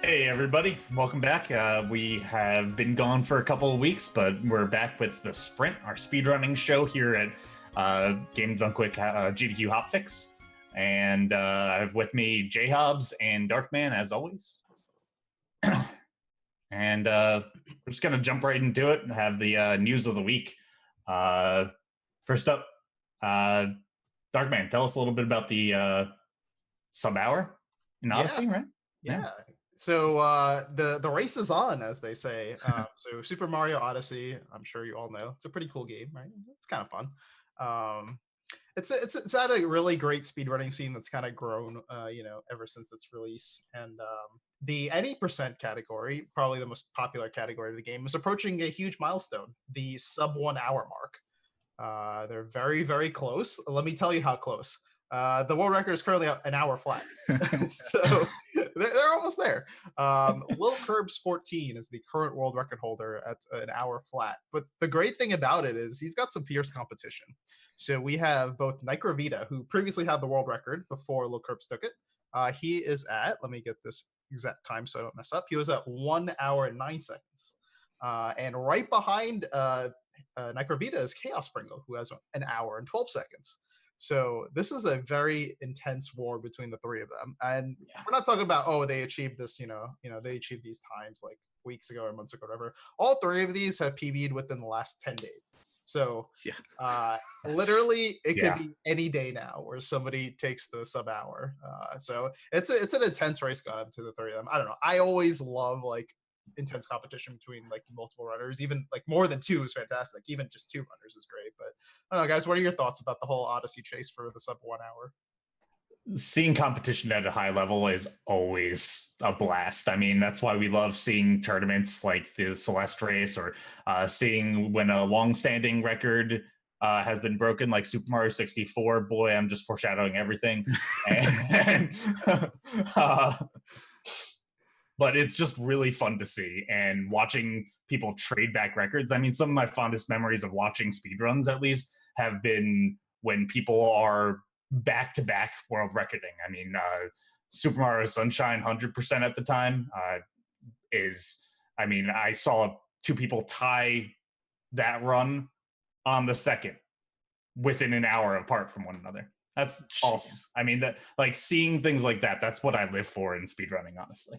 Hey everybody, welcome back. We have been gone for a couple of weeks, but we're back with the Sprint, our speedrunning show here at Games Done Quick GDQ Hotfix. And I have with me JHobz and Darkman as always. And we're just going to jump right into it and have the news of the week. First up, Darkman, tell us a little bit about the sub-hour in Odyssey, right? Yeah. So the race is on, as they say. So Super Mario Odyssey, I'm sure you all know, it's a pretty cool game, right? It's kind of fun. It's had a really great speedrunning scene that's kind of grown, ever since its release. And the any percent category, probably the most popular category of the game, is approaching a huge milestone, the sub 1 hour mark. They're very, very close. Let me tell you how close. The world record is currently an hour flat. So they're almost there. Lil Curbs 14 is the current world record holder at an hour flat. But the great thing about it is he's got some fierce competition. So we have both Nicrovita, who previously had the world record before Lil Curbs took it. He is at, let me get this exact time so I don't mess up. He was at 1 hour and 9 seconds. And right behind Nicrovita is Chaos Pringle, who has an hour and 12 seconds. So this is a very intense war between the three of them, and we're not talking about they achieved this, they achieved these times like weeks ago or months ago, or whatever. All three of these have PB'd within the last 10 days. So literally, it could be any day now where somebody takes the sub hour. So it's an intense race going to the three of them. I don't know. I always love like intense competition between like multiple runners. Even like more than two is fantastic. Even just two runners is great. But I don't know, guys, what are your thoughts about the whole Odyssey chase for the sub 1 hour? Seeing competition at a high level is always a blast. I mean, that's why we love seeing tournaments like the Celeste race, or seeing when a long-standing record has been broken, like Super Mario 64. Boy, I'm just foreshadowing everything. But it's just really fun to see, and watching people trade back records. I mean, some of my fondest memories of watching speedruns, at least, have been when people are back-to-back world recording. I mean, Super Mario Sunshine 100% at the time I saw two people tie that run on the second within an hour apart from one another. That's awesome. I mean, that, like, seeing things like that, that's what I live for in speedrunning, honestly.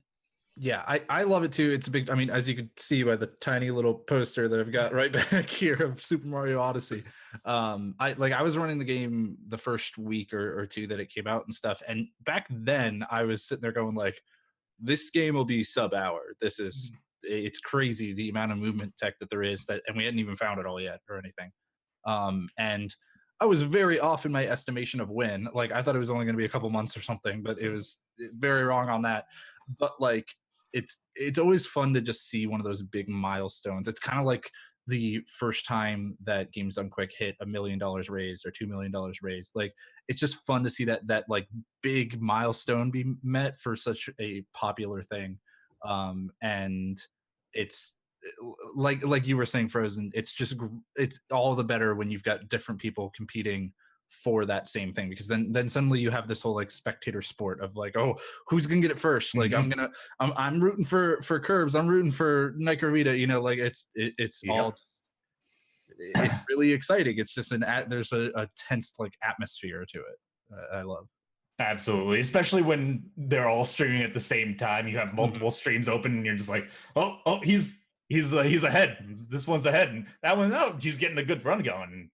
Yeah, I love it too. It's a big, I mean, as you could see by the tiny little poster that I've got right back here of Super Mario Odyssey. I was running the game the first week or two that it came out and stuff. And back then I was sitting there going like, this game will be sub hour. It's crazy the amount of movement tech that there is, and we hadn't even found it all yet or anything. And I was very off in my estimation of when. Like, I thought it was only going to be a couple months or something, but it was very wrong on that. But like, it's always fun to just see one of those big milestones. It's kind of like the first time that Games Done Quick hit $1 million raised or $2 million raised. Like, it's just fun to see that like big milestone be met for such a popular thing. And it's like you were saying, Frozen, it's all the better when you've got different people competing for that same thing, because then suddenly you have this whole like spectator sport of like, oh, who's gonna get it first? Like, I'm rooting for Curbs, I'm rooting for Nicrovita, like it's all just, it's really exciting. It's just there's a tense like atmosphere to it. I love. Absolutely, especially when they're all streaming at the same time. You have multiple streams open, and you're just like, oh, he's ahead. This one's ahead, and that one, he's getting a good run going.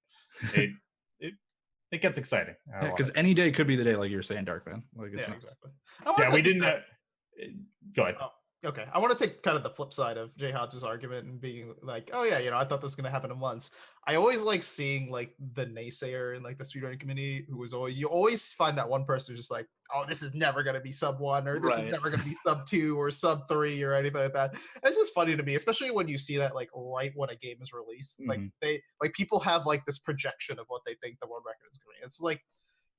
It gets exciting. Because any day could be the day, like you were saying, Darkman. Like, it's exactly. We didn't. Go ahead. Okay, I want to take kind of the flip side of JHobz's argument and being like, oh yeah, I thought this was going to happen in months. I always like seeing like the naysayer in like the speedrunning community you always find that one person who's just like, oh, this is never going to be sub 1, or this is never going to be sub 2 or sub 3 or anything like that. And it's just funny to me, especially when you see that like right when a game is released, like people have like this projection of what they think the world record is going to be. It's like,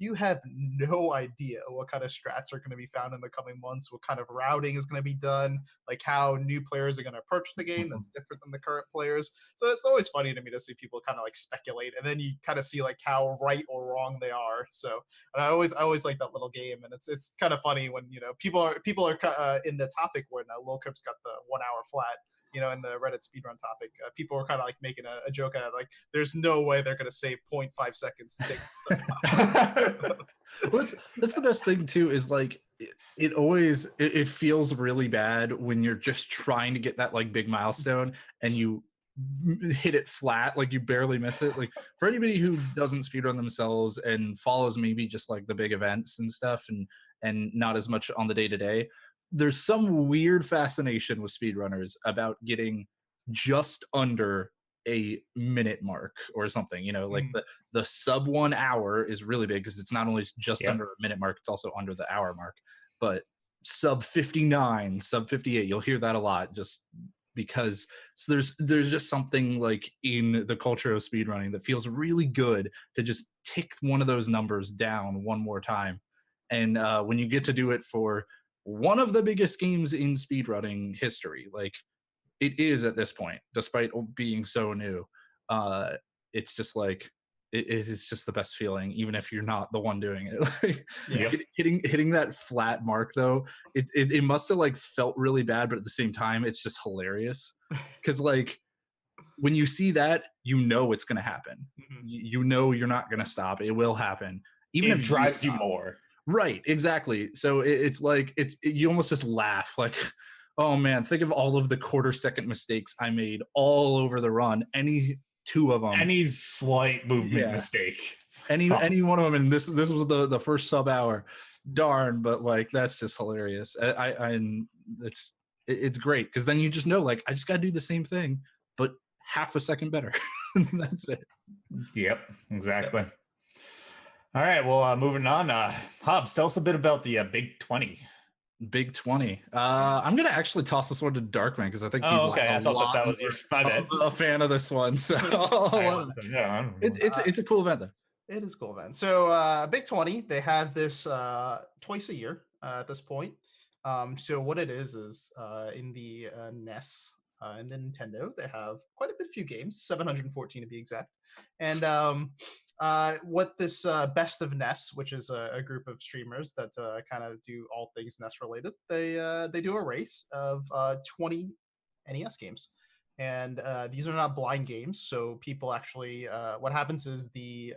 you have no idea what kind of strats are going to be found in the coming months, what kind of routing is going to be done, like how new players are going to approach the game that's different than the current players. So it's always funny to me to see people kind of like speculate, and then you kind of see like how right or wrong they are. So, and I always like that little game, and it's kind of funny when, you know, people are in the topic when Lil Cup's got the 1 hour flat. You know, in the Reddit speedrun topic, people were kind of like making a joke out of like, there's no way they're going to save 0.5 seconds to take. Well, that's the best thing too, is like it always it feels really bad when you're just trying to get that like big milestone and you hit it flat, like you barely miss it. Like for anybody who doesn't speedrun themselves and follows maybe just like the big events and stuff and not as much on the day-to-day, there's some weird fascination with speedrunners about getting just under a minute mark or something, you know, like the sub 1 hour is really big because it's not only just under a minute mark, it's also under the hour mark. But sub 59, sub 58, you'll hear that a lot, just because there's just something like in the culture of speedrunning that feels really good to just tick one of those numbers down one more time. And when you get to do it for one of the biggest games in speedrunning history, like it is at this point, despite being so new, it's just like it's just the best feeling, even if you're not the one doing it. Like, hitting that flat mark though, it must have like felt really bad, but at the same time, it's just hilarious because like when you see that, you know it's gonna happen. You know you're not gonna stop. It will happen, even if it drives you more. Right, exactly. So it's like you almost just laugh like, oh man, think of all of the quarter-second mistakes I made all over the run. Any two of them, any slight movement mistake, any one of them, and this was the first sub hour. Darn, but like that's just hilarious. It's great because then you just know like I just got to do the same thing, but half a second better. That's it. Yep, exactly. All right, well, moving on. Hobbs, tell us a bit about the Big 20. Big 20. I'm gonna actually toss this one to Darkman because I think he's I thought that was your a fan of this one. So it's a cool event though. It is a cool event. So Big 20, they have this twice a year at this point. So what it is in the NES and the Nintendo, they have quite a few games, 714 to be exact. And what this Best of NES, which is a group of streamers that kind of do all things NES related, they do a race of 20 NES games. And these are not blind games, so people actually what happens is the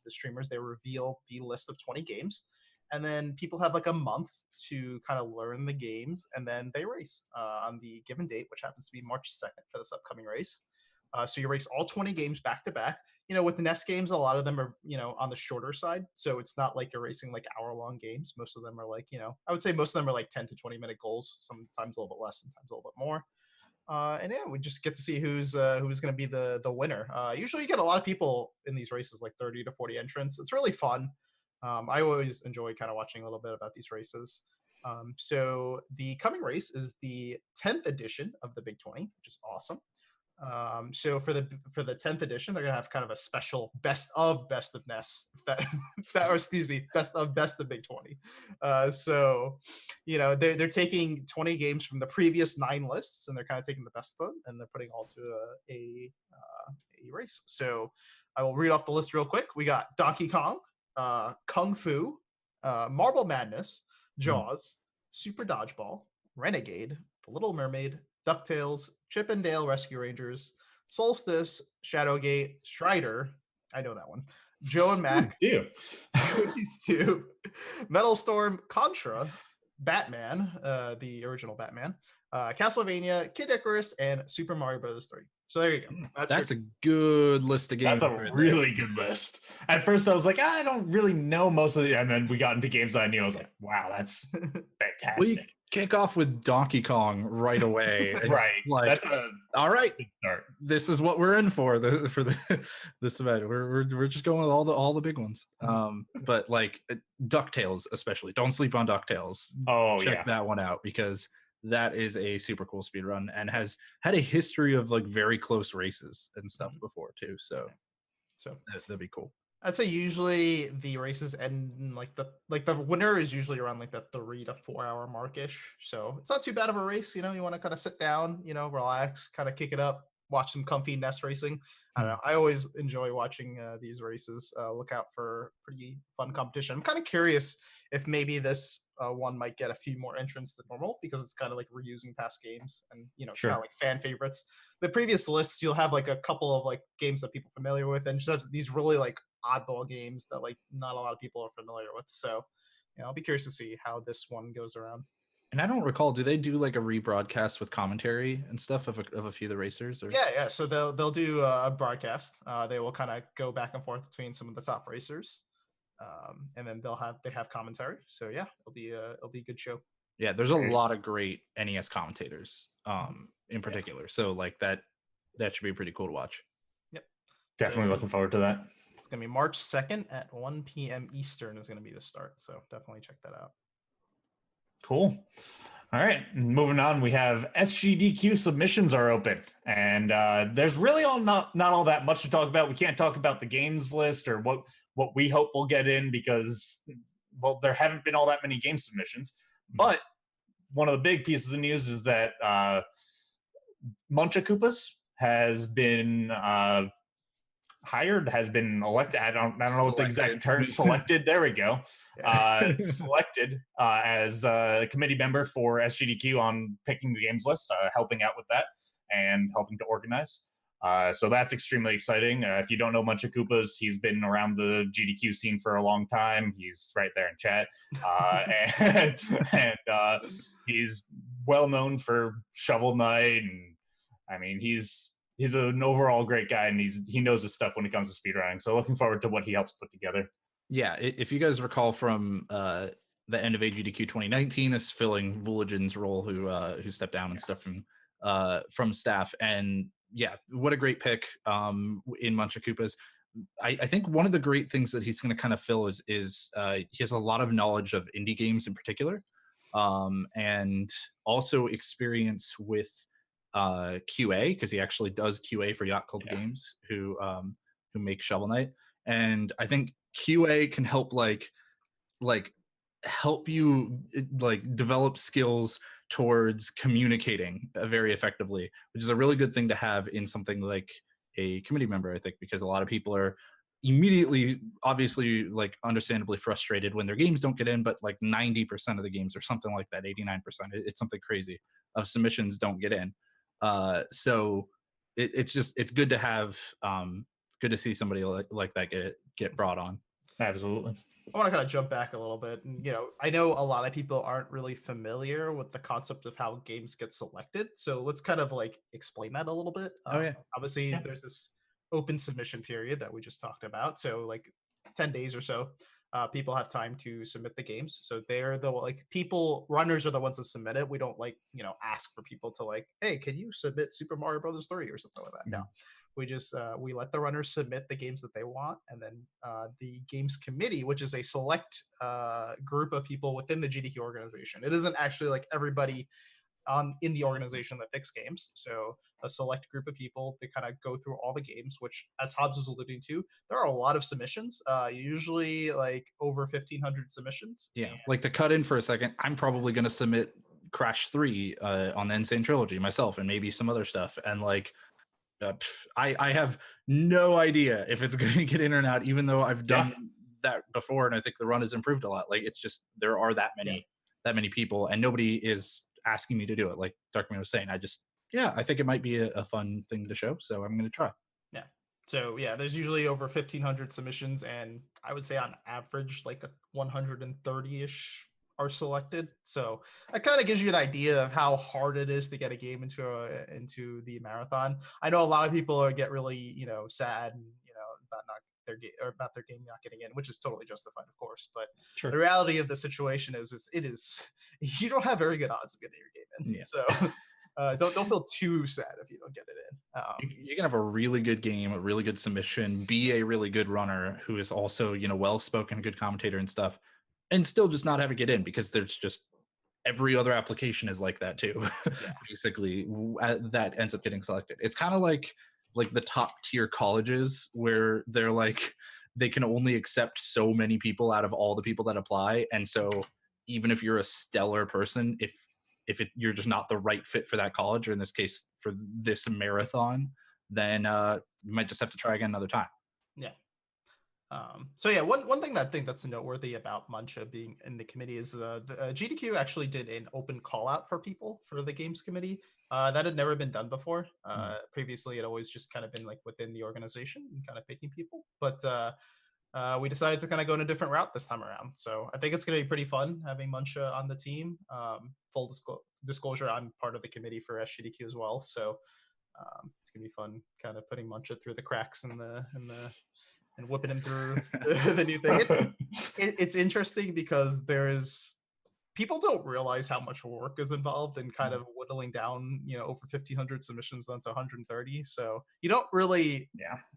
streamers, they reveal the list of 20 games, and then people have like a month to kind of learn the games, and then they race on the given date, which happens to be March 2nd for this upcoming race. So you race all 20 games back to back. You know, with the NES games, a lot of them are, you know, on the shorter side. So it's not like you're racing like hour-long games. Most of them are like, you know, I would say most of them are like 10 to 20-minute goals, sometimes a little bit less, sometimes a little bit more. And yeah, we just get to see who's going to be the winner. Usually you get a lot of people in these races, like 30 to 40 entrants. It's really fun. I always enjoy kind of watching a little bit about these races. So the coming race is the 10th edition of the Big 20, which is awesome. So for the 10th edition, they're gonna have kind of a special best of NES, or excuse me, best of Big 20. So you know, they're taking 20 games from the previous 9 lists, and they're kind of taking the best of them, and they're putting all to a race. So I will read off the list real quick. We got Donkey Kong, Kung Fu, Marble Madness, Jaws, Super Dodgeball, Renegade, The Little Mermaid, DuckTales, Chip and Dale Rescue Rangers, Solstice, Shadowgate, Strider, I know that one, Joe and Mac, Goonies 2, Metal Storm, Contra, Batman, the original Batman, Castlevania, Kid Icarus, and Super Mario Bros. 3. So there you go. That's a good list of games. That's a really good list. At first I was like, I don't really know most of the, and then we got into games that I knew. I was like, wow, that's fantastic. We kick off with Donkey Kong right away. Right. Like, that's all right. good start. This is what we're in for this event. We're just going with all the big ones. But like DuckTales especially. Don't sleep on DuckTales. Oh, check that one out because that is a super cool speed run and has had a history of like very close races and stuff before too. So that'd be cool. I'd say usually the races end in the winner is usually around like the 3 to 4 hour markish. So it's not too bad of a race. You know, you want to kind of sit down, you know, relax, kind of kick it up, watch some comfy nest racing. I don't know. I always enjoy watching these races. Look out for pretty fun competition. I'm kind of curious if maybe this one might get a few more entrants than normal because it's kind of like reusing past games and you know it's kind of like fan favorites. The previous lists you'll have like a couple of like games that people are familiar with and just have these really like oddball games that like not a lot of people are familiar with. So you know, I'll be curious to see how this one goes around. And I don't recall, do they do like a rebroadcast with commentary and stuff of a few of the racers? Or? Yeah. So they'll do a broadcast. They will kind of go back and forth between some of the top racers, and then they have commentary. So yeah, it'll be a good show. Yeah, there's a lot of great NES commentators, in particular. Yeah. So like that should be pretty cool to watch. Yep, definitely looking forward to that. It's gonna be March 2nd at 1 p.m. Eastern is gonna be the start. So definitely check that out. Cool. All right, moving on. We have SGDQ submissions are open, and there's really not all that much to talk about. We can't talk about the games list or what we hope we'll get in because, well, there haven't been all that many game submissions. But one of the big pieces of news is that Munchakoopas has been has been elected. I don't know what the exact term. Selected. There we go. Selected as a committee member for SGDQ on picking the games list, helping out with that and helping to organize. So that's extremely exciting. If you don't know Munchakoopas, he's been around the GDQ scene for a long time. He's right there in chat, and he's well known for Shovel Knight, and I mean he's an overall great guy, and he knows his stuff when it comes to speedrunning. So looking forward to what he helps put together. Yeah, if you guys recall from the end of AGDQ 2019, this filling Vuligin's role, who stepped down and stuff from staff, and yeah, what a great pick in Munchakoopas. I think one of the great things that he's going to kind of fill is he has a lot of knowledge of indie games in particular, and also experience with QA, because he actually does QA for Yacht Club Games, who make Shovel Knight, and I think QA can help help you like develop skills towards communicating very effectively, which is a really good thing to have in something like a committee member, I think, because a lot of people are immediately, obviously, like understandably frustrated when their games don't get in, but like 90% of the games or something like that, 89%, it's something crazy, of submissions don't get in. So it's good to have, good to see somebody like that get brought on. Absolutely. I want to kind of jump back a little bit. And, you know, I know a lot of people aren't really familiar with the concept of how games get selected. So let's kind of like explain that a little bit. Obviously, there's this open submission period that we just talked about. So like 10 days or so, people have time to submit the games. So they're the runners are the ones that submit it. We don't ask for people to like, hey, can you submit Super Mario Brothers 3 or something like that? No. We just we let the runners submit the games that they want, and then the games committee, which is a select group of people within the GDQ organization. It isn't actually like everybody in the organization that picks games. So a select group of people, they kind of go through all the games, which, as HobZ was alluding to, there are a lot of submissions, usually like over 1,500 submissions. Yeah, like to cut in for a second, I'm probably going to submit Crash 3 on the Insane Trilogy myself, and maybe some other stuff, and like I have no idea if it's going to get in or not, even though I've done that before, and I think the run has improved a lot. Like, it's just there are that many people, and nobody is asking me to do it. Like Darkman was saying, I think it might be a fun thing to show, so I'm going to try. Yeah. So yeah, there's usually over 1,500 submissions, and I would say on average like 130-ish are selected. So that kind of gives you an idea of how hard it is to get a game into the marathon. I know a lot of people get really sad and about their game not getting in, which is totally justified, of course. But the reality of the situation is you don't have very good odds of getting your game in. Yeah. So don't feel too sad if you don't get it in. You can have a really good game, a really good submission, be a really good runner who is also well-spoken, good commentator and stuff, and still just not have it get in, because there's just every other application is like that too. Basically, that ends up getting selected. It's kind of like the top tier colleges where they're like they can only accept so many people out of all the people that apply. And so even if you're a stellar person, if you're just not the right fit for that college, or in this case for this marathon, then you might just have to try again another time. Yeah. So yeah, one thing that I think that's noteworthy about Muncha being in the committee is the GDQ actually did an open call out for people for the games committee. That had never been done before. Previously, it always just kind of been like within the organization and kind of picking people. But we decided to kind of go in a different route this time around. So I think it's going to be pretty fun having Muncha on the team. Full disclosure, I'm part of the committee for SGDQ as well. So it's going to be fun kind of putting Muncha through the cracks and whipping him through the new thing. It's interesting because people don't realize how much work is involved in kind of whittling down, over 1,500 submissions down to 130. So you don't really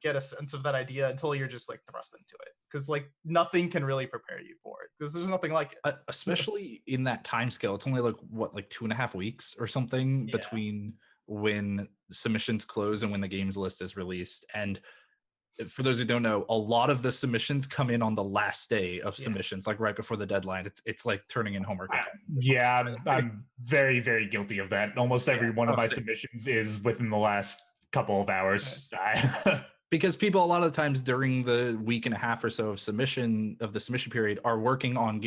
get a sense of that idea until you're just like thrust into it, because like nothing can really prepare you for it, because there's nothing like it. Especially in that time scale. It's only like 2.5 weeks or something between when submissions close and when the games list is released. And for those who don't know, a lot of the submissions come in on the last day of submissions, like right before the deadline. It's like turning in homework. I'm very, very guilty of that. Almost every one of my submissions is within the last couple of hours. Because people a lot of the times during the week and a half or so of the submission period are working on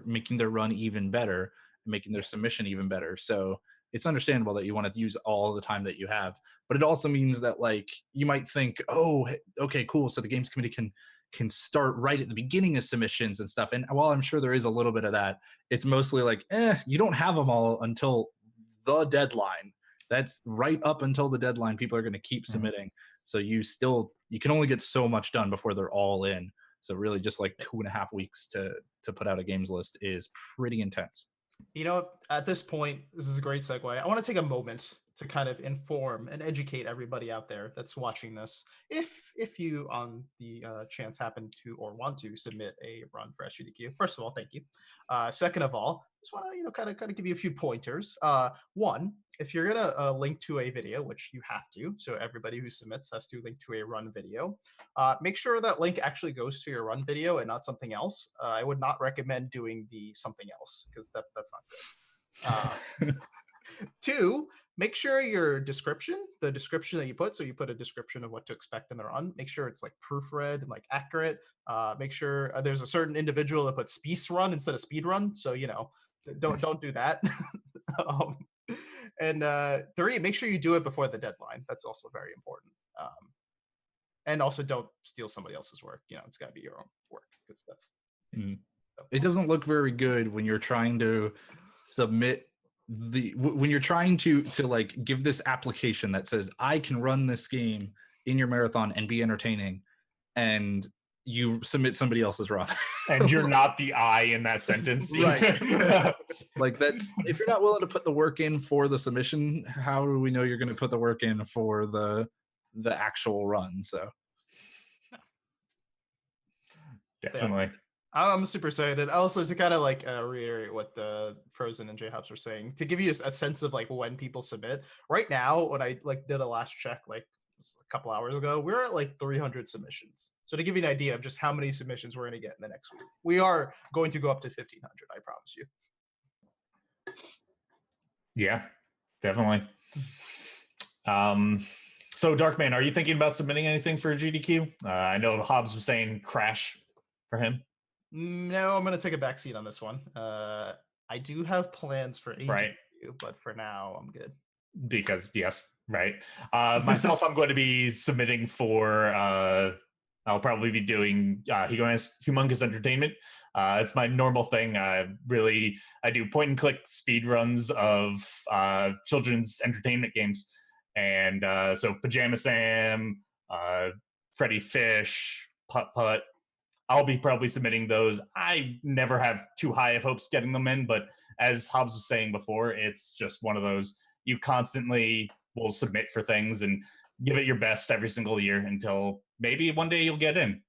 making their run even better, making their submission even better. So it's understandable that you want to use all the time that you have, but it also means that like you might think, oh, okay, cool. So the games committee can start right at the beginning of submissions and stuff. And while I'm sure there is a little bit of that, it's mostly like, you don't have them all until the deadline. That's right up until the deadline. People are going to keep submitting. So you can only get so much done before they're all in. So really just like 2.5 weeks to put out a games list is pretty intense. At this point, this is a great segue. I want to take a moment to kind of inform and educate everybody out there that's watching this. If you on the chance happen to or want to submit a run for SGDQ, first of all, thank you. Second of all, just want to kind of give you a few pointers. One, if you're gonna link to a video, which you have to, so everybody who submits has to link to a run video. Make sure that link actually goes to your run video and not something else. I would not recommend doing the something else, because that's not good. Two, make sure your the description that you put, so you put a description of what to expect in the run, make sure it's like proofread and like accurate. Make sure there's a certain individual that puts speedrun instead of speedrun, so don't do that. And three, make sure you do it before the deadline. That's also very important. And also don't steal somebody else's work. It's got to be your own work, because that's it doesn't look very good when you're trying to submit when you're trying to like give this application that says I can run this game in your marathon and be entertaining, and you submit somebody else's run and you're not the I in that sentence, right? Like, that's, if you're not willing to put the work in for the submission, how do we know you're going to put the work in for the actual run? So definitely. I'm super excited. Also, to kind of like reiterate what the Frozen and JHobz were saying, to give you a sense of like when people submit. Right now, when I like did a last check like a couple hours ago, we're at like 300 submissions. So to give you an idea of just how many submissions we're going to get in the next week, we are going to go up to 1,500. I promise you. Yeah, definitely. So Darkman, are you thinking about submitting anything for GDQ? I know JHobz was saying Crash for him. No, I'm going to take a backseat on this one. I do have plans for GDQ, but for now, I'm good. Because, yes, right. Myself, I'm going to be submitting for, I'll probably be doing Humongous Entertainment. It's my normal thing. I do point and click speed runs of children's entertainment games. And so Pajama Sam, Freddy Fish, Putt Putt, I'll be probably submitting those. I never have too high of hopes getting them in, but as JHobz was saying before, it's just one of those, you constantly will submit for things and give it your best every single year until maybe one day you'll get in.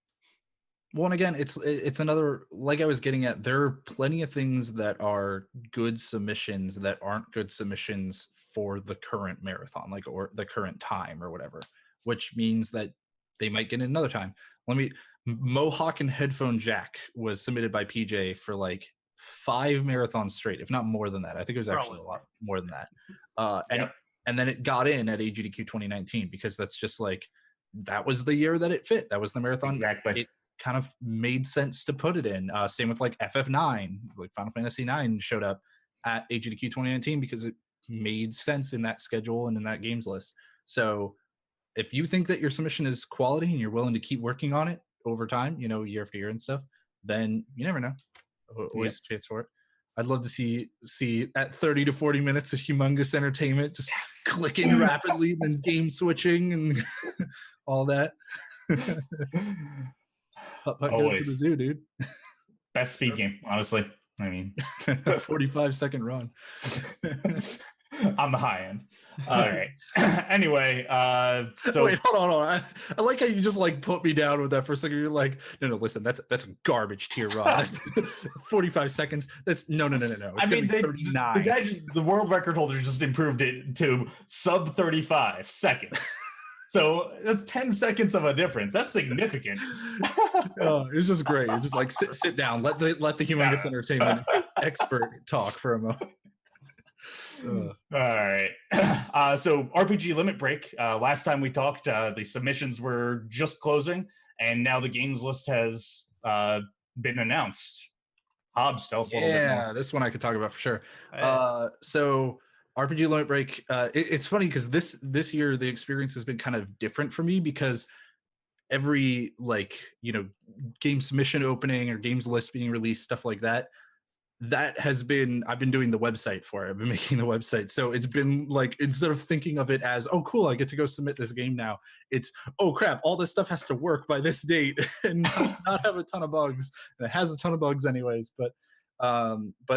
Well, and again, it's another, like I was getting at, there are plenty of things that are good submissions that aren't good submissions for the current marathon, or the current time or whatever, which means that they might get in another time. Mohawk and headphone jack was submitted by PJ for like 5 marathons straight, if not more than that. I think it was actually a lot more than that. And then it got in at AGDQ 2019 because that's just like, that was the year that it fit. That was the marathon. Exactly. It kind of made sense to put it in. Same with like FF9, like Final Fantasy 9 showed up at AGDQ 2019 because it made sense in that schedule and in that games list. So if you think that your submission is quality and you're willing to keep working on it over time, you know, year after year and stuff, then you never know. Always a chance for it. I'd love to see at 30 to 40 minutes of humongous entertainment, just clicking rapidly and game switching and all that. Putt goes to the zoo, dude. Best speed game, honestly. I mean, 45-second run. On the high end. All right. Anyway, so wait, hold on. I like how you just like put me down with that for a second. You're like, no, listen, that's a garbage tier run. 45 seconds. That's no. It's I mean, 39. The world record holder just improved it to sub 35 seconds. So that's 10 seconds of a difference. That's significant. It's just great. You're just like sit down. Let the humongous entertainment expert talk for a moment. All right. So RPG Limit Break. Last time we talked, the submissions were just closing, and now the games list has been announced. Hobbs, tell us a little bit more. Yeah, this one I could talk about for sure. So RPG Limit Break. It's funny because this year the experience has been kind of different for me because every game submission opening or games list being released, stuff like that. I've been doing the website for it. I've been making the website. So it's been like, instead of thinking of it as, oh, cool, I get to go submit this game now, it's, oh, crap, all this stuff has to work by this date and not have a ton of bugs. And it has a ton of bugs anyways, but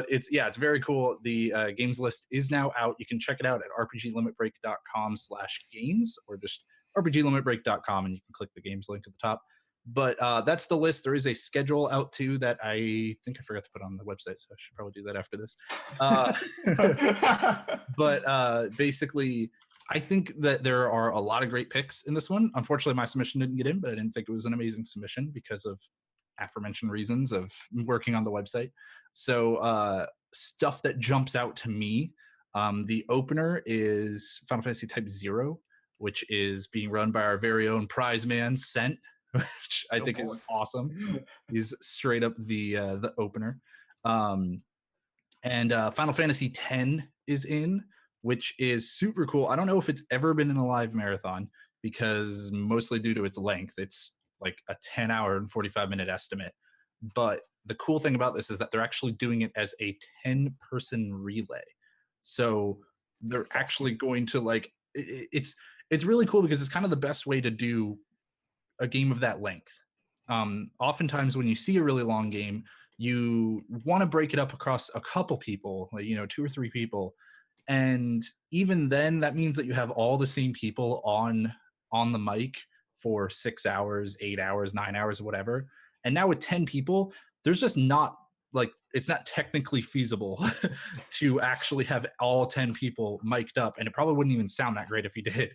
it's very cool. The games list is now out. You can check it out at rpglimitbreak.com/games or just rpglimitbreak.com and you can click the games link at the top. But that's the list. There is a schedule out too that I think I forgot to put on the website, so I should probably do that after this. But basically, I think that there are a lot of great picks in this one. Unfortunately, my submission didn't get in, but I didn't think it was an amazing submission because of aforementioned reasons of working on the website. So stuff that jumps out to me, the opener is Final Fantasy Type 0, which is being run by our very own prize man, Scent, which I think is awesome. He's straight up the opener. And Final Fantasy X is in, which is super cool. I don't know if it's ever been in a live marathon because mostly due to its length, it's like a 10-hour and 45-minute estimate. But the cool thing about this is that they're actually doing it as a 10-person relay. So they're actually going to it's really cool because it's kind of the best way to do a game of that length. Oftentimes when you see a really long game, you want to break it up across a couple people, 2 or 3 people. And even then that means that you have all the same people on the mic for 6 hours, 8 hours, 9 hours, whatever. And now with 10 people, there's just not it's not technically feasible to actually have all 10 people mic'd up. And it probably wouldn't even sound that great if you did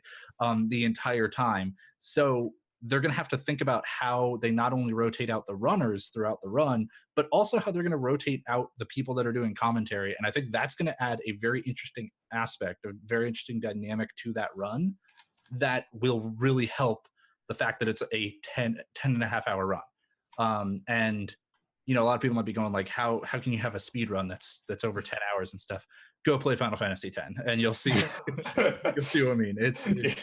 the entire time. So they're going to have to think about how they not only rotate out the runners throughout the run, but also how they're going to rotate out the people that are doing commentary. And I think that's going to add a very interesting aspect, a very interesting dynamic to that run that will really help the fact that it's a 10 and a half hour run. And a lot of people might be going like, how can you have a speed run that's over 10 hours and stuff? Go play Final Fantasy X and you'll see. You'll see what I mean. It's a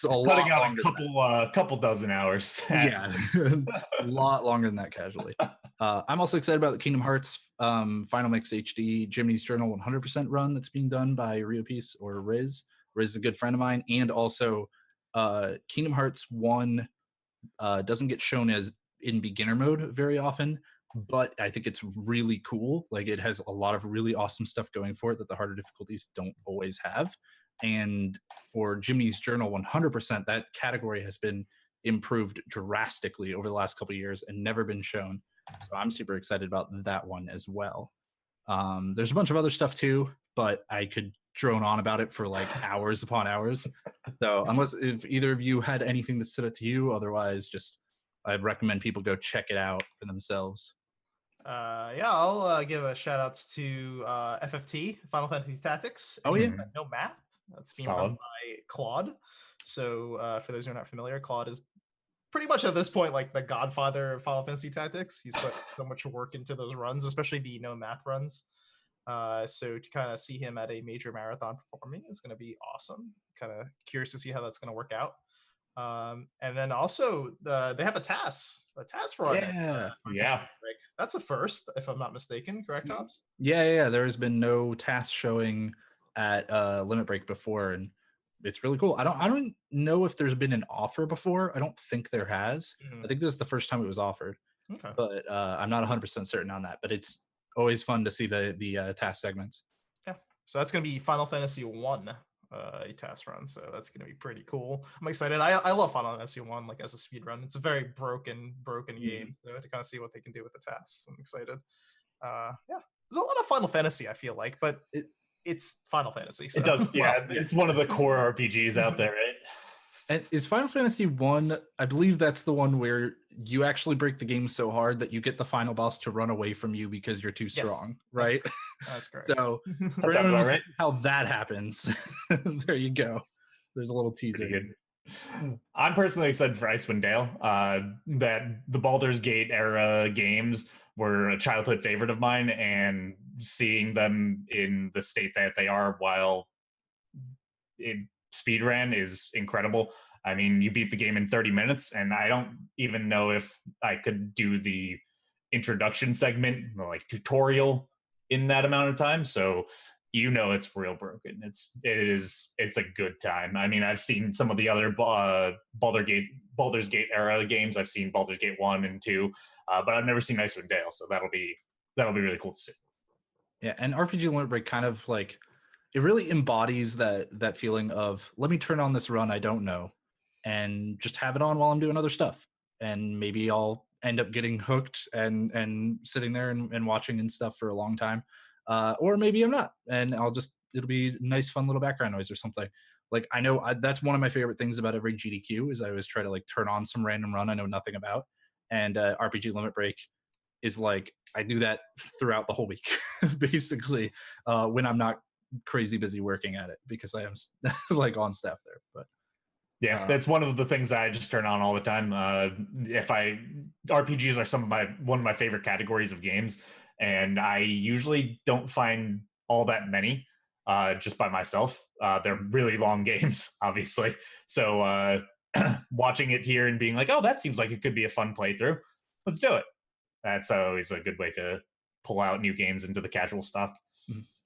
cutting lot out a couple dozen hours. Yeah, a lot longer than that casually. I'm also excited about the Kingdom Hearts Final Mix HD Jiminy's Journal 100% run that's being done by Rio Peace or Riz. Riz is a good friend of mine, and also Kingdom Hearts 1 doesn't get shown as in beginner mode very often, but I think it's really cool. Like, it has a lot of really awesome stuff going for it that the harder difficulties don't always have. And for Jiminy's Journal 100%, that category has been improved drastically over the last couple of years and never been shown. So I'm super excited about that one as well. There's a bunch of other stuff too, but I could drone on about it for like hours upon hours. So if either of you had anything that stood out to you, otherwise just I recommend people go check it out for themselves. Yeah, I'll give a shout outs to FFT, Final Fantasy Tactics. Oh, yeah. No Math. That's being Solid. run by Claude. So for those who are not familiar, Claude is pretty much at this point like the godfather of Final Fantasy Tactics. He's put so much work into those runs, especially the no math runs. So to kind of see him at a major marathon performing is going to be awesome. Kind of curious to see how that's going to work out. And then also they have a TAS run. Yeah. That's a first, if I'm not mistaken. Correct, Hobbs? Yeah. There's been no TAS showing at Limit Break before, and it's really cool. I don't know if there's been an offer before. I don't think there has. I think this is the first time it was offered. Okay. But I'm not 100% certain on that. But it's always fun to see the TAS segments. Yeah. So that's going to be Final Fantasy 1 a TAS run. So that's going to be pretty cool. I'm excited. I love Final Fantasy 1 like as a speed run. It's a very broken game. So to kind of see what they can do with the TAS. I'm excited. Yeah. There's a lot of Final Fantasy, I feel like, but it's Final Fantasy. So. It does, yeah. It's one of the core RPGs out there, right? And is Final Fantasy 1, I believe that's the one where you actually break the game so hard that you get the final boss to run away from you because you're too strong, right? That's correct. So that sounds about right. How that happens. There you go. There's a little teaser. I'm personally excited for Icewind Dale. That the Baldur's Gate era games were a childhood favorite of mine, and seeing them in the state that they are while in speedrun is incredible. I mean, you beat the game in 30 minutes, and I don't even know if I could do the introduction segment, like tutorial, in that amount of time. So it's real broken. It's a good time. I mean, I've seen some of the other Baldur's Gate era games. I've seen Baldur's Gate 1 and 2, but I've never seen Icewind Dale. So that'll be really cool to see. Yeah, and RPG Limit Break kind of like, it really embodies that feeling of, let me turn on this run I don't know and just have it on while I'm doing other stuff. And maybe I'll end up getting hooked and sitting there and watching and stuff for a long time. Or maybe I'm not, and it'll be nice, fun little background noise or something. Like, I know that's one of my favorite things about every GDQ is I always try to like turn on some random run I know nothing about. And RPG Limit Break is like, I do that throughout the whole week, basically, when I'm not crazy busy working at it, because I am like on staff there. But yeah, that's one of the things that I just turn on all the time. RPGs are one of my favorite categories of games, and I usually don't find all that many just by myself. They're really long games, obviously. So watching it here and being like, oh, that seems like it could be a fun playthrough. Let's do it. That's always a good way to pull out new games into the casual stock.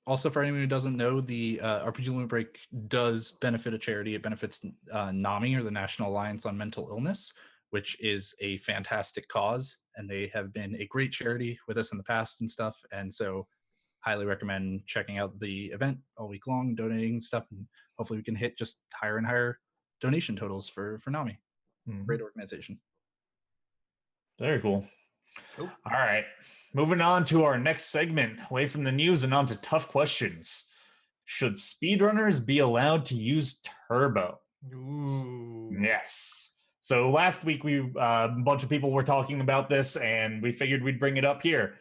Also, for anyone who doesn't know, the RPG Limit Break does benefit a charity. It benefits NAMI, or the National Alliance on Mental Illness, which is a fantastic cause. And they have been a great charity with us in the past and stuff. And so highly recommend checking out the event all week long, donating stuff. And hopefully we can hit just higher and higher donation totals for NAMI. Mm-hmm. Great organization. Very cool. All right, moving on to our next segment, away from the news and on to tough questions. Should speedrunners be allowed to use turbo? Ooh. Yes. So last week a bunch of people were talking about this, and we figured we'd bring it up here.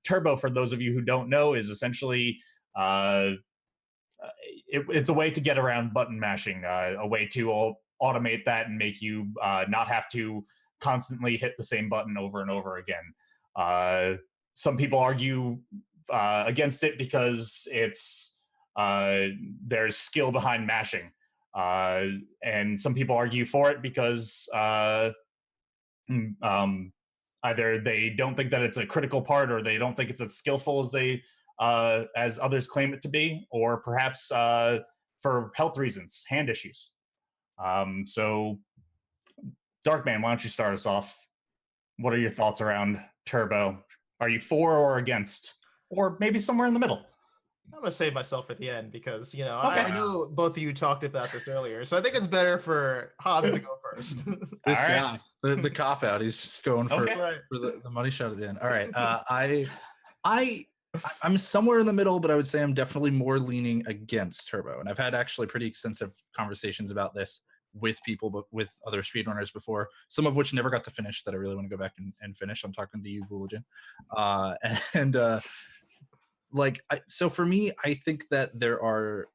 Turbo, for those of you who don't know, is essentially it's a way to get around button mashing, a way to automate that and make you not have to constantly hit the same button over and over again. Some people argue against it because there's skill behind mashing, and some people argue for it because either they don't think that it's a critical part, or they don't think it's as skillful as others claim it to be, or perhaps for health reasons, hand issues. So Darkman, why don't you start us off? What are your thoughts around turbo? Are you for or against? Or maybe somewhere in the middle? I'm going to save myself for the end because, I know both of you talked about this earlier. So I think it's better for Hobbs to go first. This guy, the cop-out, he's just going for the money shot at the end. All right. I'm somewhere in the middle, but I would say I'm definitely more leaning against turbo. And I've had actually pretty extensive conversations about this with people, but with other speedrunners before, some of which never got to finish that I really want to go back and finish. I'm talking to you, Vooligan. So for me, I think that there are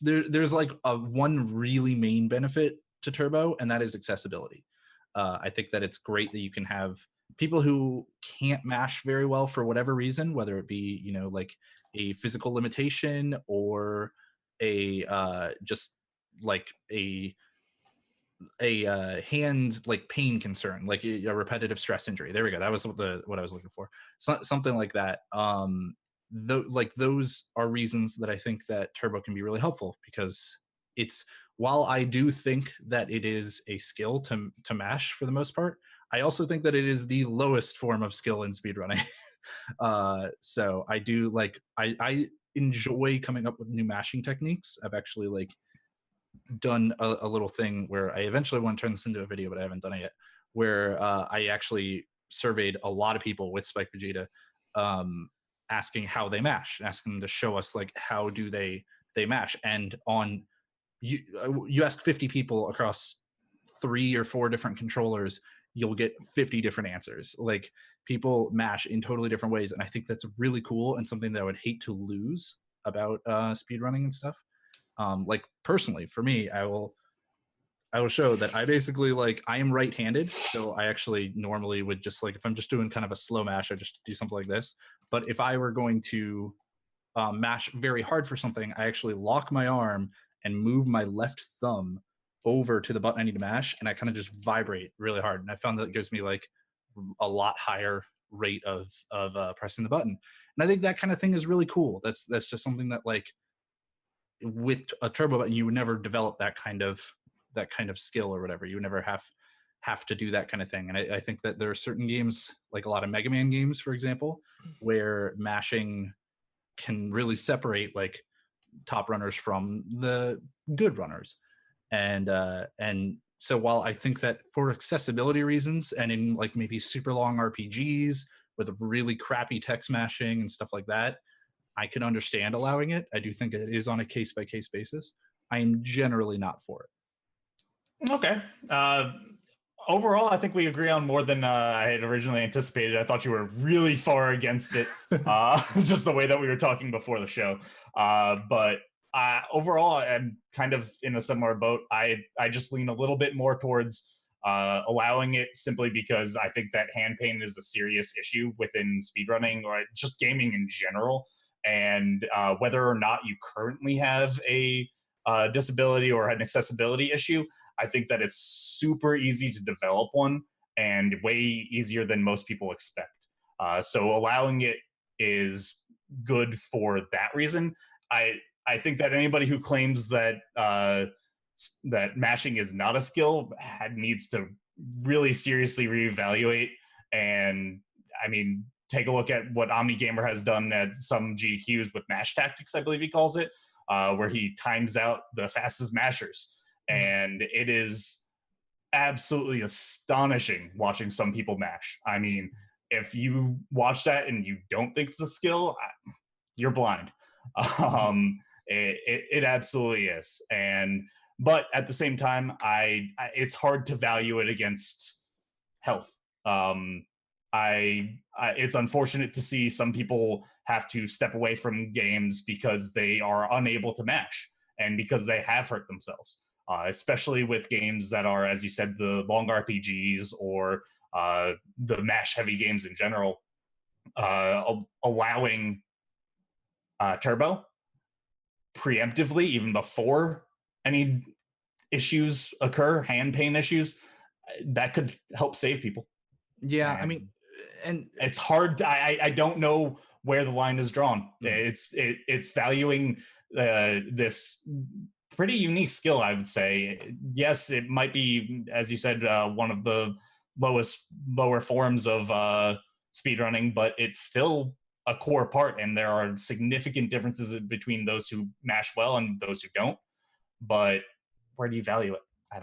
there's like one really main benefit to Turbo, and that is accessibility. I think that it's great that you can have people who can't mash very well for whatever reason, whether it be, you know, like a physical limitation or a just like a hand like pain concern, like a repetitive stress injury. There we go. That was what I was looking for. Something like that. Those are reasons that I think that Turbo can be really helpful, because it's, while I do think that it is a skill to mash for the most part, I also think that it is the lowest form of skill in speedrunning. So I do like, I enjoy coming up with new mashing techniques. I've actually like done a little thing where I eventually want to turn this into a video, but I haven't done it yet, where I actually surveyed a lot of people with Spike Vegeta, asking how they mash, asking them to show us like how do they mash. And on you ask 50 people across 3 or 4 different controllers, you'll get 50 different answers. Like, people mash in totally different ways, and I think that's really cool and something that I would hate to lose about speedrunning and stuff. Like personally, for me, I will show that I basically, like, I am right-handed, so I actually normally would just, like, if I'm just doing kind of a slow mash, I just do something like this. But if I were going to mash very hard for something, I actually lock my arm and move my left thumb over to the button I need to mash, and I kind of just vibrate really hard. And I found that it gives me like a lot higher rate of pressing the button. And I think that kind of thing is really cool. That's just something that, like, with a turbo button, you would never develop that kind of skill or whatever. You would never have to do that kind of thing. And I think that there are certain games, like a lot of Mega Man games, for example, where mashing can really separate like top runners from the good runners. And so while I think that for accessibility reasons and in like maybe super long RPGs with really crappy text mashing and stuff like that, I can understand allowing it. I do think it is on a case-by-case basis. I am generally not for it. Okay. Overall, I think we agree on more than I had originally anticipated. I thought you were really far against it, just the way that we were talking before the show. But overall, I'm kind of in a similar boat. I just lean a little bit more towards allowing it, simply because I think that hand pain is a serious issue within speedrunning or just gaming in general. And whether or not you currently have a disability or an accessibility issue, I think that it's super easy to develop one, and way easier than most people expect. So allowing it is good for that reason. I think that anybody who claims that that mashing is not a skill needs to really seriously reevaluate. And I mean, take a look at what OmniGamer has done at some GDQs with mash tactics, I believe he calls it, where he times out the fastest mashers. And it is absolutely astonishing watching some people mash. I mean, if you watch that and you don't think it's a skill, you're blind. It absolutely is. But at the same time, it's hard to value it against health. It's unfortunate to see some people have to step away from games because they are unable to mash and because they have hurt themselves. Especially with games that are, as you said, the long RPGs or the mash-heavy games in general, allowing Turbo preemptively, even before any issues occur, hand pain issues, that could help save people. Yeah, I mean, and it's hard. I don't know where the line is drawn. It's valuing this pretty unique skill, I would say. Yes, it might be, as you said, one of the lower forms of speedrunning, but it's still a core part, and there are significant differences between those who mash well and those who don't. But where do you value it? I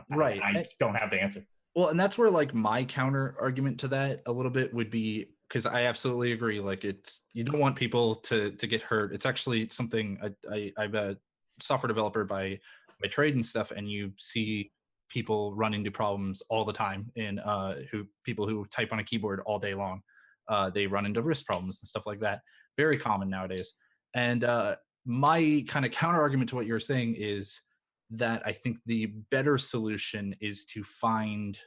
don't have the answer. Well, and that's where like my counter argument to that a little bit would be, because I absolutely agree. Like, you don't want people to get hurt. It's actually something I'm a software developer by by trade and stuff, and you see people run into problems all the time in people who type on a keyboard all day long. They run into wrist problems and stuff like that. Very common nowadays. And my kind of counter argument to what you're saying is that I think the better solution is to find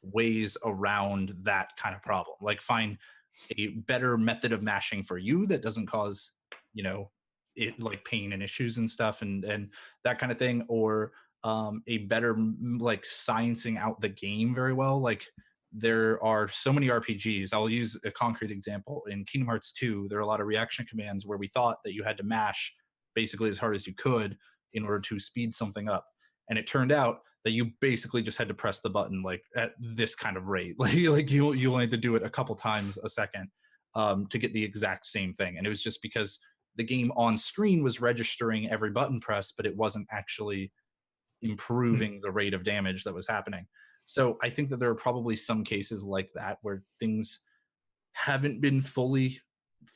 ways around that kind of problem. Like find a better method of mashing for you that doesn't cause, it like pain and issues and stuff and that kind of thing, or a better like sciencing out the game very well. Like there are so many RPGs. I'll use a concrete example. In Kingdom Hearts 2, there are a lot of reaction commands where we thought that you had to mash basically as hard as you could in order to speed something up. And it turned out that you basically just had to press the button like at this kind of rate. Like you only had to do it a couple times a second to get the exact same thing. And it was just because the game on screen was registering every button press, but it wasn't actually improving the rate of damage that was happening. So I think that there are probably some cases like that where things haven't been fully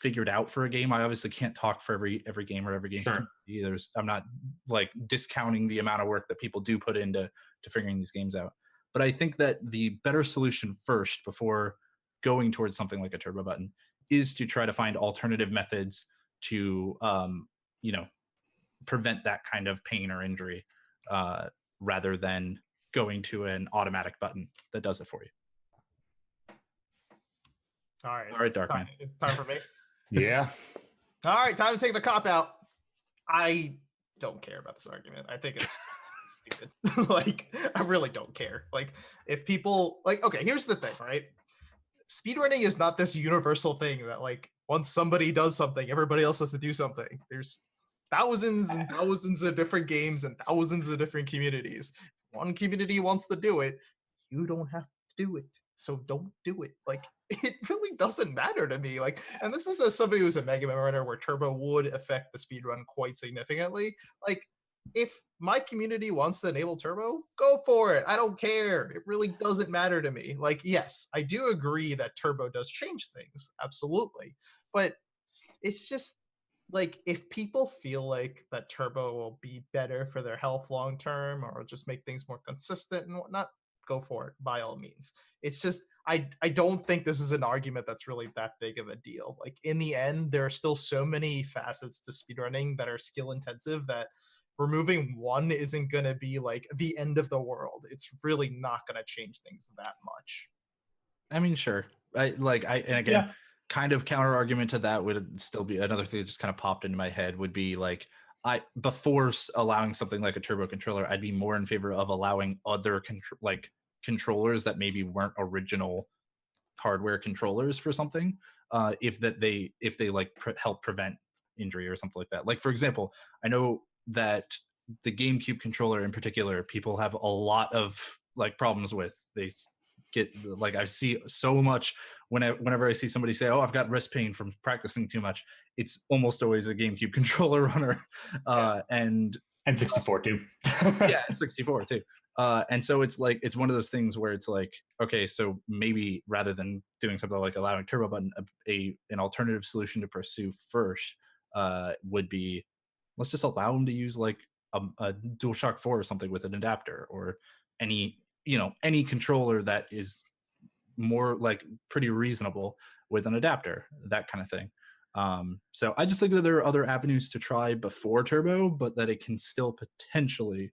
figured out for a game. I obviously can't talk for every game or every game's community. I'm not like discounting the amount of work that people do put into figuring these games out. But I think that the better solution first, before going towards something like a turbo button, is to try to find alternative methods to prevent that kind of pain or injury, rather than going to an automatic button that does it for you. All right, Darkman. It's time for me. Yeah. All right, time to take the cop out. I don't care about this argument. I think it's stupid. Like, I really don't care. Like, if people okay, here's the thing, right? Speedrunning is not this universal thing that like once somebody does something, everybody else has to do something. There's thousands and thousands of different games and thousands of different communities. One community wants to do it, you don't have to do it. So don't do it. Like, it really doesn't matter to me. Like, and this is as somebody who's a Mega Man runner where turbo would affect the speedrun quite significantly. Like, if my community wants to enable turbo, go for it. I don't care. It really doesn't matter to me. Like, yes, I do agree that turbo does change things. Absolutely. But it's just like, if people feel like that turbo will be better for their health long term or just make things more consistent and whatnot, go for it by all means. It's just I don't think this is an argument that's really that big of a deal. Like, in the end, there are still so many facets to speedrunning that are skill intensive that removing one isn't going to be like the end of the world. It's really not going to change things that much. I mean, sure. Kind of counter argument to that would still be another thing that just kind of popped into my head would be like, before allowing something like a turbo controller, I'd be more in favor of allowing other controllers that maybe weren't original hardware controllers for something, if they help prevent injury or something like that. Like, for example, I know that the GameCube controller in particular, people have a lot of like problems with. They get like, I see so much whenever I see somebody say, "Oh, I've got wrist pain from practicing too much," it's almost always a GameCube controller runner, and 64 too. Yeah, 64 too. And so it's like, it's one of those things where it's like, okay, so maybe rather than doing something like allowing turbo button, an alternative solution to pursue first would be, let's just allow them to use like a DualShock 4 or something with an adapter, or any controller that is more like pretty reasonable with an adapter, that kind of thing. So I just think that there are other avenues to try before turbo, but that it can still potentially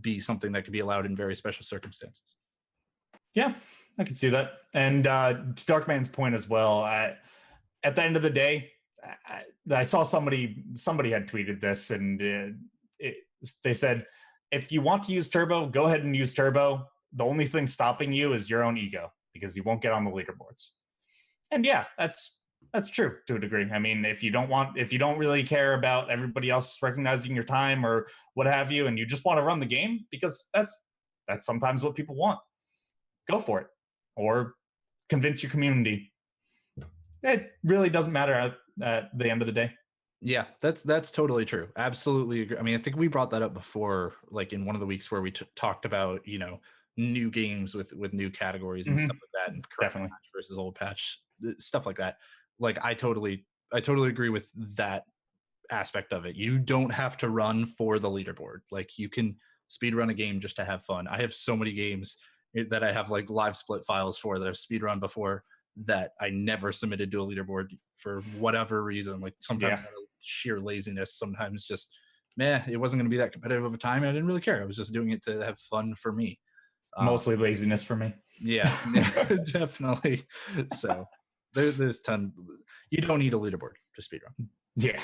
be something that could be allowed in very special circumstances. Yeah, I can see that. And to Darkman's point as well, at the end of the day, I saw somebody had tweeted this, and they said, if you want to use turbo, go ahead and use turbo. The only thing stopping you is your own ego, because you won't get on the leaderboards. And yeah, that's true to a degree. I mean, if you don't really care about everybody else recognizing your time or what have you, and you just want to run the game, because that's sometimes what people want, go for it, or convince your community. It really doesn't matter at the end of the day. Yeah, that's totally true. Absolutely agree. I mean, I think we brought that up before, like in one of the weeks where we talked about, new games with new categories and stuff like that, and correct patch versus old patch, stuff like that. Like, I totally agree with that aspect of it. You don't have to run for the leaderboard. Like you can speed run a game just to have fun. I have so many games that I have like live split files for that I've speed run before that I never submitted to a leaderboard for whatever reason. Like sometimes out of sheer laziness, sometimes just it wasn't going to be that competitive of a time. And I didn't really care. I was just doing it to have fun for me. Mostly laziness for me. Yeah, definitely. So there's ton. You don't need a leaderboard to speedrun. Yeah.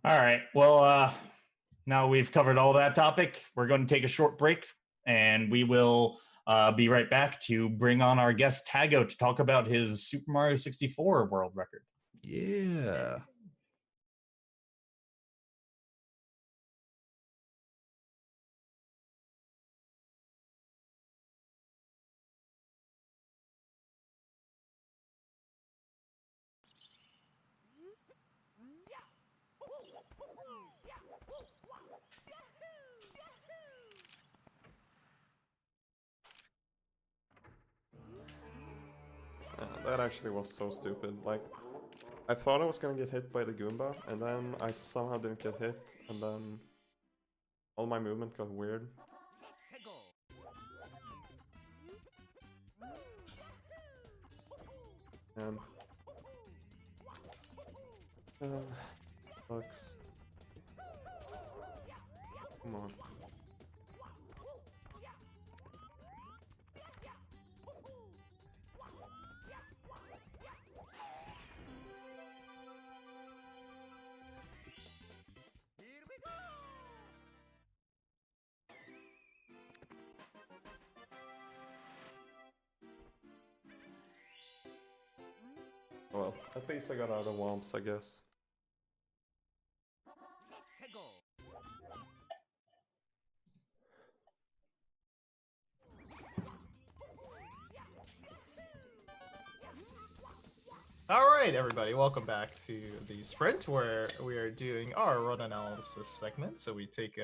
All right. Well, now we've covered all that topic. We're going to take a short break, and we will be right back to bring on our guest Taggo to talk about his Super Mario 64 world record. Yeah. That actually was so stupid. Like, I thought I was gonna get hit by the Goomba, and then I somehow didn't get hit, and then all my movement got weird. And sucks. Come on. Well, at least I got out of womps, I guess. All right, everybody, welcome back to the sprint where we are doing our run analysis segment. So we take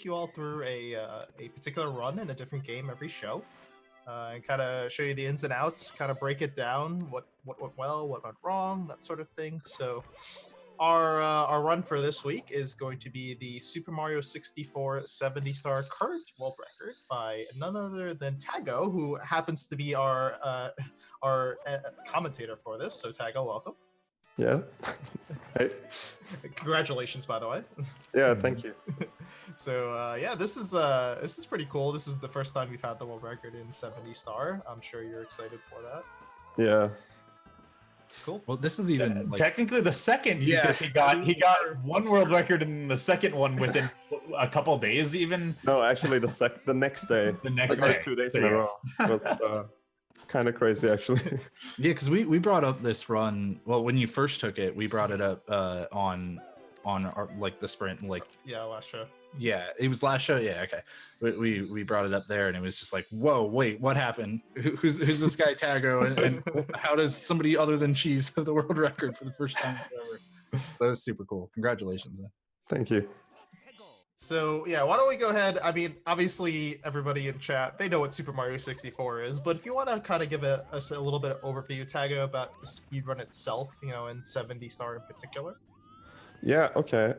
you all through a particular run in a different game every show, and kind of show you the ins and outs, kind of break it down, what went well, what went wrong, that sort of thing. So our run for this week is going to be the Super Mario 64 70-star current world record by none other than Taggo, who happens to be our commentator for this. So Taggo, welcome. Yeah. Hey. Congratulations, by the way. Yeah, thank you. So yeah, this is pretty cool. This is the first time we've had the world record in 70-star. I'm sure you're excited for that. Yeah. Cool. Well, this is even like, technically the second, because he got one world record and the second one within a couple days even. No, actually the next day. The next like day. 2 days in a row. It was kind of crazy, actually. yeah, because we brought up this run. Well, when you first took it, we brought it up on our, like the sprint, like last show. Yeah, it was last show. Yeah, okay. We brought it up there, and it was just like, whoa, wait, what happened? Who's this guy Taggo, and how does somebody other than Cheese have the world record for the first time ever? So that was super cool. Congratulations, man. Thank you. So yeah, why don't we go ahead? I mean, obviously everybody in chat, they know what Super Mario 64 is, but if you want to kind of give us a little bit of overview, Taggo, about the speedrun itself, in 70-star in particular. Yeah, okay.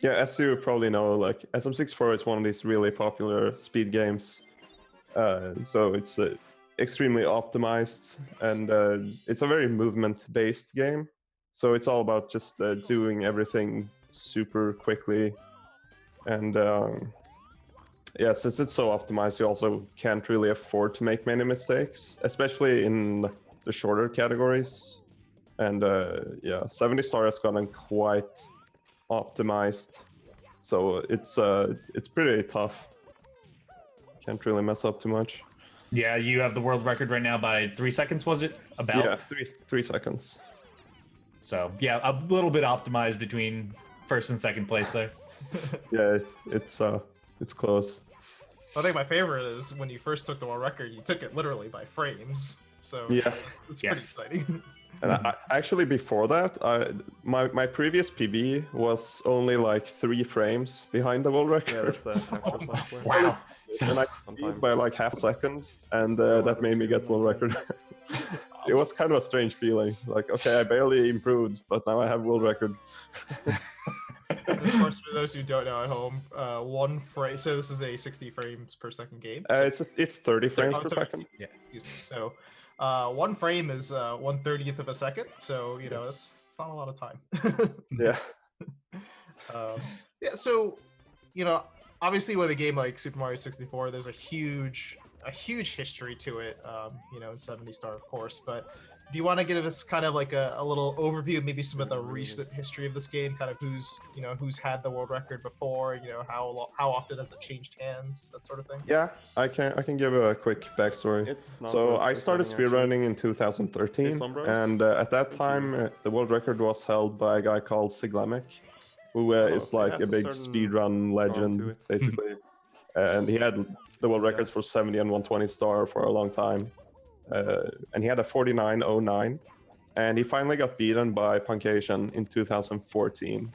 Yeah, as you probably know, like SM64 is one of these really popular speed games. So it's extremely optimized, and it's a very movement-based game. So it's all about just doing everything super quickly. And yeah, since it's so optimized, you also can't really afford to make many mistakes, especially in the shorter categories. And yeah, 70-star has gotten quite optimized, so it's pretty tough. Can't really mess up too much. Yeah, you have the world record right now by 3 seconds, was it? About? Yeah, three seconds. So yeah, a little bit optimized between first and second place there. Yeah, it's close. I think my favorite is when you first took the world record, you took it literally by frames. So yeah, it's pretty exciting. And actually, before that, my previous PB was only like 3 frames behind the world record. Yeah, that's the Wow. And I beat by like half a second, and that made me get world record. it was kind of a strange feeling. Like, okay, I barely improved, but now I have world record. Of course, for those who don't know at home, one frame. So this is a 60 frames per second game. So It's 30 frames per 30, second. Yeah. Excuse me. So, one frame is 1/30th of a second. So it's not a lot of time. Yeah. Yeah. So, obviously with a game like Super Mario 64, there's a huge history to it. In 70 Star, of course. But do you want to give us kind of like a little overview of maybe some of the recent history of this game, kind of who's had the world record before, how often has it changed hands, that sort of thing? Yeah, I can give a quick backstory. So I started speedrunning in 2013, and at that time the world record was held by a guy called Siglamek, who is like a big speedrun legend, basically. And he had the world records for 70 and 120 star for a long time. And he had a 49.09, and he finally got beaten by Punkation in 2014.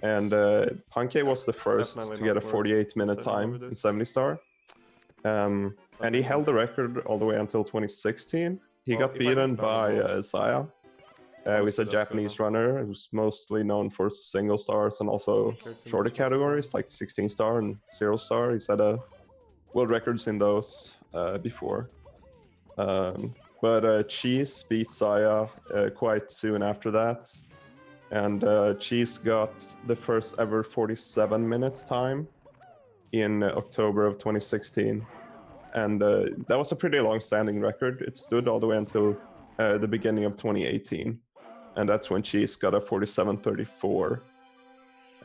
And Punke was the first to get a 48-minute time in 70 star. And he held the record all the way until 2016. He got beaten by Saya, who's a Japanese runner who's mostly known for single stars and also shorter categories like 16 star and 0 star. He's had world records in those before. But Cheese beat Saya quite soon after that, and Cheese got the first ever 47-minute time in October of 2016, and that was a pretty long-standing record. It stood all the way until the beginning of 2018, and that's when Cheese got a 47.34,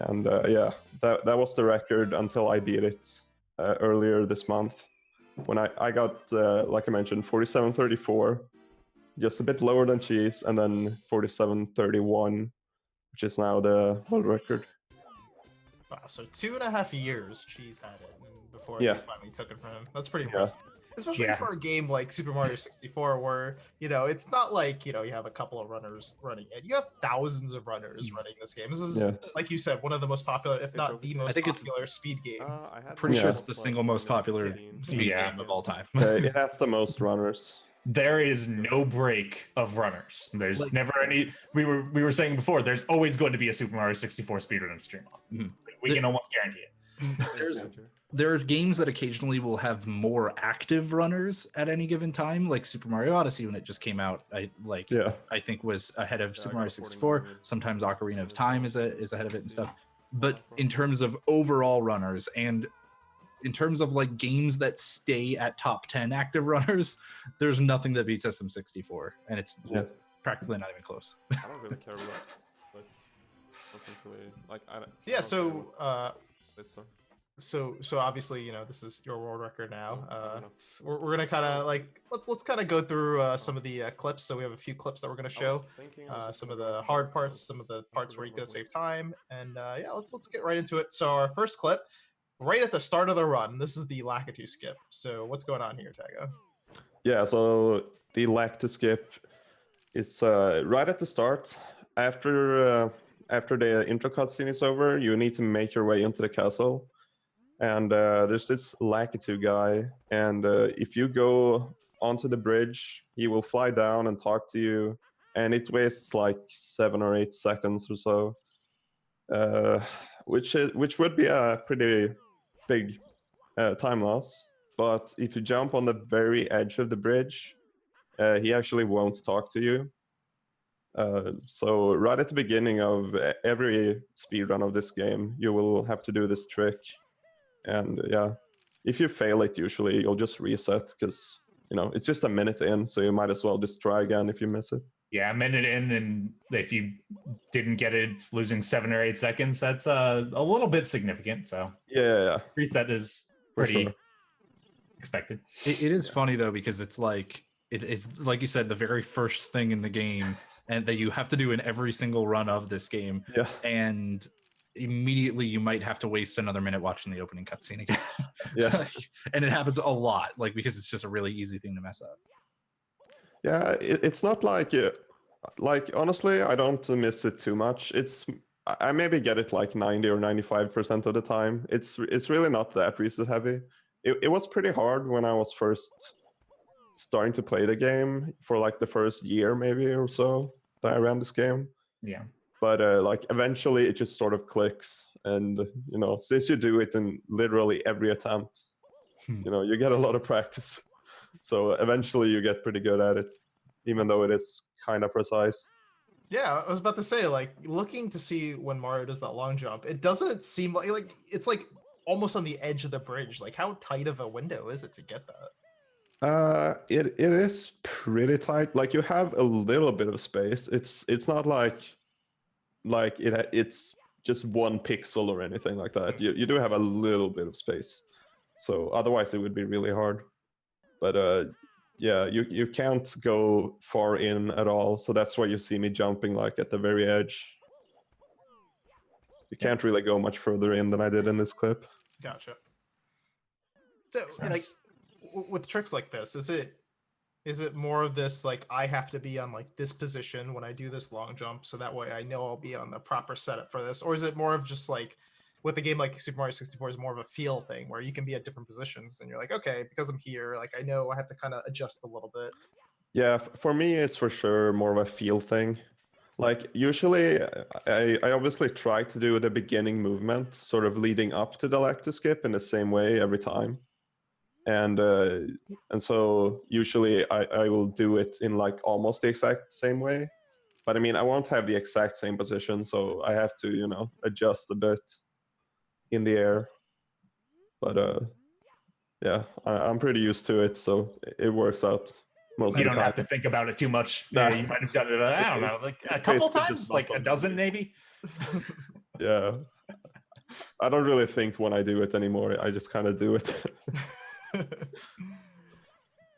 and that was the record until I beat it earlier this month. When I got, like I mentioned, 47.34, just a bit lower than Cheese, and then 47.31, which is now the world record. Wow, so 2.5 years Cheese had it before they finally took it from him. That's pretty impressive. Especially for a game like Super Mario 64, where, it's not like, you have a couple of runners running it. You have thousands of runners running this game. This is, like you said, one of the most popular, if not the most popular speed game. Pretty sure it's the single most popular speed game of all time. It has the most runners. There is no break of runners. There's never any. We were saying before, there's always going to be a Super Mario 64 speedrun stream on. We can almost guarantee it. There are games that occasionally will have more active runners at any given time, like Super Mario Odyssey when it just came out. I think was ahead of Super Mario 64. Sometimes Ocarina of Time is ahead of it and stuff. But in terms of overall runners and in terms of like games that stay at top 10 active runners, there's nothing that beats SM64, and it's practically not even close. I don't really care about like So obviously, this is your world record now. We're gonna kind of like let's kind of go through some of the clips. So we have a few clips that we're gonna show, some of the hard parts, some of the parts where you gotta save time, and let's get right into it. So our first clip, right at the start of the run, this is the Lakitu Skip. So what's going on here, Taggo? Yeah, so the Lakitu Skip is right at the start. After the intro cutscene is over, you need to make your way into the castle. And there's this Lakitu guy, and if you go onto the bridge, he will fly down and talk to you, and it wastes like 7 or 8 seconds or so, which would be a pretty big time loss. But if you jump on the very edge of the bridge, he actually won't talk to you. So right at the beginning of every speedrun of this game, you will have to do this trick. And if you fail it, usually you'll just reset because it's just a minute in, so you might as well just try again if you miss it. Yeah, a minute in, and if you didn't get it, it's losing 7 or 8 seconds. That's a little bit significant. So reset is pretty expected. It is funny though, because it's like you said, the very first thing in the game, and that you have to do in every single run of this game. Yeah, and immediately you might have to waste another minute watching the opening cutscene again. Yeah. And it happens a lot, because it's just a really easy thing to mess up. Yeah, it's not like honestly, I don't miss it too much. I maybe get it like 90 or 95% of the time. It's really not that reset heavy. It was pretty hard when I was first starting to play the game for like the first year maybe or so that I ran this game. Yeah. But like eventually it just sort of clicks, and since you do it in literally every attempt, you get a lot of practice. So eventually you get pretty good at it, even though it is kind of precise. Yeah, I was about to say, like, looking to see when Mario does that long jump, it doesn't seem like it's like almost on the edge of the bridge. Like, how tight of a window is it to get that? It is pretty tight. Like you have a little bit of space. It's not like it's just one pixel or anything like that. You do have a little bit of space. So otherwise it would be really hard. But yeah, you can't go far in at all. So that's why you see me jumping like at the very edge. You can't really go much further in than I did in this clip. Gotcha. So, like, with tricks like this, is it more of this, like, I have to be on like this position when I do this long jump, so that way I know I'll be on the proper setup for this? Or is it more of just like, with a game like Super Mario 64 is more of a feel thing where you can be at different positions and you're like, okay, because I'm here, like I know I have to kind of adjust a little bit? Yeah, for me, it's for sure more of a feel thing. Like usually, I obviously try to do the beginning movement sort of leading up to the Lakitu Skip in the same way every time. And so usually I will do it in like almost the exact same way. But I mean, I won't have the exact same position, so I have to, adjust a bit in the air. But yeah, I'm pretty used to it, so it works out most You of the don't time. have to think about it too much. Nah. You might have done it, I don't know, like a couple times, like a dozen maybe. Yeah. I don't really think when I do it anymore. I just kind of do it.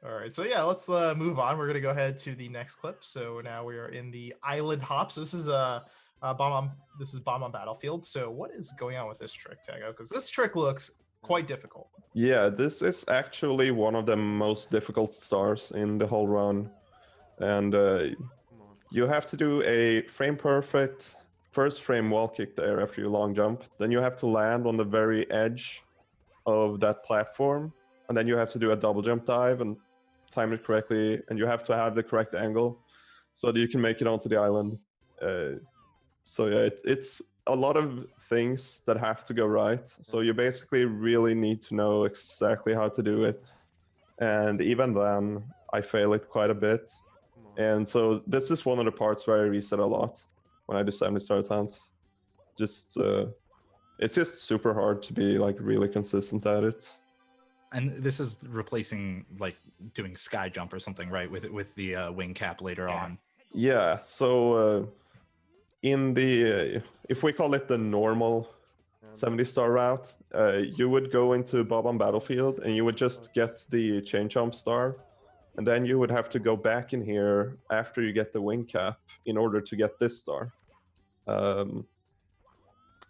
All right, so yeah, let's move on. We're gonna go ahead to the next clip. So now we are in the island hops. This is bomb on battlefield. So what is going on with this trick, Taggo? Because this trick looks quite difficult. Yeah, this is actually one of the most difficult stars in the whole run, and you have to do a frame perfect first frame wall kick there after your long jump. Then you have to land on the very edge of that platform, and then you have to do a double jump dive and time it correctly, and you have to have the correct angle so that you can make it onto the island. So yeah, it's a lot of things that have to go right. So you basically really need to know exactly how to do it. And even then, I fail it quite a bit. And so this is one of the parts where I reset a lot when I do 70-star attempts. It's just super hard to be like really consistent at it. And this is replacing like doing sky jump or something, right? With the wing cap later on. Yeah. So in the if we call it the normal 70-star route, you would go into Bob on Battlefield and you would just get the chain jump star, and then you would have to go back in here after you get the wing cap in order to get this star.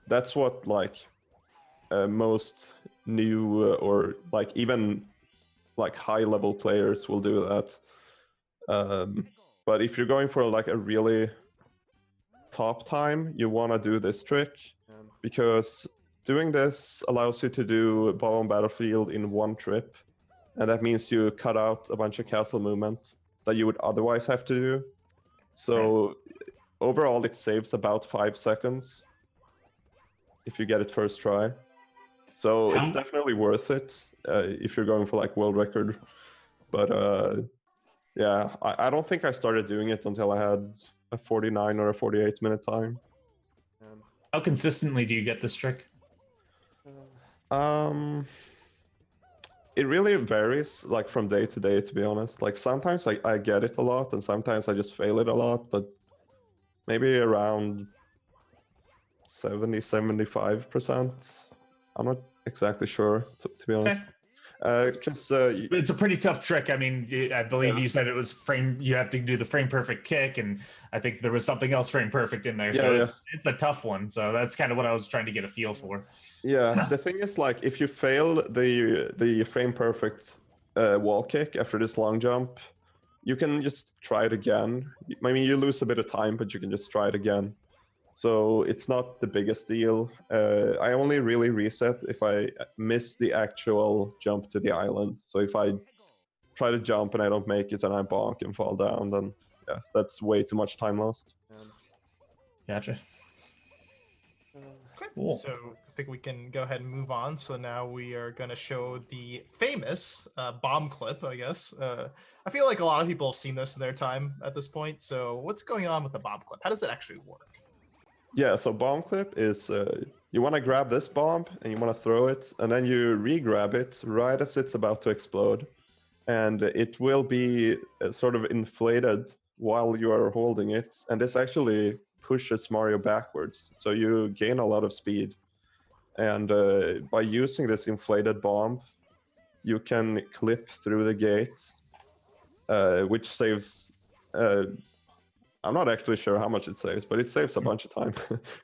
That's what like most new or like even like high level players will do that. But if you're going for like a really top time, you want to do this trick because doing this allows you to do Bob on Battlefield in one trip, and that means you cut out a bunch of castle movement that you would otherwise have to do. So overall, it saves about 5 seconds if you get it first try. So it's definitely worth it if you're going for like world record. But yeah, I don't think I started doing it until I had a 49 or a 48 minute time. How consistently do you get this trick? It really varies like from day to day, to be honest. Like sometimes I get it a lot and sometimes I just fail it a lot, but maybe around 70-75%. I'm not exactly sure, to be honest. Because it's a pretty tough trick. I mean, I believe you said it was frame. You have to do the frame perfect kick, and I think there was something else frame perfect in there. So it's a tough one. So that's kind of what I was trying to get a feel for. Yeah, the thing is, like, if you fail the frame perfect wall kick after this long jump, you can just try it again. I mean, you lose a bit of time, but you can just try it again. So it's not the biggest deal. I only really reset if I miss the actual jump to the island. So if I try to jump and I don't make it and I bonk and fall down, then yeah, that's way too much time lost. Gotcha. Okay. Cool. So I think we can go ahead and move on. So now we are going to show the famous bomb clip, I guess. I feel like a lot of people have seen this in their time at this point. So what's going on with the bomb clip? How does it actually work? Yeah, so bomb clip is you want to grab this bomb and you want to throw it, and then you re-grab it right as it's about to explode, and it will be sort of inflated while you are holding it, and this actually pushes Mario backwards, so you gain a lot of speed. And by using this inflated bomb, you can clip through the gate, which saves. I'm not actually sure how much it saves, but it saves a bunch of time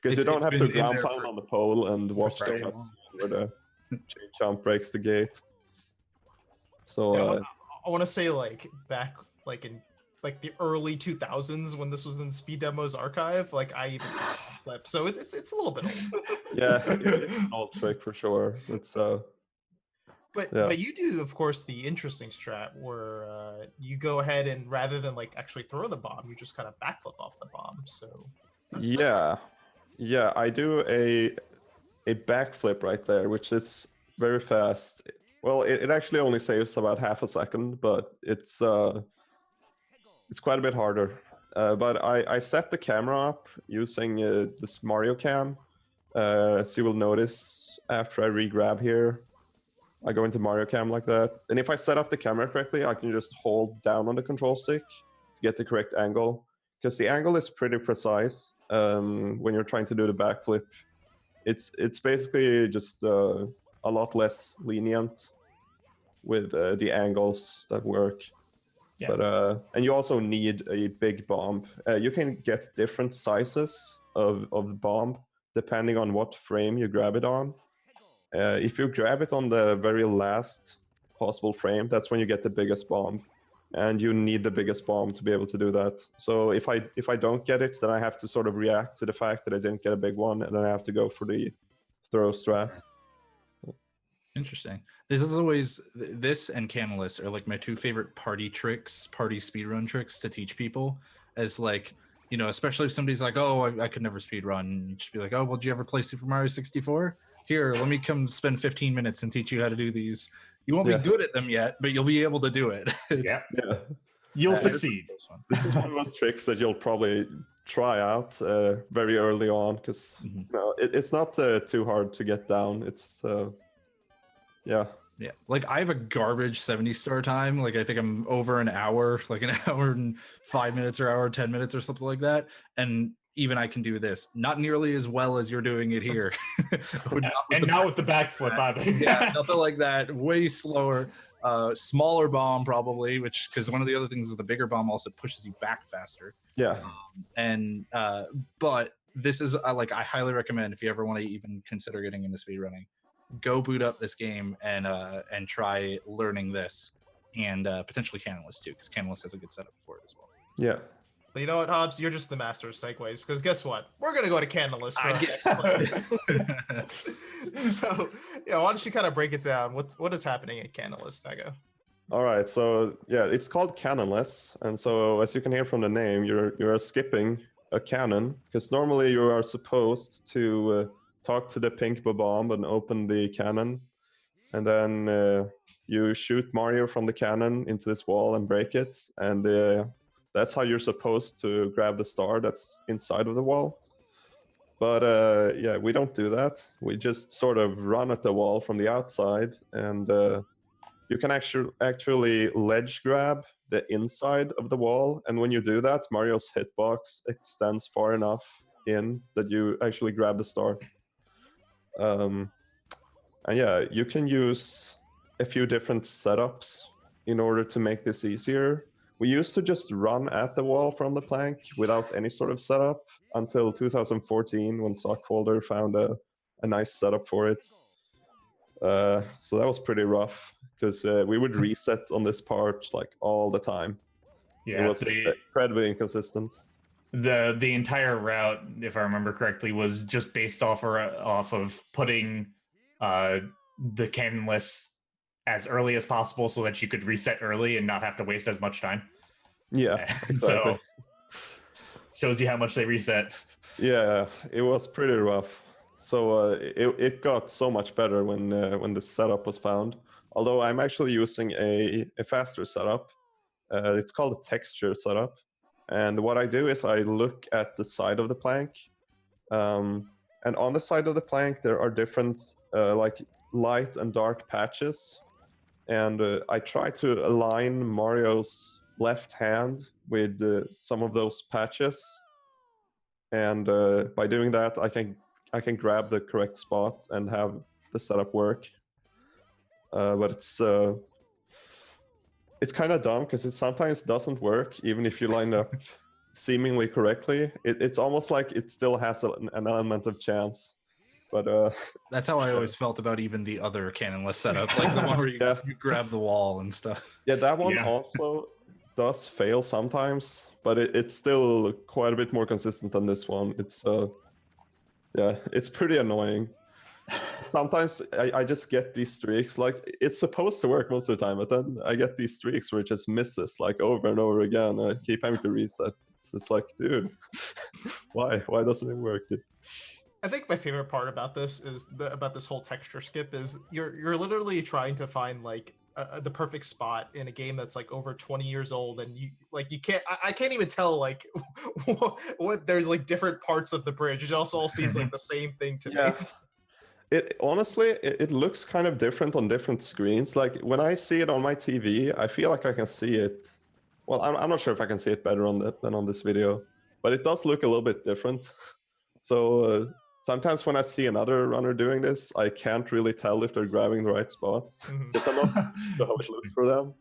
because you don't have to ground pound on the pole and watch the cuts where the chain jump breaks the gate. So yeah, I want to say like back like in like the early 2000s when this was in Speed Demo's archive, like I even saw that clip, so it's a little bit old. Yeah, it's an old trick for sure. It's But you do, of course, the interesting strat where you go ahead and rather than like actually throw the bomb, you just kind of backflip off the bomb. So yeah, I do a backflip right there, which is very fast. Well, it actually only saves about half a second, but it's quite a bit harder. But I set the camera up using this Mario cam. As you will notice after I re-grab here, I go into Mario Cam like that. And if I set up the camera correctly, I can just hold down on the control stick to get the correct angle. Because the angle is pretty precise when you're trying to do the backflip. It's basically just a lot less lenient with the angles that work. Yeah. But and you also need a big bomb. You can get different sizes of the bomb depending on what frame you grab it on. If you grab it on the very last possible frame, that's when you get the biggest bomb, and you need the biggest bomb to be able to do that. So if I don't get it, then I have to sort of react to the fact that I didn't get a big one, and then I have to go for the throw strat. Interesting. This and Canalys are like my two favorite party speedrun tricks to teach people. As like, you know, especially if somebody's like, oh, I could never speedrun, you just be like, oh, well, did you ever play Super Mario 64? Here, let me come spend 15 minutes and teach you how to do these. You won't be good at them yet, but you'll be able to do it. Yeah. You'll succeed. This is one of those tricks that you'll probably try out very early on, because it's not too hard to get down. It's yeah, like I have a garbage 70-star time. Like I think I'm over an hour, like an hour and 5 minutes or hour 10 minutes or something like that. And even I can do this, not nearly as well as you're doing it here. Not with the backflip either. Yeah, nothing like that. Way slower, smaller bomb probably, which because one of the other things is the bigger bomb also pushes you back faster. Yeah, but this is like I highly recommend if you ever want to even consider getting into speedrunning, go boot up this game and try learning this, and potentially Canalys too, because Canalys has a good setup for it as well. Yeah. Well, you know what, Hobbs? You're just the master of segues, because guess what? We're going to go to Canalys for our next clip. So, yeah, why don't you kind of break it down? What is happening at Canalys, Taggo? All right, so yeah, it's called Canonless, and so as you can hear from the name, you're skipping a cannon, because normally you are supposed to talk to the pink bomb and open the cannon, and then you shoot Mario from the cannon into this wall and break it, and that's how you're supposed to grab the star that's inside of the wall. But yeah, we don't do that. We just sort of run at the wall from the outside, and you can actually ledge grab the inside of the wall. And when you do that, Mario's hitbox extends far enough in that you actually grab the star. And yeah, you can use a few different setups in order to make this easier. We used to just run at the wall from the plank without any sort of setup until 2014 when Sockfolder found a nice setup for it. So that was pretty rough because we would reset on this part like all the time. Yeah, it was incredibly inconsistent. The entire route, if I remember correctly, was just based off of putting the cannonless as early as possible so that you could reset early and not have to waste as much time. Yeah, exactly. So shows you how much they reset. Yeah, it was pretty rough. So it got so much better when the setup was found. Although I'm actually using a faster setup. It's called a texture setup. And what I do is I look at the side of the plank. And on the side of the plank, there are different like light and dark patches. And I try to align Mario's left hand with some of those patches. And by doing that, I can grab the correct spot and have the setup work. But it's kind of dumb because it sometimes doesn't work, even if you line up seemingly correctly. It's almost like it still has an element of chance. But that's how I always felt about even the other cannonless setup, like the one where you, you grab the wall and stuff. Yeah, that one also does fail sometimes, but it's still quite a bit more consistent than this one. It's yeah, it's pretty annoying. Sometimes I just get these streaks, like it's supposed to work most of the time, but then I get these streaks where it just misses like over and over again. I keep having to reset. It's just like, dude, why doesn't it work, dude? I think my favorite part about this is about this whole texture skip is you're literally trying to find like the perfect spot in a game that's like over 20 years old, and you can't I can't even tell like what there's like different parts of the bridge. It also all seems like the same thing to me. It honestly, it looks kind of different on different screens. Like when I see it on my TV, I feel like I can see it. Well, I'm not sure if I can see it better on that than on this video, but it does look a little bit different. So sometimes when I see another runner doing this, I can't really tell if they're grabbing the right spot because I'm not sure how it looks for them.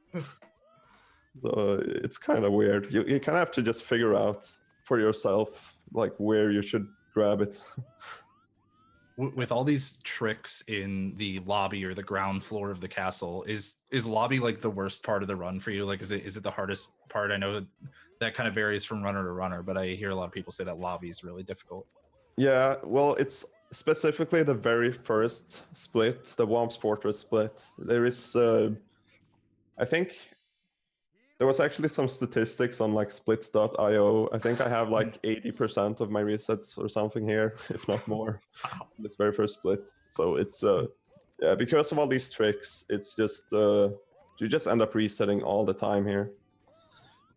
So it's kind of weird. You kind of have to just figure out for yourself like where you should grab it. With all these tricks in the lobby or the ground floor of the castle, is lobby like the worst part of the run for you? Like, is it the hardest part? I know that kind of varies from runner to runner, but I hear a lot of people say that lobby is really difficult. Yeah, well, it's specifically the very first split, the Whomp's Fortress split. There is, I think, there was actually some statistics on like splits.io. I think I have like 80% of my resets or something here, if not more, this very first split. So it's, yeah, because of all these tricks, it's just, you just end up resetting all the time here.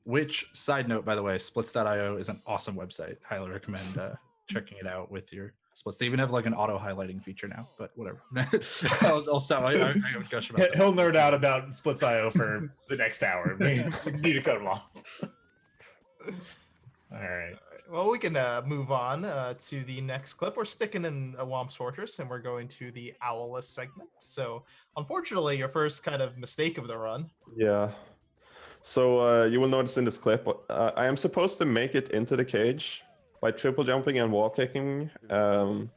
Which, side note, by the way, splits.io is an awesome website. Highly recommend checking it out with your splits. They even have like an auto highlighting feature now, but whatever. I'll stop. I would gush about that. He'll nerd out about splits.io for the next hour. We need to cut him off. All right. Well, we can move on to the next clip. We're sticking in Whomp's Fortress, and we're going to the Owlless segment. So, unfortunately, your first kind of mistake of the run. Yeah. So you will notice in this clip, I am supposed to make it into the cage by triple jumping and wall kicking. But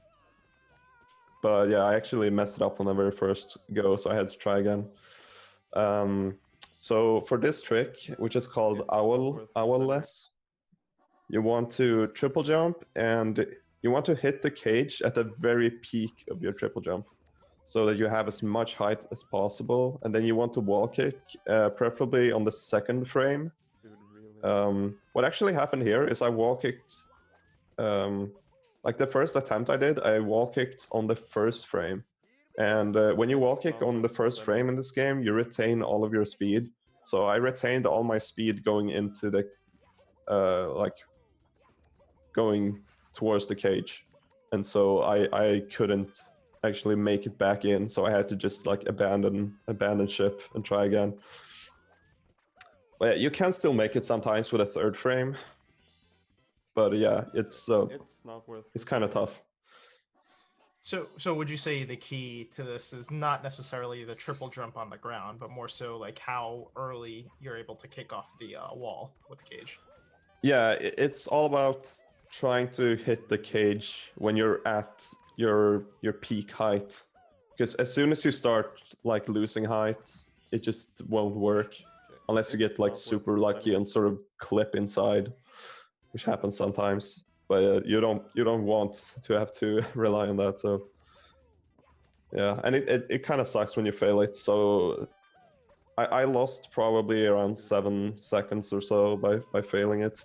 yeah, I actually messed it up on the very first go, so I had to try again. So for this trick, which is called Owlless, you want to triple jump and you want to hit the cage at the very peak of your triple jump so that you have as much height as possible. And then you want to wall kick, preferably on the second frame. What actually happened here is I wall kicked, like the first attempt I did, I wall kicked on the first frame. And when you wall kick on the first frame in this game, you retain all of your speed. So I retained all my speed going into the, like, going towards the cage. And so I couldn't actually make it back in. So I had to just like abandon ship and try again. But yeah, you can still make it sometimes with a third frame. But yeah, it's not worth. It's kind of tough. So would you say the key to this is not necessarily the triple jump on the ground, but more so like how early you're able to kick off the wall with the cage? Yeah, it's all about trying to hit the cage when you're at your peak height, because as soon as you start like losing height, it just won't work unless you get like super lucky and sort of clip inside, which happens sometimes. But you don't want to have to rely on that. So Yeah, and it kind of sucks when you fail it. So I lost probably around 7 seconds or so by failing it,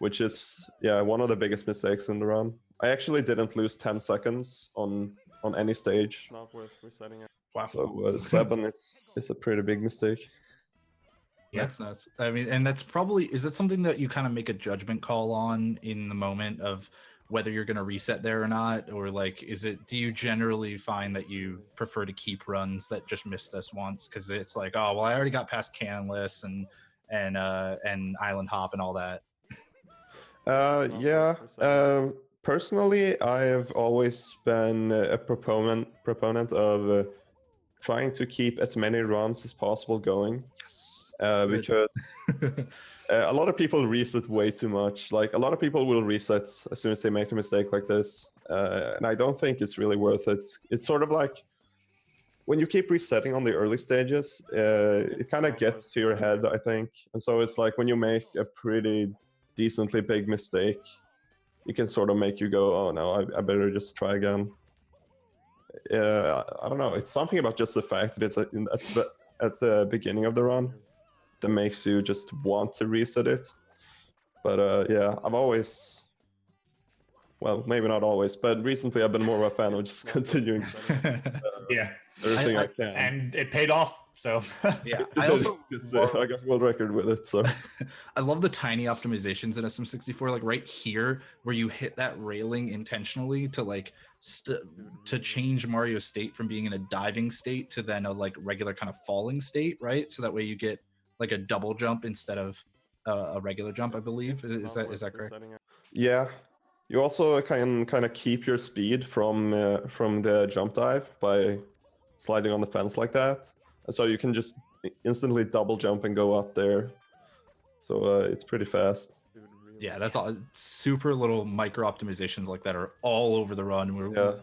which is one of the biggest mistakes in the run. I actually didn't lose 10 seconds on any stage. Not worth resetting it. Wow. So 7 is a pretty big mistake. Yeah. That's nuts. I mean, and that's probably, is that something that you kind of make a judgment call on in the moment of whether you're going to reset there or not? Or like, do you generally find that you prefer to keep runs that just miss this once? Cause it's like, oh, well, I already got past Canless and Island Hop and all that. Personally, I have always been a proponent of trying to keep as many runs as possible going. Yes. Because a lot of people reset way too much. Like a lot of people will reset as soon as they make a mistake like this, and I don't think it's really worth it. It's sort of like when you keep resetting on the early stages, it kind of gets to your head, I think. And so it's like when you make a pretty decently big mistake, it can sort of make you go, "Oh no, I better just try again." I don't know. It's something about just the fact that it's at the beginning of the run that makes you just want to reset it. But I've always, well, maybe not always, but recently I've been more of a fan of just continuing everything I can. And it paid off. So yeah, I also I got world record with it. So I love the tiny optimizations in SM64, like right here where you hit that railing intentionally to like to change Mario's state from being in a diving state to then a like regular kind of falling state, right? So that way you get like a double jump instead of a regular jump, I believe. Is that correct? Yeah. You also can kind of keep your speed from the jump dive by sliding on the fence like that. And so you can just instantly double jump and go up there. So it's pretty fast. Yeah, that's all. Super little micro optimizations like that are all over the run.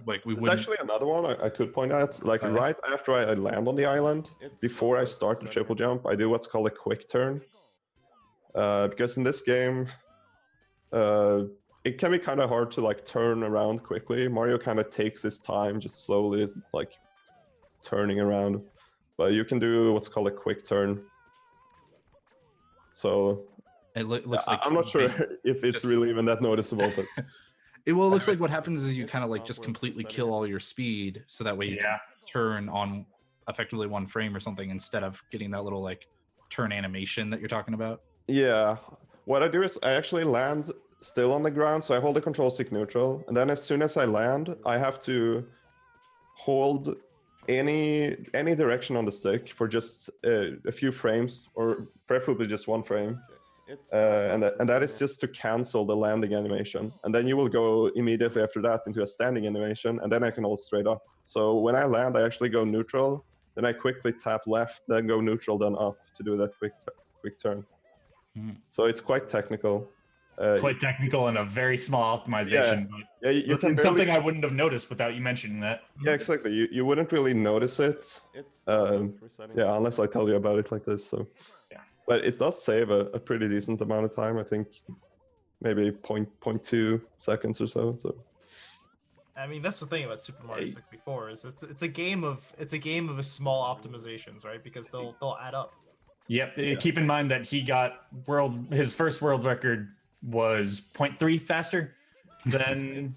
There's actually another one I could point out. Like right after I land on the island, before I start the triple jump, I do what's called a quick turn. Because in this game, it can be kind of hard to like turn around quickly. Mario kind of takes his time, just slowly like turning around. But you can do what's called a quick turn. So it looks like I'm not sure if it's really even that noticeable, but it looks like what happens is you kind of like just completely kill all your speed, so that way you can turn on effectively one frame or something instead of getting that little like turn animation that you're talking about. Yeah, what I do is I actually land still on the ground, so I hold the control stick neutral, and then as soon as I land, I have to hold any direction on the stick for just a few frames, or preferably just one frame. And that is just to cancel the landing animation, and then you will go immediately after that into a standing animation, and then I can hold straight up. So when I land, I actually go neutral, then I quickly tap left, then go neutral, then up to do that quick turn. So it's quite technical. Quite technical and a very small optimization. Yeah, you can something I wouldn't have noticed without you mentioning that. Yeah, exactly. You wouldn't really notice it. Unless I tell you about it like this. So yeah, but it does save a pretty decent amount of time. I think maybe 0.2 seconds or so. So I mean, that's the thing about Super Mario 64 is it's a game of a small optimizations, right? Because they'll add up. Yep. Yeah. Keep in mind that he got his first world record was 0.3 faster than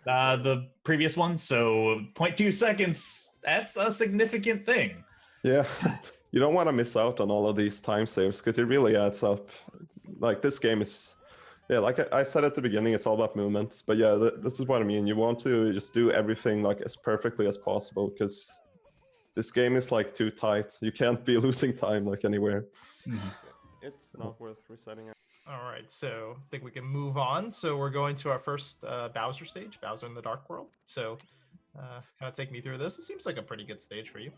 the previous one. So 0.2 seconds, that's a significant thing. Yeah. You don't want to miss out on all of these time saves because it really adds up. Like this game is, like I said at the beginning, it's all about movement. But yeah, this is what I mean. You want to just do everything like as perfectly as possible because this game is like too tight. You can't be losing time like anywhere. It's not worth resetting it. All right, so I think we can move on. So we're going to our first Bowser stage, Bowser in the Dark World. So kind of take me through this. It seems like a pretty good stage for you.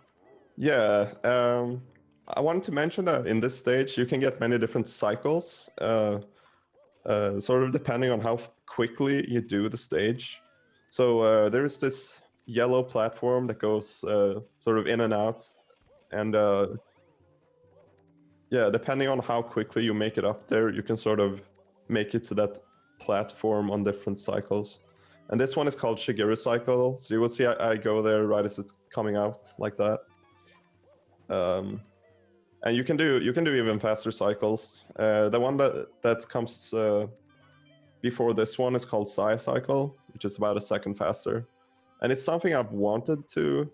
Yeah, I wanted to mention that in this stage, you can get many different cycles, sort of depending on how quickly you do the stage. So there is this yellow platform that goes sort of in and out. And depending on how quickly you make it up there, you can sort of make it to that platform on different cycles. And this one is called Shigeru Cycle. So you will see I go there right as it's coming out like that. And you can do even faster cycles. The one that comes before this one is called Cycle, which is about a second faster. And it's something I've wanted to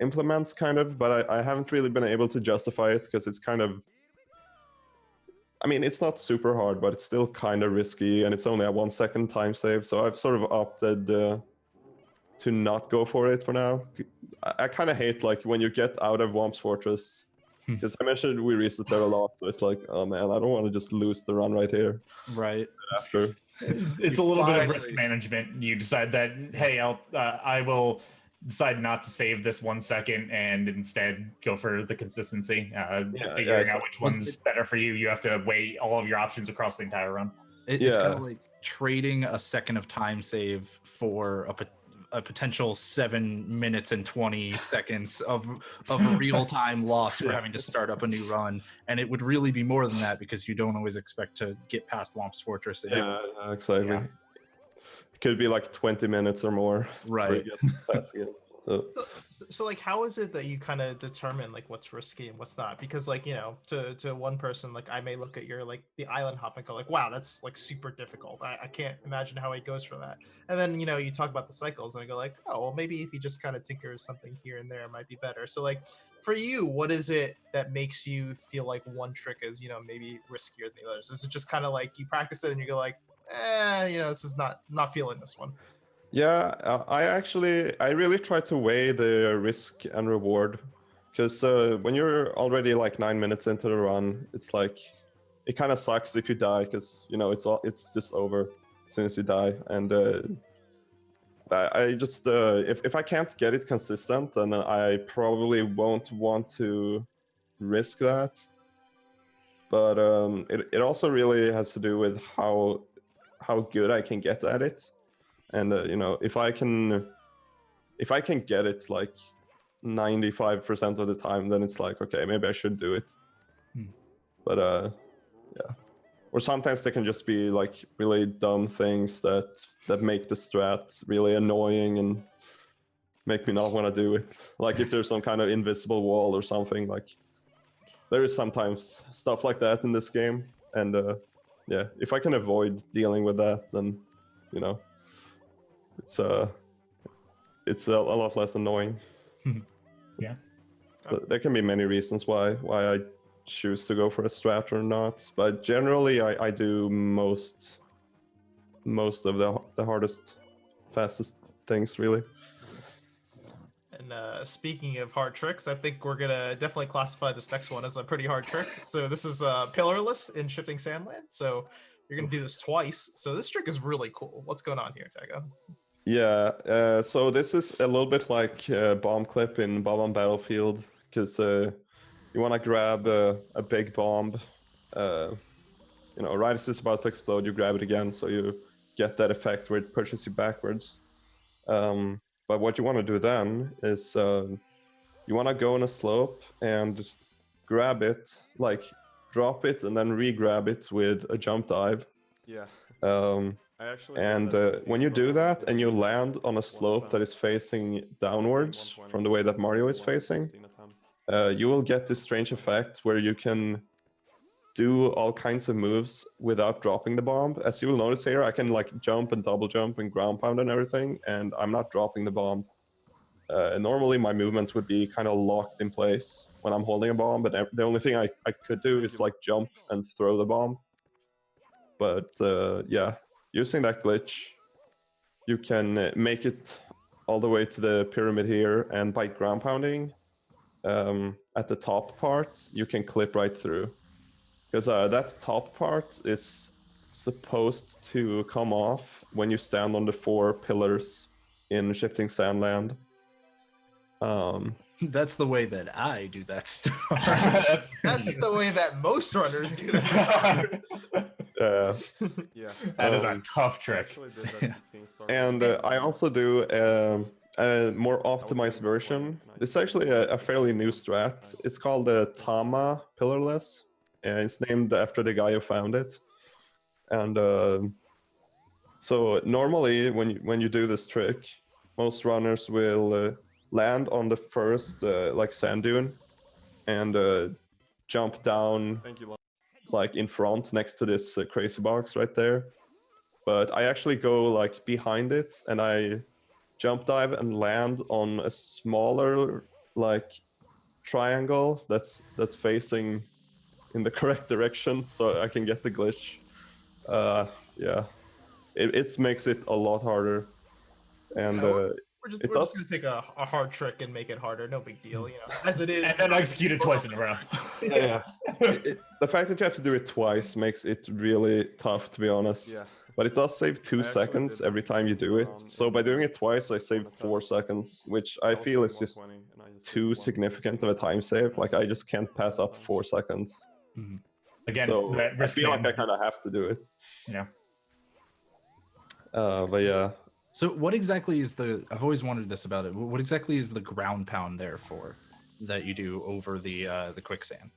implement, kind of, but I haven't really been able to justify it because it's kind of... I mean, it's not super hard, but it's still kind of risky, and it's only a 1 second time save, so I've sort of opted to not go for it for now. I kind of hate, like, when you get out of Womp's Fortress, because I mentioned we reset there a lot, so it's like, oh man, I don't want to just lose the run right here. Right. After. It's a little bit of risk management. You decide that, hey, I will decide not to save this 1 second and instead go for the consistency. Figuring out which one's better for you. You have to weigh all of your options across the entire run. It's kind of like trading a second of time save for a potential 7 minutes and 20 seconds of real time loss for having to start up a new run. And it would really be more than that because you don't always expect to get past Womp's Fortress. Yeah, exactly. Yeah. It could be like 20 minutes or more. Right. So like, how is it that you kind of determine like what's risky and what's not? Because like, you know, to one person, like I may look at your like the island hop and go like, wow, that's like super difficult. I can't imagine how he goes for that. And then, you know, you talk about the cycles and I go like, oh, well, maybe if he just kind of tinkers something here and there, it might be better. So like for you, what is it that makes you feel like one trick is, you know, maybe riskier than the others? Is it just kind of like you practice it and you go like, you know, this is not feeling this one? Yeah, I really try to weigh the risk and reward, because when you're already like 9 minutes into the run, it's like it kind of sucks if you die, because you know it's just over as soon as you die. And I just if I can't get it consistent, then I probably won't want to risk that. But it also really has to do with how good I can get at it. And you know, if I can get it like 95% of the time, then it's like, okay, maybe I should do it. But yeah. Or sometimes there can just be like really dumb things that make the strat really annoying and make me not want to do it. Like if there's some kind of invisible wall or something, like there is sometimes stuff like that in this game. And yeah, if I can avoid dealing with that, then you know, it's a lot less annoying. Yeah. There can be many reasons why I choose to go for a strat or not, but generally I do most of the hardest, fastest things, really. And speaking of hard tricks, I think we're gonna definitely classify this next one as a pretty hard trick. So this is Pillarless in Shifting Sandland. So you're gonna do this twice. So this trick is really cool. What's going on here, Taggo? Yeah, so this is a little bit like bomb clip in Bomb on Battlefield, because you want to grab a big bomb, you know, right as it's about to explode, you grab it again, so you get that effect where it pushes you backwards. But what you want to do then is you want to go on a slope and grab it, like drop it, and then re-grab it with a jump dive. Yeah. And when you do that and you land on a slope that is facing downwards from the way that Mario is facing, you will get this strange effect where you can do all kinds of moves without dropping the bomb. As you will notice here, I can like jump and double jump and ground pound and everything, and I'm not dropping the bomb. And normally my movements would be kind of locked in place when I'm holding a bomb, but the only thing I could do is like jump and throw the bomb. But yeah, using that glitch, you can make it all the way to the pyramid here, and by ground pounding at the top part, you can clip right through. Because that top part is supposed to come off when you stand on the 4 pillars in Shifting Sandland. That's the way that I do that stuff. That's the way that most runners do that. Yeah. That is a tough trick. And I also do a more optimized version. It's actually a fairly new strat. It's called the Tama Pillarless, and it's named after the guy who found it. And So normally when you do this trick, most runners will land on the first like sand dune and jump down Thank you. like in front next to this crazy box right there. But I actually go like behind it and I jump dive and land on a smaller like triangle that's facing in the correct direction so I can get the glitch. Yeah, it makes it a lot harder. And we're just it we're just does. gonna take a hard trick and make it harder. No big deal, you know. As it is. And then execute it twice in a row. Yeah. The fact that you have to do it twice makes it really tough, to be honest. Yeah. But it does save 2 I actually seconds did every that time you do it. around So in by doing the it twice, I save 4 seconds, which I feel is just too significant of a time save. Like I just can't pass up 4 seconds. Mhm. Again, So that I risk feel like I management. kind of have to do it. Yeah. But yeah. So what exactly is I've always wondered this about it. What exactly is the ground pound there for that you do over the quicksand?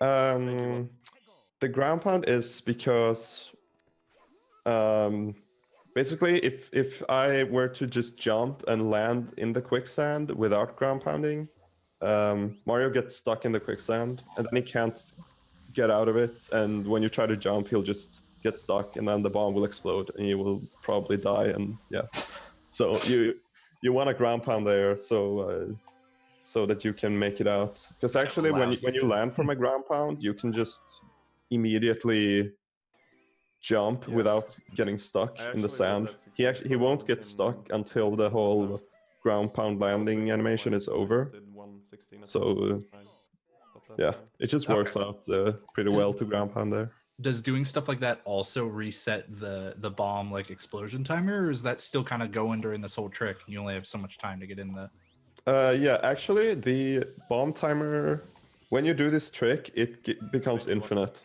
The ground pound is because basically if I were to just jump and land in the quicksand without ground pounding, Mario gets stuck in the quicksand and then he can't get out of it, and when you try to jump he'll just get stuck and then the bomb will explode and you will probably die. And yeah, so you want a ground pound there so that you can make it out, because actually when you land from a ground pound you can just immediately jump without getting stuck in the sand. He won't get stuck until the whole ground pound landing animation is over. So yeah, it just works out pretty well to ground pound there. Does doing stuff like that also reset the bomb like explosion timer, or is that still kind of going during this whole trick and you only have so much time to get in the Yeah, actually the bomb timer, when you do this trick, it becomes infinite.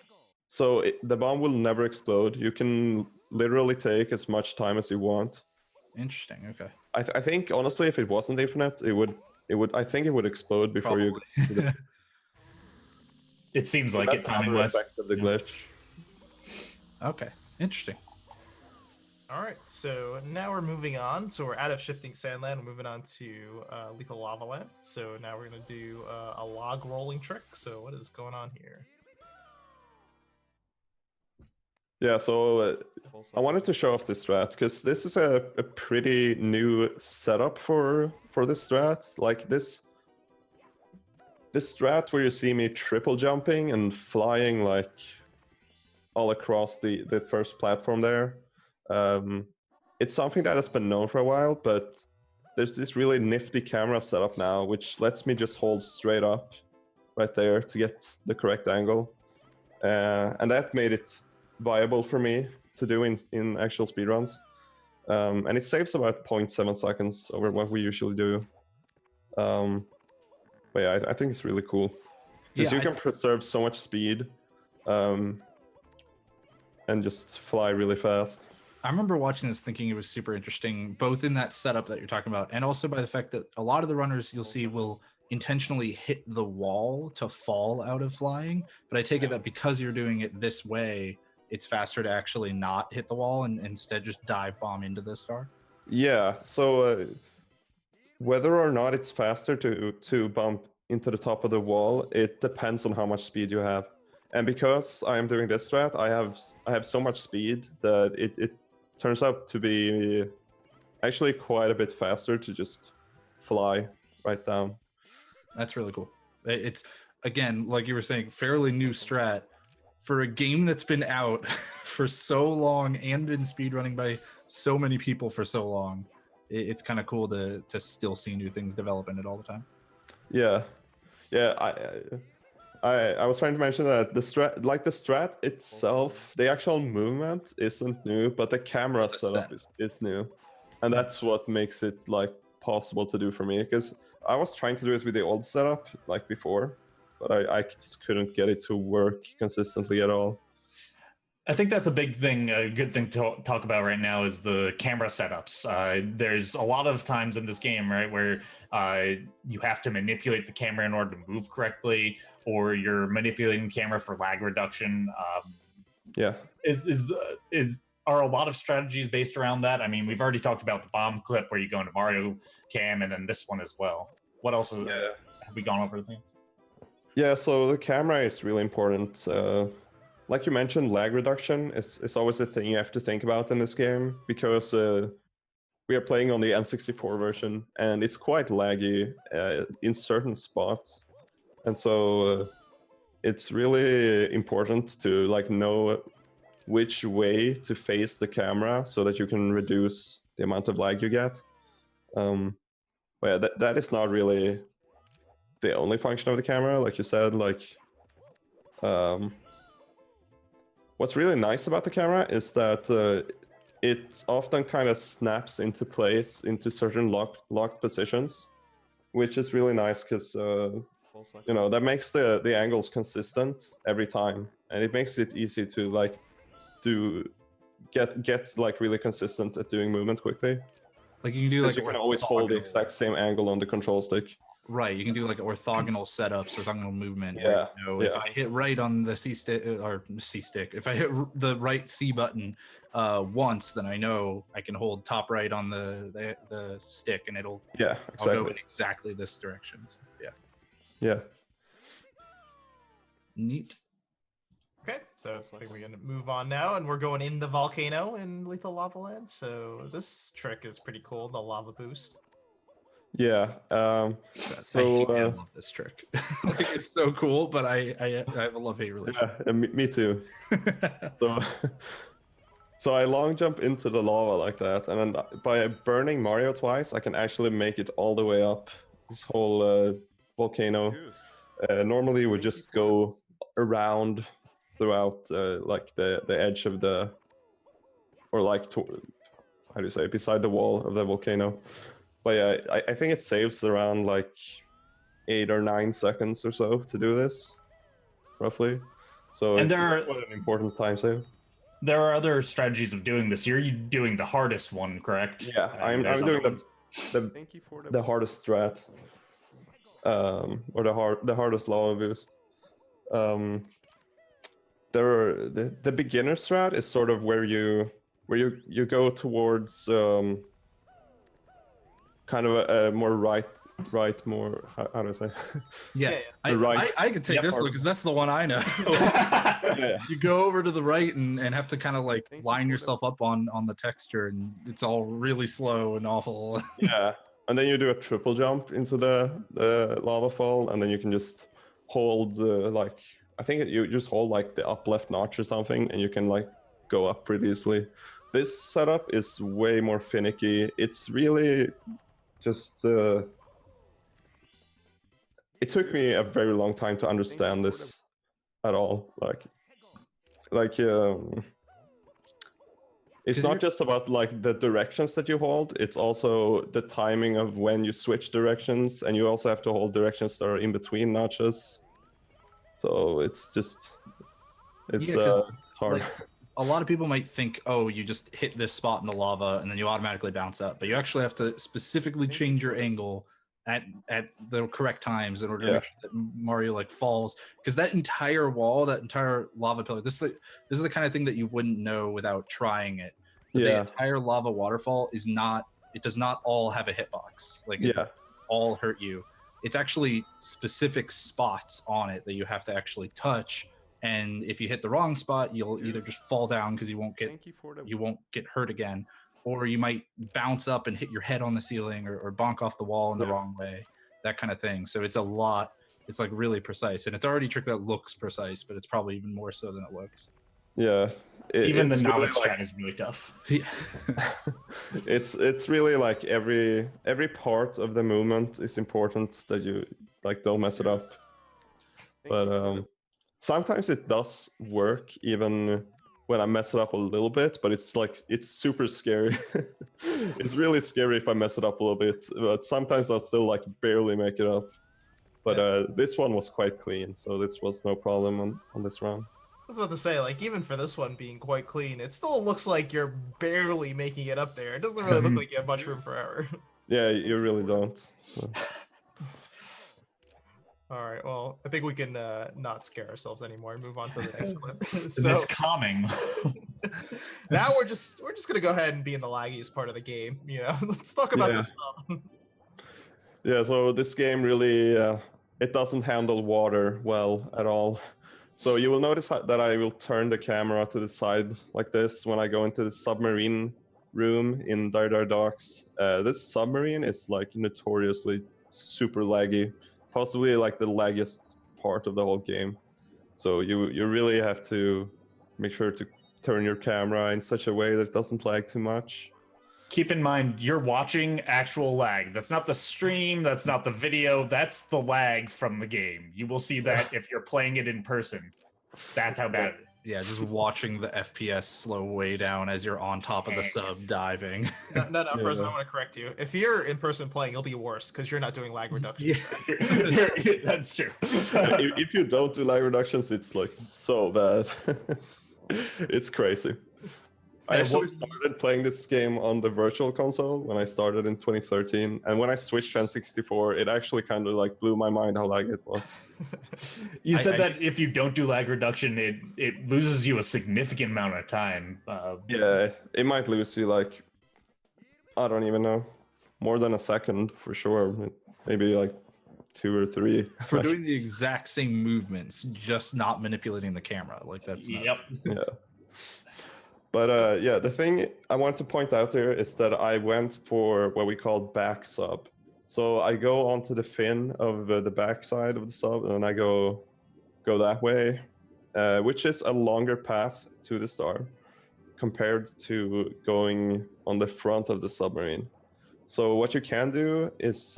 So the bomb will never explode. You can literally take as much time as you want. Interesting. Okay. I think honestly, if it wasn't infinite, it would. I think it would explode before you. It seems like it timing wise. wise. Effect of the glitch. Okay. Interesting. All right, so now we're moving on. So we're out of shifting sand land. We're moving on to lethal lava land. So now we're gonna do a log rolling trick. So what is going on here? Yeah, so I wanted to show off this strat because this is a pretty new setup for this strat. Like this strat where you see me triple jumping and flying like all across the first platform there. It's something that has been known for a while, but there's this really nifty camera setup now, which lets me just hold straight up right there to get the correct angle. And that made it viable for me to do in actual speedruns. And it saves about 0.7 seconds over what we usually do. But yeah, I think it's really cool. Because you can preserve so much speed and just fly really fast. I remember watching this thinking it was super interesting, both in that setup that you're talking about, and also by the fact that a lot of the runners you'll see will intentionally hit the wall to fall out of flying. But I take it that because you're doing it this way, it's faster to actually not hit the wall and instead just dive bomb into the star. Yeah, so whether or not it's faster to bump into the top of the wall, it depends on how much speed you have. And because I am doing this strat, I have so much speed that it turns out to be actually quite a bit faster to just fly right down. That's really cool. It's, again, like you were saying, fairly new strat for a game that's been out for so long and been speedrunning by so many people for so long. It's kind of cool to still see new things develop in it all the time. Yeah, I was trying to mention that the strat itself, the actual movement isn't new, but the camera setup is new, and that's what makes it like possible to do for me. Because I was trying to do it with the old setup like before, but I just couldn't get it to work consistently at all. I think that's a big thing, a good thing to talk about right now is the camera setups. There's a lot of times in this game, right, where you have to manipulate the camera in order to move correctly, or you're manipulating the camera for lag reduction. Yeah. Is are a lot of strategies based around that. I mean, we've already talked about the bomb clip where you go into Mario Cam, and then this one as well. What else have we gone over? Yeah, so the camera is really important. Like you mentioned, lag reduction is always a thing you have to think about in this game, because we are playing on the N64 version, and it's quite laggy in certain spots. And so it's really important to like know which way to face the camera so that you can reduce the amount of lag you get. But yeah, that is not really the only function of the camera, like you said. Like, what's really nice about the camera is that it often kind of snaps into place into certain locked positions, which is really nice because you know, that makes the angles consistent every time, and it makes it easy to like get like really consistent at doing movements quickly. Like you can do like you can always hold the exact same angle on the control stick. Right, you can do like orthogonal setups, orthogonal movement. Yeah, where, you know, if I hit right on the C stick or C stick, if I hit the right C button once, then I know I can hold top right on the stick, and it'll I'll go in exactly this direction. So, yeah. Neat. Okay, so I think we're gonna move on now, and we're going in the volcano in Lethal Lava Land. So this trick is pretty cool, the lava boost. Yeah. So I love this trick. Like, it's so cool, but I have a love-hate relationship. Yeah, me too. So I long jump into the lava like that, and then by burning Mario twice, I can actually make it all the way up this whole volcano. Normally, we just go around throughout like the edge of the, or like how do you say, beside the wall of the volcano. But yeah, I think it saves around like 8 or 9 seconds or so to do this, roughly. So it's quite an important time save. There are other strategies of doing this. You're doing the hardest one, correct? Yeah, I'm doing the hardest strat, or the hardest lava boost. The beginner strat is sort of where you go towards kind of a more more how do I say? Yeah. I could take this one because that's the one I know. You go over to the right and have to kind of like line yourself up on the texture, and it's all really slow and awful. Yeah, and then you do a triple jump into the lava fall, and then you can just hold like, I think you just hold like the up left notch or something, and you can like go up pretty easily. This setup is way more finicky. It's really just it took me a very long time to understand this at all. It's not just about like the directions that you hold, it's also the timing of when you switch directions, and you also have to hold directions that are in between notches. So it's hard. Like, a lot of people might think, oh, you just hit this spot in the lava and then you automatically bounce up, but you actually have to specifically change your angle at the correct times in order to make sure that Mario like falls, because that entire wall, that entire lava pillar, this is the kind of thing that you wouldn't know without trying it. But the entire lava waterfall does not all have a hitbox. Like it all hurt you. It's actually specific spots on it that you have to actually touch. And if you hit the wrong spot, you'll either just fall down because you won't get hurt again, or you might bounce up and hit your head on the ceiling, or bonk off the wall in the wrong way, that kind of thing. So it's like really precise, and it's already a trick that looks precise, but it's probably even more so than it looks. Yeah. Even the novice strat is really tough. Yeah. it's really like every part of the movement is important, that you like don't mess it up. But sometimes it does work even when I mess it up a little bit, but it's super scary. It's really scary if I mess it up a little bit, but sometimes I'll still like barely make it up. But this one was quite clean, so this was no problem on this round. I was about to say, like, even for this one being quite clean, it still looks like you're barely making it up there. It doesn't really look like you have much room for error. Yeah, you really don't. So. All right, well, I think we can not scare ourselves anymore and move on to the next clip. It's calming. Now we're just gonna go ahead and be in the laggiest part of the game. Let's talk about this stuff. Yeah, so this game really it doesn't handle water well at all. So you will notice that I will turn the camera to the side like this when I go into the submarine room in Dire Docks. This submarine is like notoriously super laggy, possibly like the laggiest part of the whole game. So you really have to make sure to turn your camera in such a way that it doesn't lag too much. Keep in mind, you're watching actual lag. That's not the stream, that's not the video, that's the lag from the game. You will see that if you're playing it in person. That's how bad it is. Yeah, just watching the FPS slow way down as you're on top of the sub diving. No, Frozen, I want to correct you. If you're in person playing, it'll be worse because you're not doing lag reduction. Yeah. That's true. If you don't do lag reductions, it's like so bad. It's crazy. I actually started playing this game on the virtual console when I started in 2013, and when I switched to N64, it actually kind of like blew my mind how laggy it was. You said that if you don't do lag reduction, it loses you a significant amount of time. Yeah, it might lose you like, I don't even know, more than a second for sure. Maybe like 2 or 3. For doing the exact same movements, just not manipulating the camera. Like that's nuts. Yep. Yeah. But yeah, the thing I want to point out here is that I went for what we call back sub. So I go onto the fin of the back side of the sub, and then I go that way, which is a longer path to the star compared to going on the front of the submarine. So what you can do is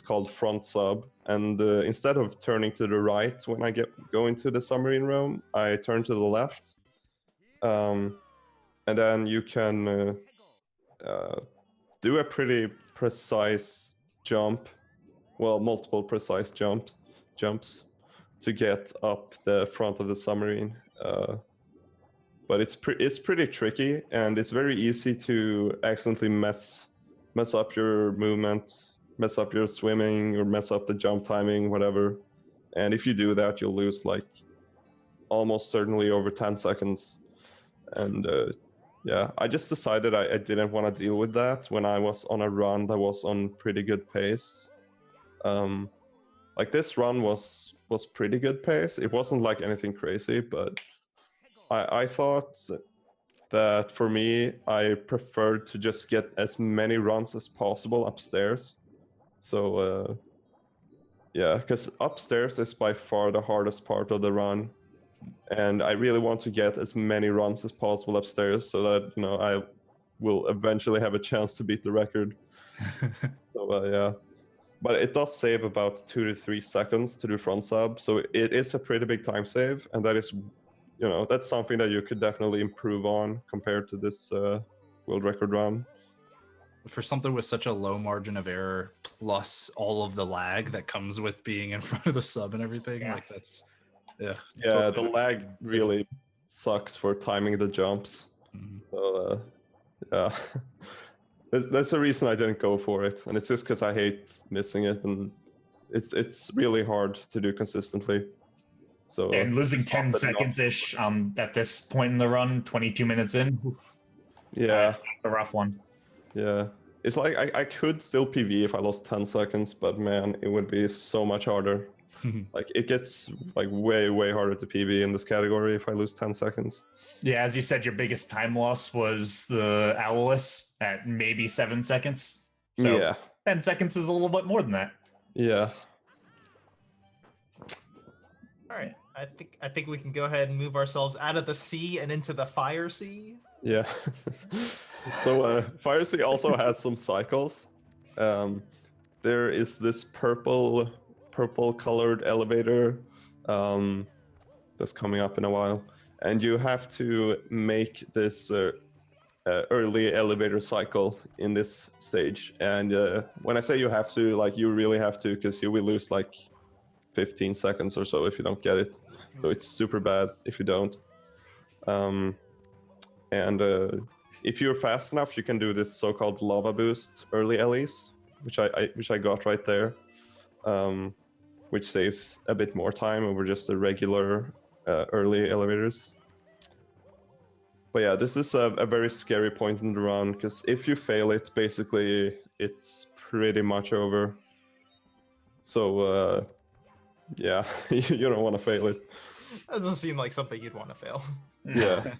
called front sub, and instead of turning to the right when I go into the submarine room, I turn to the left. And then you can do a pretty precise jump, well, multiple precise jumps to get up the front of the submarine. But it's pretty tricky, and it's very easy to accidentally mess up your movement, mess up your swimming, or mess up the jump timing, whatever. And if you do that, you'll lose like almost certainly over 10 seconds. And yeah, I just decided I didn't want to deal with that when I was on a run that was on pretty good pace. Like this run was pretty good pace. It wasn't like anything crazy, but I thought that for me, I preferred to just get as many runs as possible upstairs. So yeah, because upstairs is by far the hardest part of the run. And I really want to get as many runs as possible upstairs so that, I will eventually have a chance to beat the record. So yeah, but it does save about 2 to 3 seconds to do front sub. So it is a pretty big time save. And that is, that's something that you could definitely improve on compared to this world record run. For something with such a low margin of error, plus all of the lag that comes with being in front of the sub and everything, like that's... Yeah, totally. The lag really sucks for timing the jumps. Mm-hmm. So yeah, there's a reason I didn't go for it, and it's just because I hate missing it, and it's really hard to do consistently. So and losing 10 seconds ish at this point in the run, 22 minutes in. Yeah, a rough one. Yeah, it's like I could still PV if I lost 10 seconds, but man, it would be so much harder. Like it gets like way harder to PB in this category if I lose 10 seconds. Yeah, as you said, your biggest time loss was the Owless at maybe 7 seconds. So yeah, 10 seconds is a little bit more than that. Yeah. All right, I think we can go ahead and move ourselves out of the sea and into the fire sea. Yeah. So Fire Sea also has some cycles. There is this purple colored elevator that's coming up in a while, and you have to make this early elevator cycle in this stage. And when I say you have to, like you really have to, because you will lose like 15 seconds or so if you don't get it. So it's super bad if you don't. And if you're fast enough, you can do this so-called lava boost early Ellie's, which I got right there. Which saves a bit more time over just the regular early elevators. But yeah, this is a very scary point in the run, because if you fail it, basically it's pretty much over. So yeah, you don't want to fail it. That doesn't seem like something you'd want to fail. Yeah.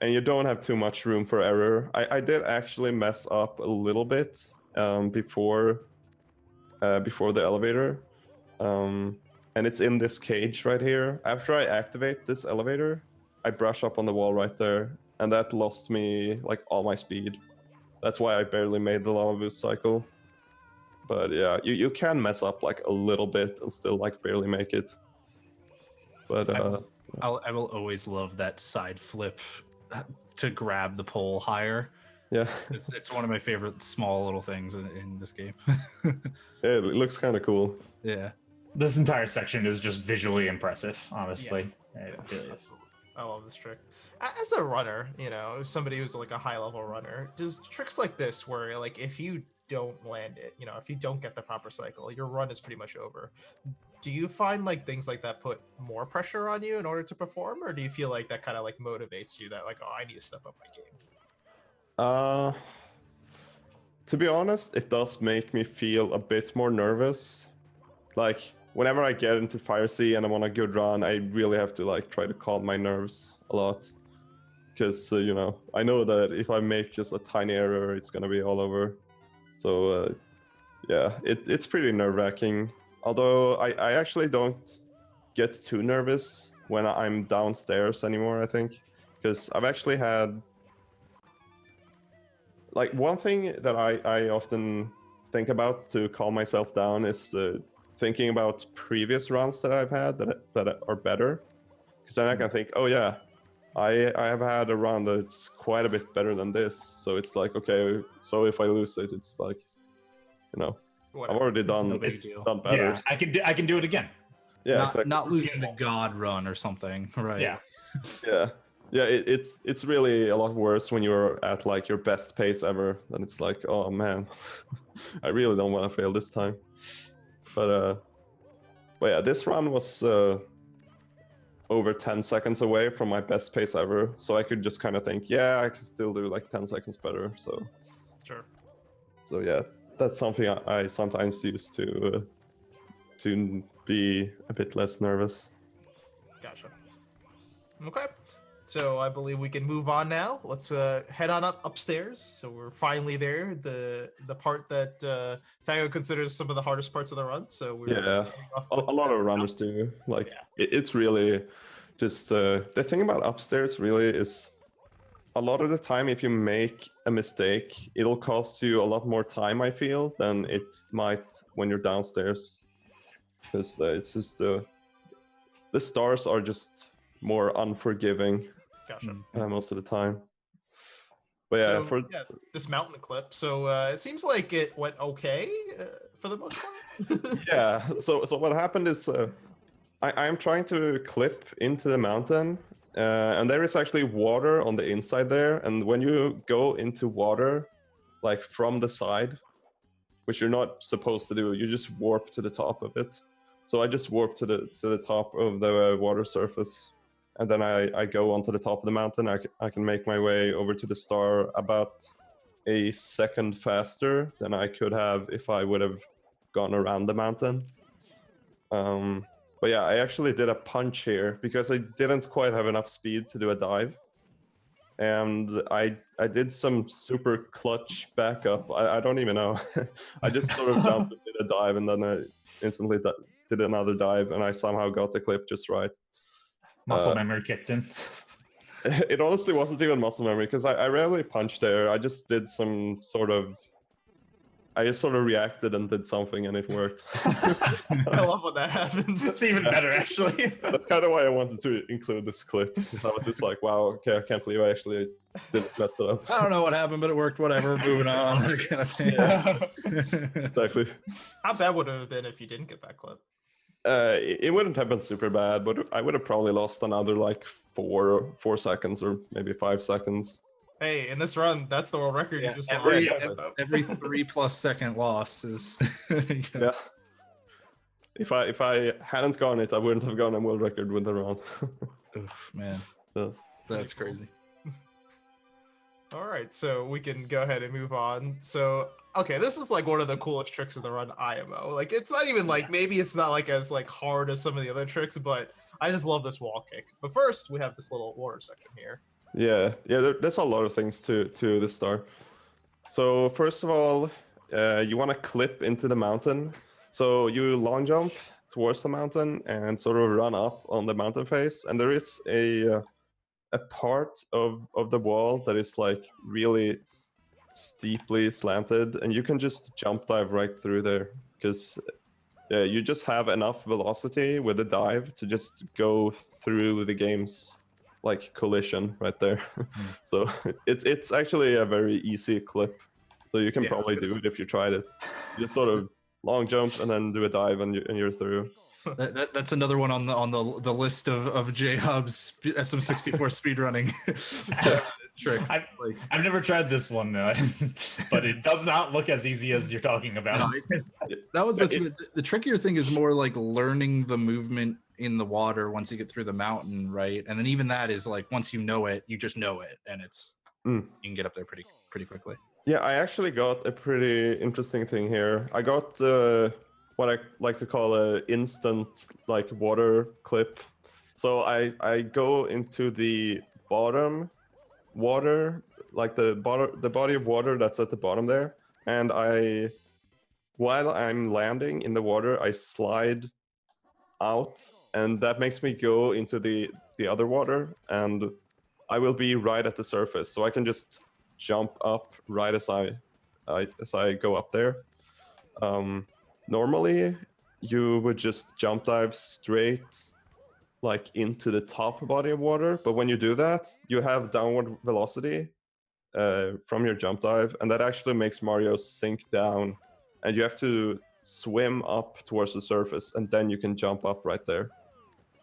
And you don't have too much room for error. I did actually mess up a little bit before the elevator. And it's in this cage right here. After I activate this elevator, I brush up on the wall right there, and that lost me like all my speed. That's why I barely made the lava boost cycle. But yeah, you can mess up like a little bit and still like barely make it. But I will always love that side flip to grab the pole higher. yeah, It's one of my favorite small little things in this game. yeah, it looks kind of cool. Yeah. This entire section is just visually impressive, honestly. It really is. I love this trick. As a runner, you know, somebody who's like a high level runner, does tricks like this where like if you don't land it, you know, if you don't get the proper cycle, your run is pretty much over. Do you find like things like that put more pressure on you in order to perform, or do you feel like that kind of like motivates you that like, oh, I need to step up my game? To be honest, it does make me feel a bit more nervous. Like whenever I get into Fire Sea and I'm on a good run, I really have to like try to calm my nerves a lot, because you know, I know that if I make just a tiny error, it's gonna be all over. So yeah, it's pretty nerve-wracking. Although I actually don't get too nervous when I'm downstairs anymore, I think, because I've actually had like one thing that I often think about to calm myself down is thinking about previous runs that I've had that are better, because then I can think, oh yeah, I have had a run that's quite a bit better than this. So it's like, okay, so if I lose it, it's like, you know, Whatever. I've already No done big deal. done better. Yeah, I can do it again. Yeah, not, exactly. not losing the God run or something, right? Yeah. Yeah, it's really a lot worse when you're at like your best pace ever. Then it's like, oh man, I really don't want to fail this time. But yeah, this run was over 10 seconds away from my best pace ever, so I could just kind of think, yeah, I can still do like 10 seconds better. Sure. So yeah, that's something I sometimes use to be a bit less nervous. Gotcha. Okay. So I believe we can move on now. Let's head on upstairs. So we're finally there. The part that Taggo considers some of the hardest parts of the run. So we're Yeah, a lot of runners do. Like it's really just the thing about upstairs really is a lot of the time if you make a mistake, it'll cost you a lot more time, I feel, than it might when you're downstairs, because it's just the stars are just more unforgiving. Gotcha. Most of the time. But yeah, So, this mountain clip. So it seems like it went okay for the most part. yeah. So what happened is I'm trying to clip into the mountain, and there is actually water on the inside there. And when you go into water, like from the side, which you're not supposed to do, you just warp to the top of it. So I just warp to the top of the water surface. And then I go onto the top of the mountain. I can make my way over to the star about a second faster than I could have if I would have gone around the mountain. But yeah, I actually did a punch here because I didn't quite have enough speed to do a dive. And I did some super clutch backup. I don't even know. I just sort of jumped and did a dive, and then I instantly did another dive, and I somehow got the clip just right. Muscle memory kicked in. It honestly wasn't even muscle memory, because I rarely punched there. I just did some sort of... I just sort of reacted and did something, and it worked. I love when that happens. It's even better, actually. That's kind of why I wanted to include this clip, because I was just like, wow, okay, I can't believe I actually didn't mess it up. I don't know what happened, but it worked. Whatever. Moving on. Kind of thing. Exactly. How bad would it have been if you didn't get that clip? It wouldn't have been super bad, but I would have probably lost another like 4 seconds or maybe 5 seconds. Hey, in this run, that's the world record. Yeah, You just every lost. every 3+ second loss is. Yeah. If I hadn't gone it, I wouldn't have gone a world record with the run. Oof, man. Yeah. That's crazy. All right, so we can go ahead and move on. So, okay, this is like one of the coolest tricks in the run IMO. Like, it's not even like maybe it's not like as like hard as some of the other tricks, but I just love this wall kick. But first, we have this little water section here. Yeah, there's a lot of things to this star. So first of all, you want to clip into the mountain. So you long jump towards the mountain and sort of run up on the mountain face, and there is a part of the wall that is like really steeply slanted, and you can just jump dive right through there because you just have enough velocity with a dive to just go through the game's like collision right there. So it's actually a very easy clip. So you can probably do it if you tried it. You just sort of long jump and then do a dive and you're through. That's another one on the list of JHobz SM64 speedrunning tricks. I've never tried this one, but it does not look as easy as you're talking about. No, the trickier thing is more like learning the movement in the water once you get through the mountain, right? And then even that is like once you know it, you just know it, and it's you can get up there pretty quickly. Yeah, I actually got a pretty interesting thing here. I got what I like to call a instant like water clip. So I go into the bottom water, like the body of water that's at the bottom there, and while I'm landing in the water, I slide out, and that makes me go into the other water, and I will be right at the surface, so I can just jump up right as I go up there. Normally, you would just jump dive straight like into the top body of water, but when you do that, you have downward velocity from your jump dive, and that actually makes Mario sink down, and you have to swim up towards the surface, and then you can jump up right there.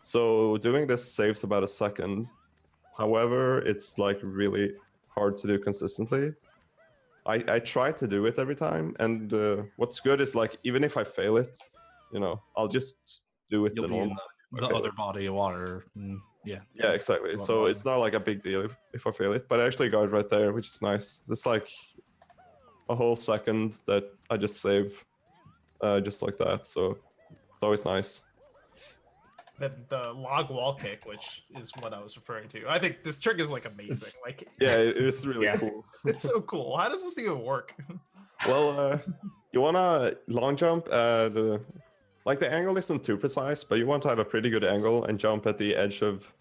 So doing this saves about a second. However, it's like really hard to do consistently. I try to do it every time, and what's good is like even if I fail it, I'll just do it the normal. The other body of water. Yeah, exactly. So it's not like a big deal if I fail it, but I actually got it right there, which is nice. It's like a whole second that I just save just like that, so it's always nice. The log wall kick, which is what I was referring to. I think this trick is like amazing. It is really cool. It's so cool. How does this even work? Well, you wanna long jump. The angle isn't too precise, but you want to have a pretty good angle and jump at the edge of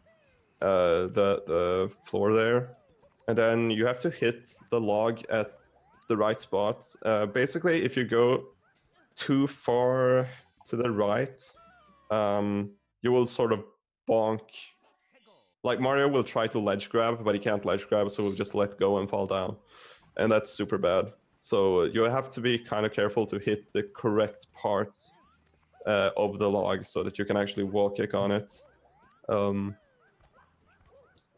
the floor there, and then you have to hit the log at the right spot. Basically, if you go too far to the right, you will sort of bonk. Like Mario will try to ledge grab, but he can't ledge grab, so he'll just let go and fall down, and that's super bad. So you have to be kind of careful to hit the correct part of the log so that you can actually wall kick on it. But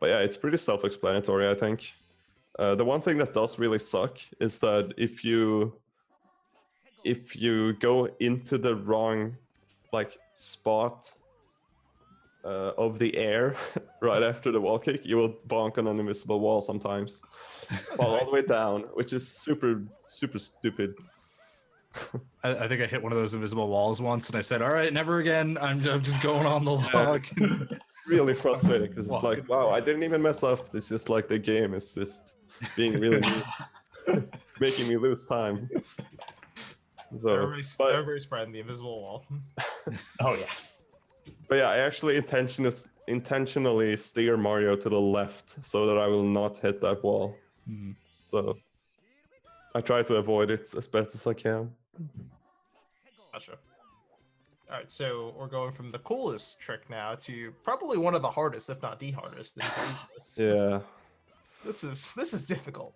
yeah, it's pretty self-explanatory, I think. The one thing that does really suck is that if you go into the wrong spot of the air right after the wall kick, you will bonk on an invisible wall sometimes. Fall all the way down, which is super, super stupid. I think I hit one of those invisible walls once, and I said, "All right, never again. I'm just going on the log." It's really frustrating because it's like, wow, I didn't even mess up. It's just like the game is just being really making me lose time. So, everybody's friend, the invisible wall. Oh yes. But yeah, I actually intentionally steer Mario to the left so that I will not hit that wall. So I try to avoid it as best as I can. Gotcha. All right, so we're going from the coolest trick now to probably one of the hardest, if not the hardest, in Breezeless. Yeah. This is difficult.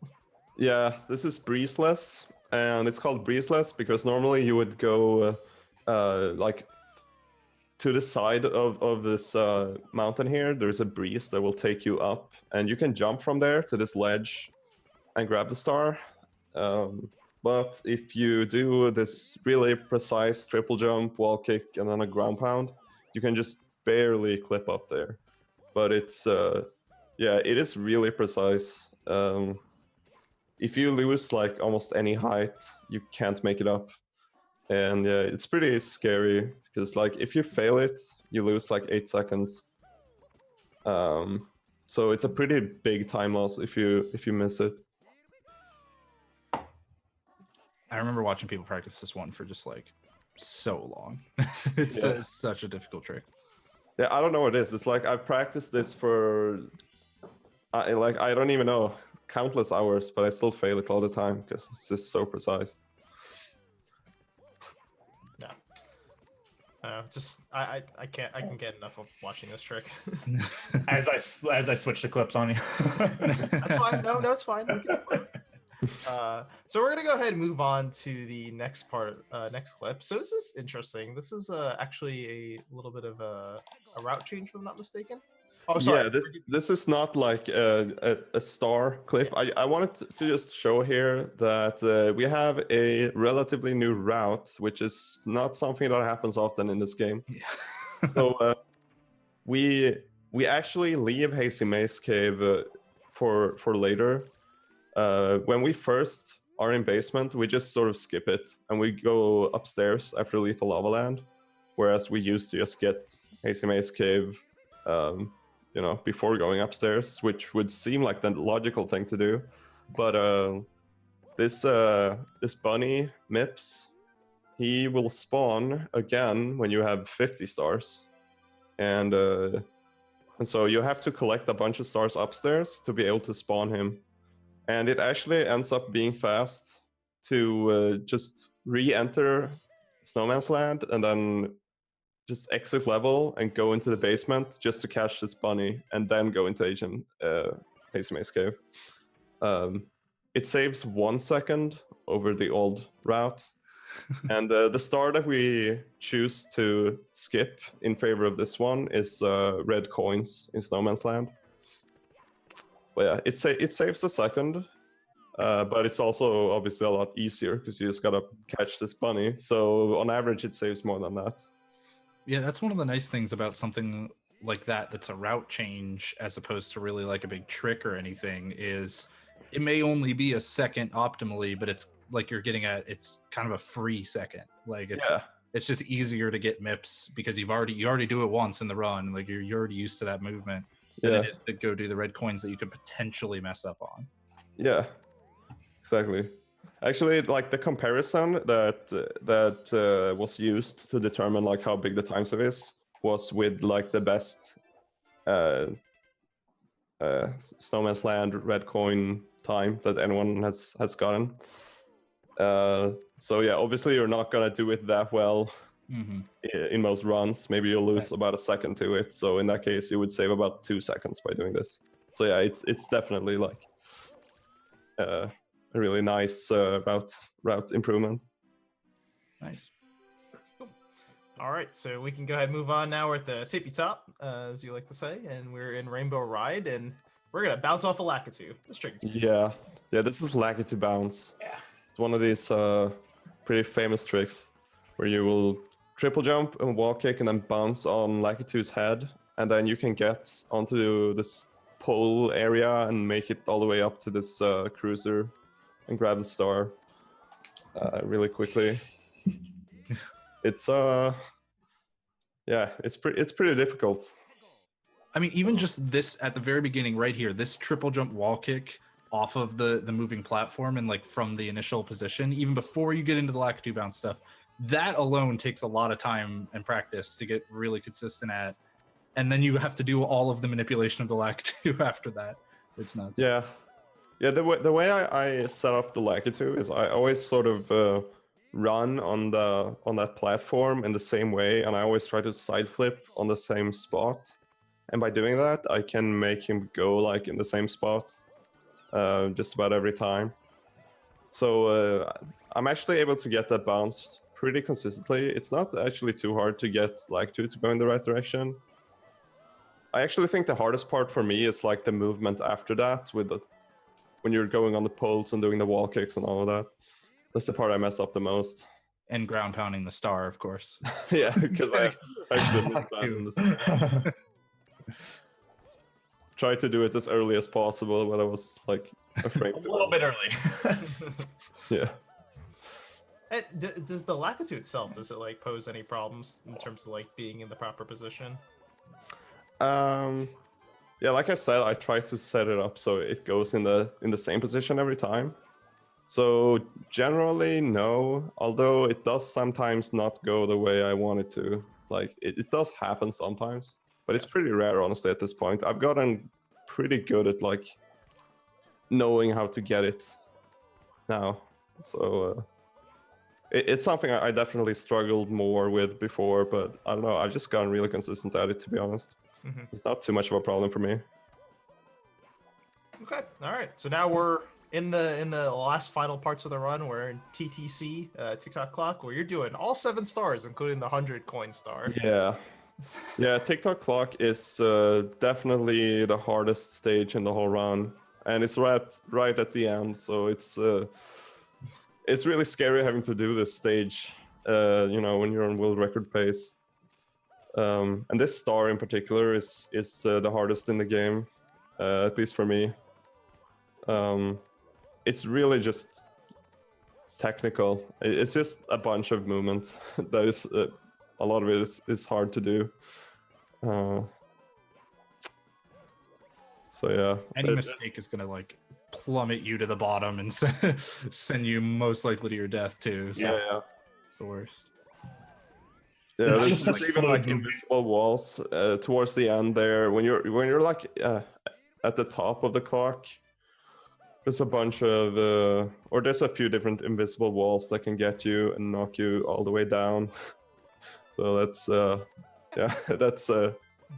Yeah, this is Breezeless, and it's called Breezeless because normally you would go to the side of this mountain here. There's a breeze that will take you up, and you can jump from there to this ledge and grab the star. But if you do this really precise triple jump, wall kick, and then a ground pound, you can just barely clip up there. But it's it is really precise. if you lose like almost any height, you can't make it up. And yeah, it's pretty scary because like if you fail it, you lose like 8 seconds. So it's a pretty big time loss if you miss it. I remember watching people practice this one for just like so long. It's such a difficult trick. Yeah, I don't know what it is. It's like I've practiced this for I don't even know, countless hours, but I still fail it all the time because it's just so precise. I can get enough of watching this trick. as I switch the clips on you. That's fine. No, it's fine. We can so we're gonna go ahead and move on to the next clip. So this is interesting. This is actually a little bit of a route change, if I'm not mistaken. Oh, sorry. Yeah, this is not like a star clip. I wanted to just show here that we have a relatively new route, which is not something that happens often in this game. Yeah. So we actually leave Hazy Maze Cave for later. When we first are in basement, we just sort of skip it and we go upstairs after Lethal Lava Land, whereas we used to just get Hazy Maze Cave before going upstairs, which would seem like the logical thing to do. But this bunny Mips, he will spawn again when you have 50 stars, and so you have to collect a bunch of stars upstairs to be able to spawn him. And it actually ends up being fast to just re-enter Snowman's Land and then just exit level and go into the basement just to catch this bunny and then go into Hazy Maze Cave. It saves 1 second over the old route. And the star that we choose to skip in favor of this one is red coins in Snowman's Land. But yeah, it saves a second, but it's also obviously a lot easier because you just gotta catch this bunny. So on average, it saves more than that. Yeah, that's one of the nice things about something like that that's a route change as opposed to really like a big trick or anything is it may only be a second optimally, but it's like you're getting it's kind of a free second. Like it's just easier to get MIPS because you already do it once in the run. Like you're already used to that movement. Than it is to go do the red coins that you could potentially mess up on. Yeah, exactly. Actually, like the comparison that was used to determine like how big the time save is was with like the best Snowman's Land red coin time that anyone has gotten. So yeah, obviously you're not gonna do it that well. Mm-hmm. In most runs, maybe you'll lose about a second to it. So in that case, you would save about 2 seconds by doing this. So yeah, it's definitely like a really nice route improvement. Nice. Cool. All right, so we can go ahead and move on now. We're at the tippy top, as you like to say, and we're in Rainbow Ride, and we're gonna bounce off a Lakitu. This trick is yeah, this is Lakitu bounce. Yeah, it's one of these pretty famous tricks where you will triple jump and wall kick and then bounce on Lakitu's head, and then you can get onto this pole area and make it all the way up to this cruiser and grab the star really quickly. It's pretty difficult. I mean, even just this at the very beginning right here, this triple jump wall kick off of the moving platform and like from the initial position, even before you get into the Lakitu bounce stuff, that alone takes a lot of time and practice to get really consistent at. And then you have to do all of the manipulation of the Lakitu after that. It's nuts. Yeah. The way I set up the Lakitu is I always sort of run on that platform in the same way, and I always try to side flip on the same spot. And by doing that, I can make him go like in the same spot just about every time. So I'm actually able to get that bounce pretty consistently. It's not actually too hard to get Lakitu to go in the right direction. I actually think the hardest part for me is like the movement after that when you're going on the poles and doing the wall kicks and all of that. That's the part I mess up the most. And ground pounding the star, of course. Yeah, because I should have missed that in the star. Try to do it as early as possible, but I was like a frame A to little land. bit early. Yeah. Does the Lakitu itself, does it like pose any problems in terms of like being in the proper position? Yeah, like I said, I try to set it up so it goes in the same position every time. So generally, no. Although it does sometimes not go the way I want it to. Like it does happen sometimes, but it's pretty rare, honestly. At this point, I've gotten pretty good at like knowing how to get it now. So it's something I definitely struggled more with before, but I don't know. I've just gotten really consistent at it, to be honest. It's not too much of a problem for me. Okay, all right. So now we're in the last final parts of the run. We're in TTC, TikTok Clock, where you're doing all 7 stars, including the 100 coin star. Yeah, TikTok Clock is definitely the hardest stage in the whole run, and it's right at the end. So it's really scary having to do this stage. When you're on world record pace. And this star in particular is the hardest in the game, at least for me. It's really just technical. It's just a bunch of movement that is a lot of it is hard to do. So yeah, Any mistake is gonna like plummet you to the bottom and send you most likely to your death too. So yeah. it's the worst. Yeah, It's there's just like even like fluid invisible walls towards the end there. When you're like at the top of the clock, there's a bunch of or there's a few different invisible walls that can get you and knock you all the way down. So that's that's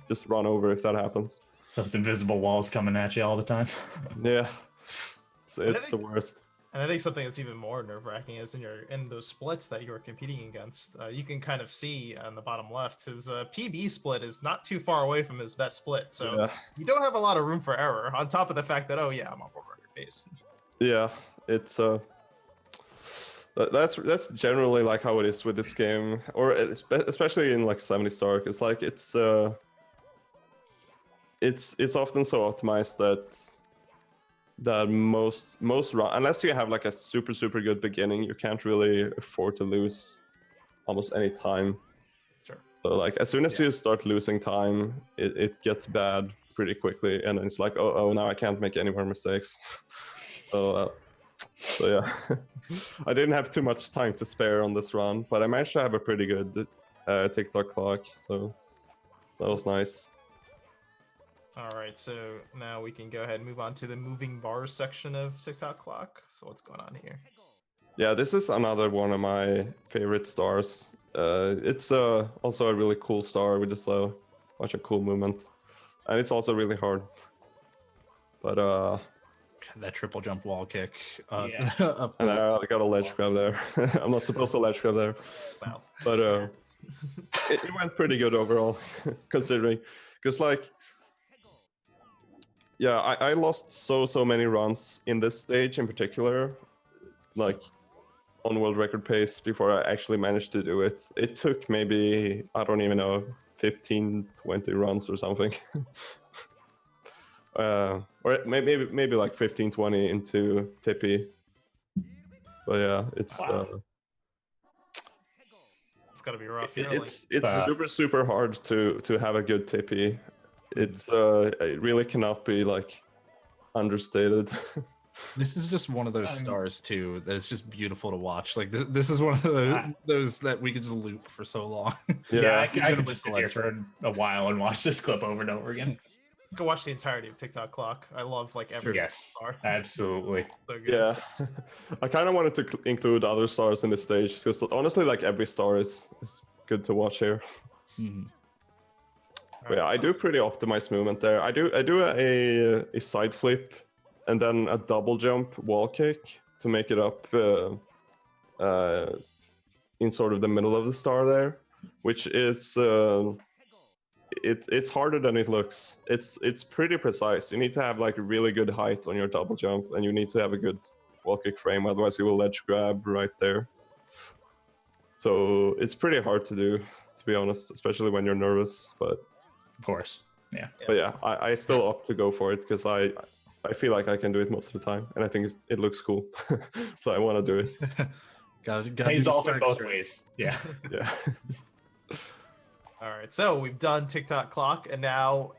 just run over if that happens. Those invisible walls coming at you all the time. Yeah, it's the worst. And I think something that's even more nerve-wracking is in those splits that you're competing against. You can kind of see on the bottom left his PB split is not too far away from his best split, so you don't have a lot of room for error. On top of the fact that I'm on world record pace. Yeah, it's that's generally like how it is with this game, or especially in like 70 star. It's like it's often so optimized that most run, unless you have like a super good beginning, you can't really afford to lose almost any time. Sure. So like as soon as you start losing time, it gets bad pretty quickly, and it's like oh now I can't make any more mistakes. So yeah, I didn't have too much time to spare on this run, but I managed to have a pretty good TikTok clock, so that was nice. All right, so now we can go ahead and move on to the moving bars section of TikTok Clock. So what's going on here? Yeah, this is another one of my favorite stars. It's also a really cool star with just a bunch of cool movement, and it's also really hard. But that triple jump wall kick. Yeah. and I got a ledge grab there. I'm not supposed to ledge grab there. Wow. But it went pretty good overall, considering, because like, yeah, I lost so many runs in this stage in particular, like on world record pace before I actually managed to do it. It took maybe, I don't even know, 15, 20 runs or something. Or maybe like 15, 20 into Tippy. But yeah, it's It's gotta be rough. it's super hard to have a good Tippy. It's it really cannot be like understated. This is just one of those stars too that it's just beautiful to watch. Like this is one of those that we could just loop for so long. Yeah, I could just sit here for a while and watch this clip over and over again. Go watch the entirety of TikTok Clock. I love like every single star. Absolutely. So good. Yeah, I kind of wanted to include other stars in this stage because honestly, like every star is good to watch here. Mm-hmm. But yeah, I do pretty optimized movement there. I do a side flip and then a double jump wall kick to make it up in sort of the middle of the star there, which is it's harder than it looks. It's pretty precise. You need to have like a really good height on your double jump, and you need to have a good wall kick frame, otherwise you will ledge grab right there. So it's pretty hard to do, to be honest, especially when you're nervous. But of course, yeah. But yeah, I still opt to go for it because I feel like I can do it most of the time, and I think it looks cool, so I want to do it. Gotta Pays do the off in swag both strats. ways. Yeah. Yeah. All right, so we've done TikTok clock, and now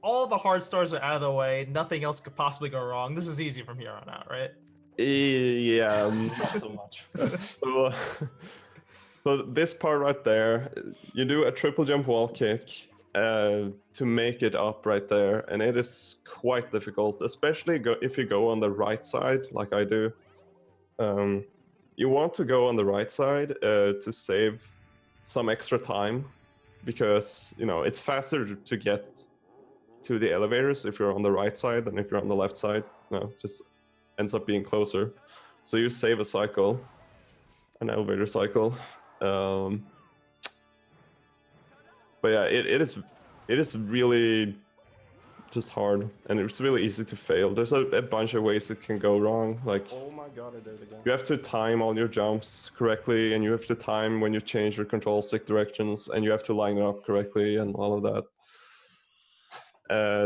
all the hard stars are out of the way. Nothing else could possibly go wrong. This is easy from here on out, right? Yeah, not so much. So, so this part right there, you do a triple jump wall kick to make it up right there, and it is quite difficult, especially if you go on the right side, like I do. You want to go on the right side to save some extra time, because it's faster to get to the elevators if you're on the right side than if you're on the left side. Just ends up being closer. So you save a cycle, an elevator cycle. But yeah, it is really just hard, and it's really easy to fail. There's a bunch of ways it can go wrong. Like, Oh my god, I did it again. you have to time all your jumps correctly, and you have to time when you change your control stick directions, and you have to line it up correctly, and all of that.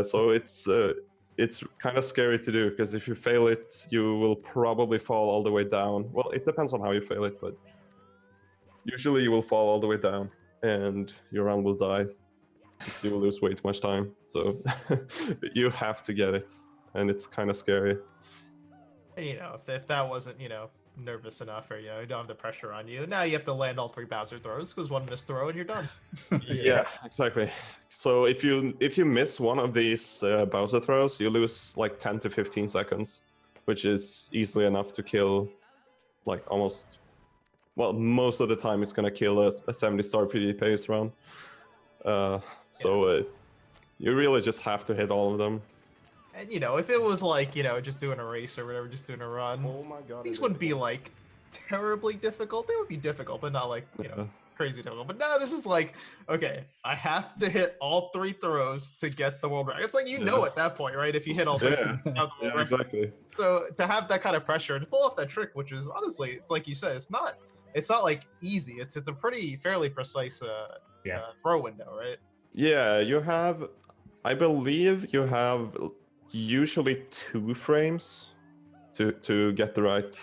So it's kind of scary to do, because if you fail it, you will probably fall all the way down. Well, it depends on how you fail it, but usually you will fall all the way down, and your round will die. You will lose way too much time. So you have to get it, and it's kind of scary. If that wasn't, nervous enough, or you don't have the pressure on you, now you have to land all 3 Bowser throws, because one missed throw and you're done. Yeah, exactly. So if you miss one of these Bowser throws, you lose like 10 to 15 seconds, which is easily enough to kill, like almost, well, most of the time it's gonna kill a 70-star PvP round. You really just have to hit all of them. And if it was like just doing a race or whatever, just doing a run, Oh my god. these wouldn't be like terribly difficult. They would be difficult, but not like crazy difficult. But now this is like, okay, I have to hit all 3 throws to get the world record. It's like at that point, right? If you hit all 3, Yeah, exactly. So to have that kind of pressure and pull off that trick, which is honestly, it's like you said, it's not like easy. It's a pretty fairly precise throw window, right? Yeah, I believe you have usually 2 frames to get the right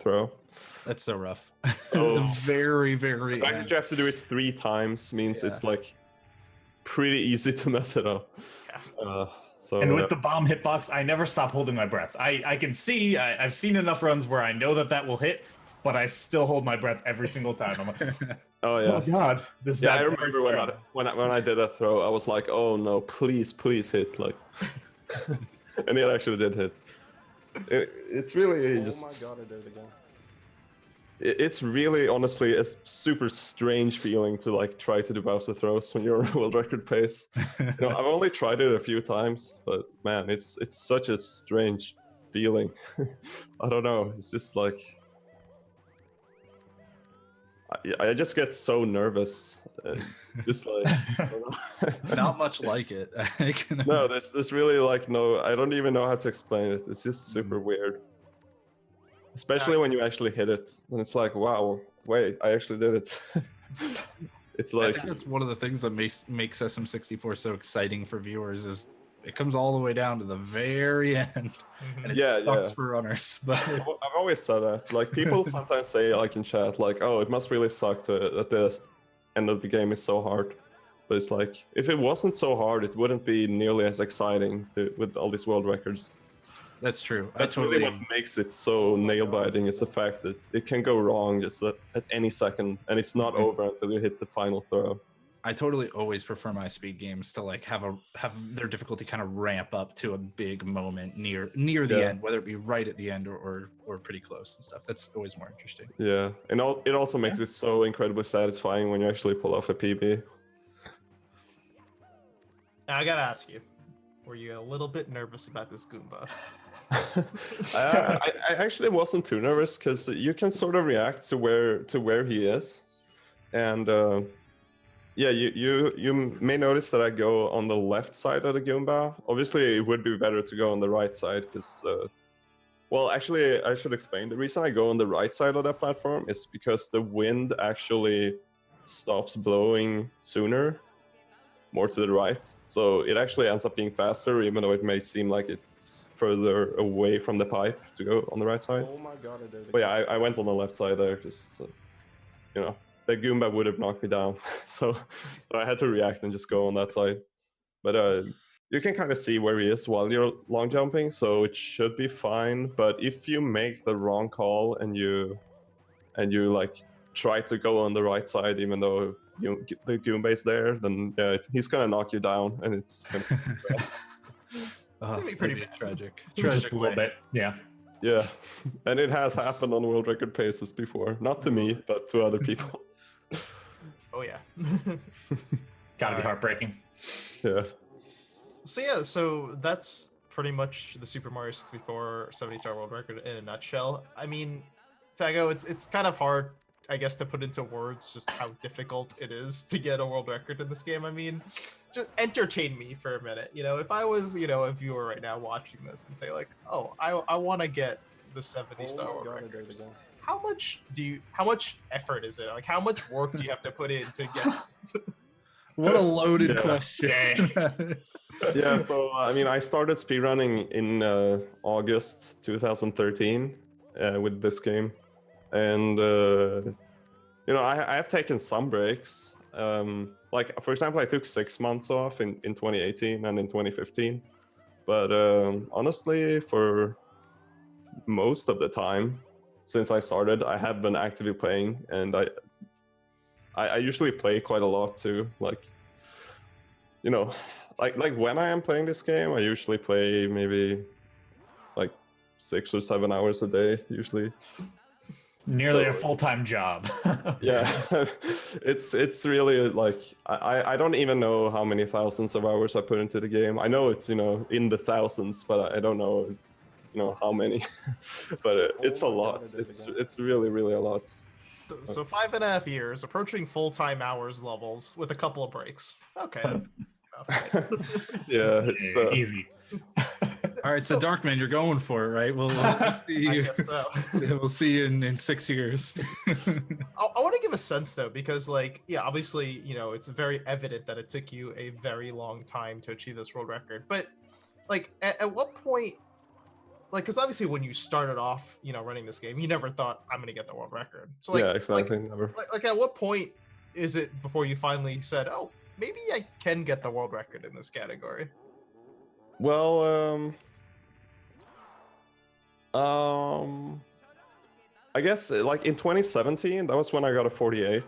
throw. That's so rough. Oh. The very, very The fact that you have to do it 3 times means it's like pretty easy to mess it up. And with the bomb hitbox, I never stop holding my breath. I can see, I've seen enough runs where I know that will hit, but I still hold my breath every single time. I'm like, oh yeah, oh god, this. Yeah, I remember when I did that throw, I was like, oh no, please hit, like, and it actually did hit. It's really just. Oh my god, I did it again. It's really, honestly, a super strange feeling to like try to do Bowser throws when you're on world record pace. I've only tried it a few times, but man, it's such a strange feeling. I don't know. It's just like I just get so nervous. Just like I don't know. Not much like it. No, there's really like no. I don't even know how to explain it. It's just super weird. Especially when you actually hit it, and it's like, wow, wait, I actually did it. It's like, I think that's one of the things that makes SM64 so exciting for viewers is it comes all the way down to the very end, and it sucks for runners. But I've always said that. Like, people sometimes say, like in chat, like, oh, it must really suck that the end of the game is so hard. But it's like, if it wasn't so hard, it wouldn't be nearly as exciting with all these world records. That's true. That's really what makes it so nail-biting, is the fact that it can go wrong just at any second, and it's not over until you hit the final throw. I totally always prefer my speed games to like have their difficulty kind of ramp up to a big moment near the end, whether it be right at the end or pretty close and stuff. That's always more interesting. Yeah, and it also makes it so incredibly satisfying when you actually pull off a PB. Now I gotta ask you, were you a little bit nervous about this Goomba? I actually wasn't too nervous, because you can sort of react to where he is, and yeah, you may notice that I go on the left side of the Goomba. Obviously, it would be better to go on the right side, because well, actually, I should explain. The reason I go on the right side of that platform is because the wind actually stops blowing sooner more to the right. So it actually ends up being faster, even though it may seem like it's further away from the pipe to go on the right side. Oh my god, I did it But yeah, again. I went on the left side there, just you know, the Goomba would have knocked me down. so I had to react and just go on that side. But you can kind of see where he is while you're long jumping, so it should be fine. But if you make the wrong call and you like try to go on the right side, even though the Goomba is there, then yeah, he's gonna knock you down, and it's gonna It's gonna be pretty that'd bad. tragic. Just a little way. bit. Yeah. yeah. And it has happened on world record paces before, not to me, but to other people. Oh yeah. Gotta be heartbreaking. Yeah. So yeah, so that's pretty much the Super Mario 64 70-star world record in a nutshell. I mean, Taggo, it's kind of hard, I guess, to put into words just how difficult it is to get a world record in this game. I mean, just entertain me for a minute. You know, if I was, you know, a viewer right now watching this and say like, oh, I want to get the 70-star Oh my world god, I did it records. again. How much effort is it? Like, how much work do you have to put in to get? What a loaded Yeah. question. Yeah, so I mean, I started speedrunning in August 2013 with this game, and you know, I have taken some breaks. Like for example, I took 6 months off in 2018 and in 2015, but honestly, for most of the time since I started, I have been actively playing, and I usually play quite a lot too. Like, you know, like when I am playing this game, I usually play maybe like 6 or 7 hours a day, usually. Nearly a So- full-time job. Yeah, it's really like I don't even know how many thousands of hours I put into the game. I know it's, you know, in the thousands, but I don't know, you know, how many. But it's a Oh my God, lot. I did it again. It's really a lot. So 5.5 years, approaching full-time hours levels with a couple of breaks. Okay. That's enough. Yeah, it's Easy. All right, so Darkman, you're going for it, right? We'll see I you. guess so. We'll see you in 6 years. I want to give a sense though, because like, yeah, obviously, you know, it's very evident that it took you a very long time to achieve this world record. But like, at what point, like, because obviously when you started off, you know, running this game, you never thought I'm going to get the world record. So like, yeah, exactly. Never. like at what point is it before you finally said, oh, maybe I can get the world record in this category? Well, I guess like in 2017, that was when I got a 48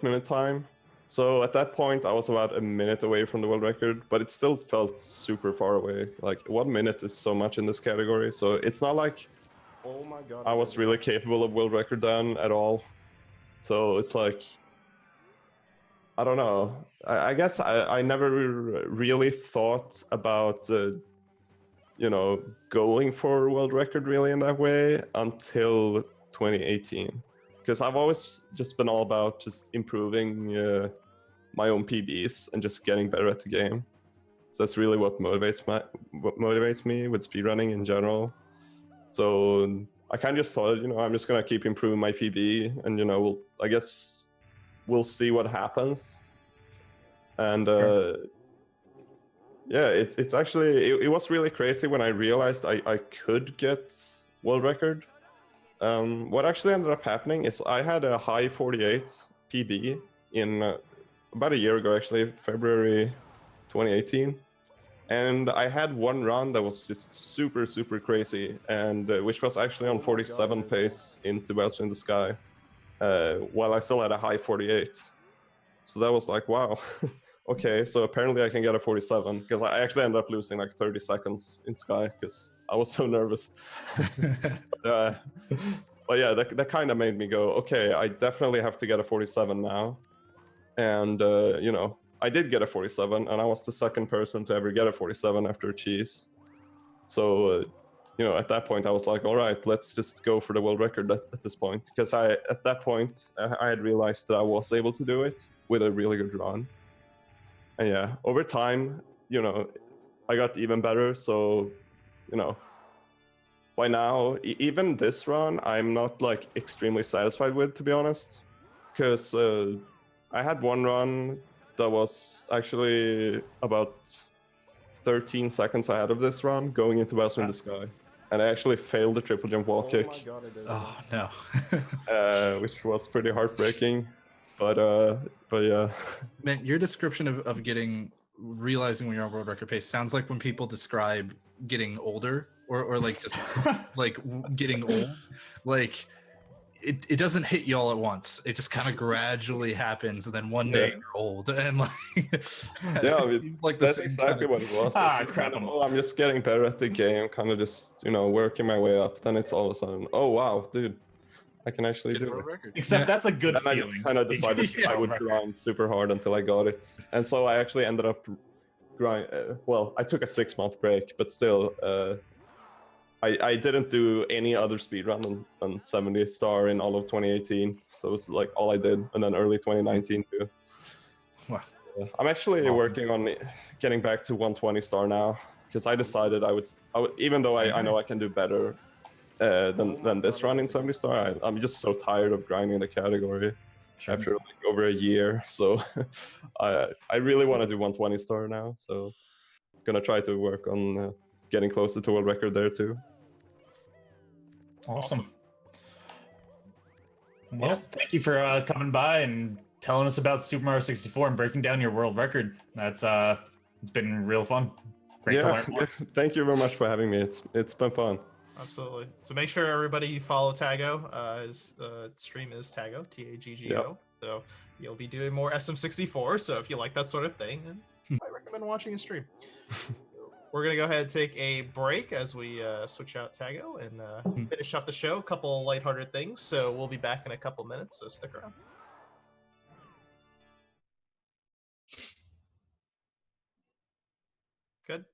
minute time. So at that point, I was about a minute away from the world record, but it still felt super far away. Like 1 minute is so much in this category. So it's not like Oh my god. I was really capable of world record then at all. So it's like, I don't know. I guess I never really thought about, you know, going for world record really in that way until 2018. Because I've always just been all about just improving my own PBs and just getting better at the game. So that's really what motivates me with speedrunning in general. So I kind of just thought, you know, I'm just gonna keep improving my PB, and you know, I guess we'll see what happens. And yeah, it's actually it was really crazy when I realized I could get world record. What actually ended up happening is I had a high 48 PB in about a year ago, actually, February 2018. And I had one run that was just super crazy, and which was actually on Oh my 47 God, pace into Bowser in the Sky, while I still had a high 48. So that was like, wow, okay, so apparently I can get a 47, because I actually ended up losing like 30 seconds in Sky because I was so nervous. But yeah, that kind of made me go, okay, I definitely have to get a 47 now. And you know, I did get a 47, and I was the second person to ever get a 47 after a cheese. So you know, at that point I was like, all right, let's just go for the world record at this point, because at that point I had realized that I was able to do it with a really good run. And yeah, over time, you know, I got even better. So, you know, by now, even this run, I'm not like extremely satisfied with, to be honest, because I had one run that was actually about 13 seconds ahead of this run, going into Bowser in the Sky. And I actually failed the triple jump wall kick, Oh no. which was pretty heartbreaking. But yeah. Man, your description of realizing when you're on world record pace sounds like when people describe getting older or like just like getting old. Like it doesn't hit you all at once. It just kind of gradually happens, and then one day you're old, and like yeah, I mean, like the that's same exactly what it was. Crap. I'm just getting better at the game, kind of just working my way up. Then it's all of a sudden, oh wow, dude, I can actually do it. record. Except that's a good And I feeling. just kind of decided I would grind super hard until I got it, and so I actually ended up grind. Well, I took a 6-month break, but still, I didn't do any other speedrun than 70 star in all of 2018. So it was like all I did, and then early 2019 too. Wow. I'm actually working on getting back to 120 star now, because I decided I would even though I know I can do better than this run in 70 star. I'm just so tired of grinding the category after like over a year. So I really want to do 120 star now. So I'm gonna try to work on getting closer to world record there too. Awesome. Well, thank you for coming by and telling us about Super Mario 64 and breaking down your world record. That's it's been real fun. Great to learn more. Thank you very much for having me. It's been fun. Absolutely. So make sure everybody follow Taggo. His stream is Taggo, Taggo. Yep. So you'll be doing more SM64. So if you like that sort of thing, then I recommend watching his stream. We're going to go ahead and take a break as we switch out Taggo and finish off the show. A couple lighthearted things. So we'll be back in a couple minutes, so stick around. Good.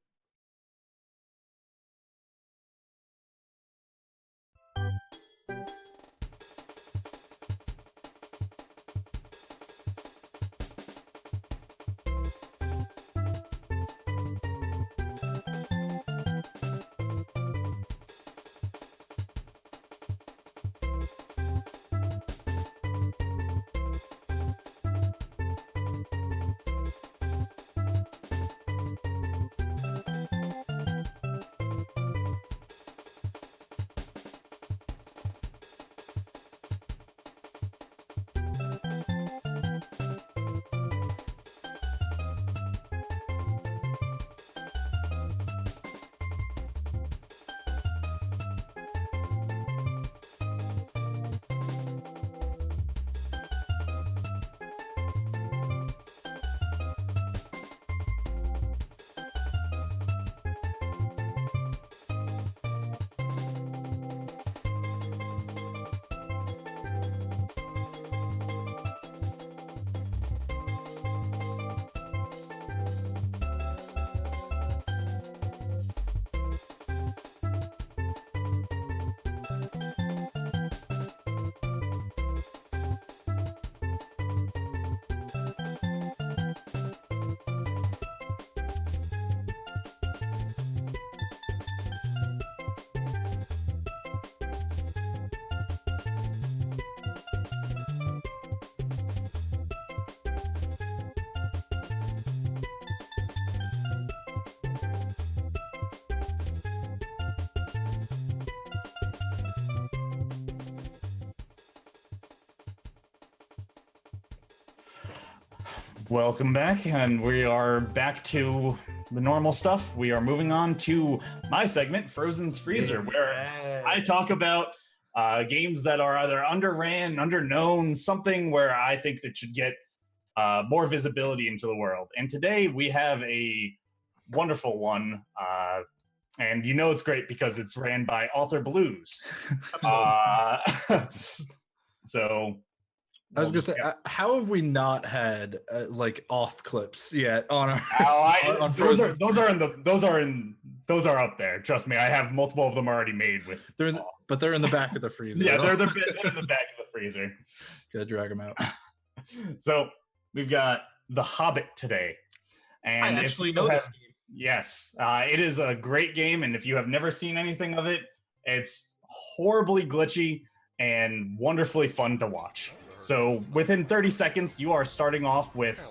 Welcome back, and we are back to the normal stuff. We are moving on to my segment, Frozen's Freezer, where I talk about games that are either underran, underknown, something where I think that should get more visibility into the world. And today we have a wonderful one, and you know it's great because it's ran by Author Blues. So I was gonna say, how have we not had like off clips yet on our? On those are up there. Trust me, I have multiple of them already made with. But they're in the back of the freezer. Yeah, they're in the back of the freezer. Gotta drag them out. So we've got The Hobbit today, and I actually know this game. Yes, it is a great game, and if you have never seen anything of it, it's horribly glitchy and wonderfully fun to watch. So within 30 seconds, you are starting off with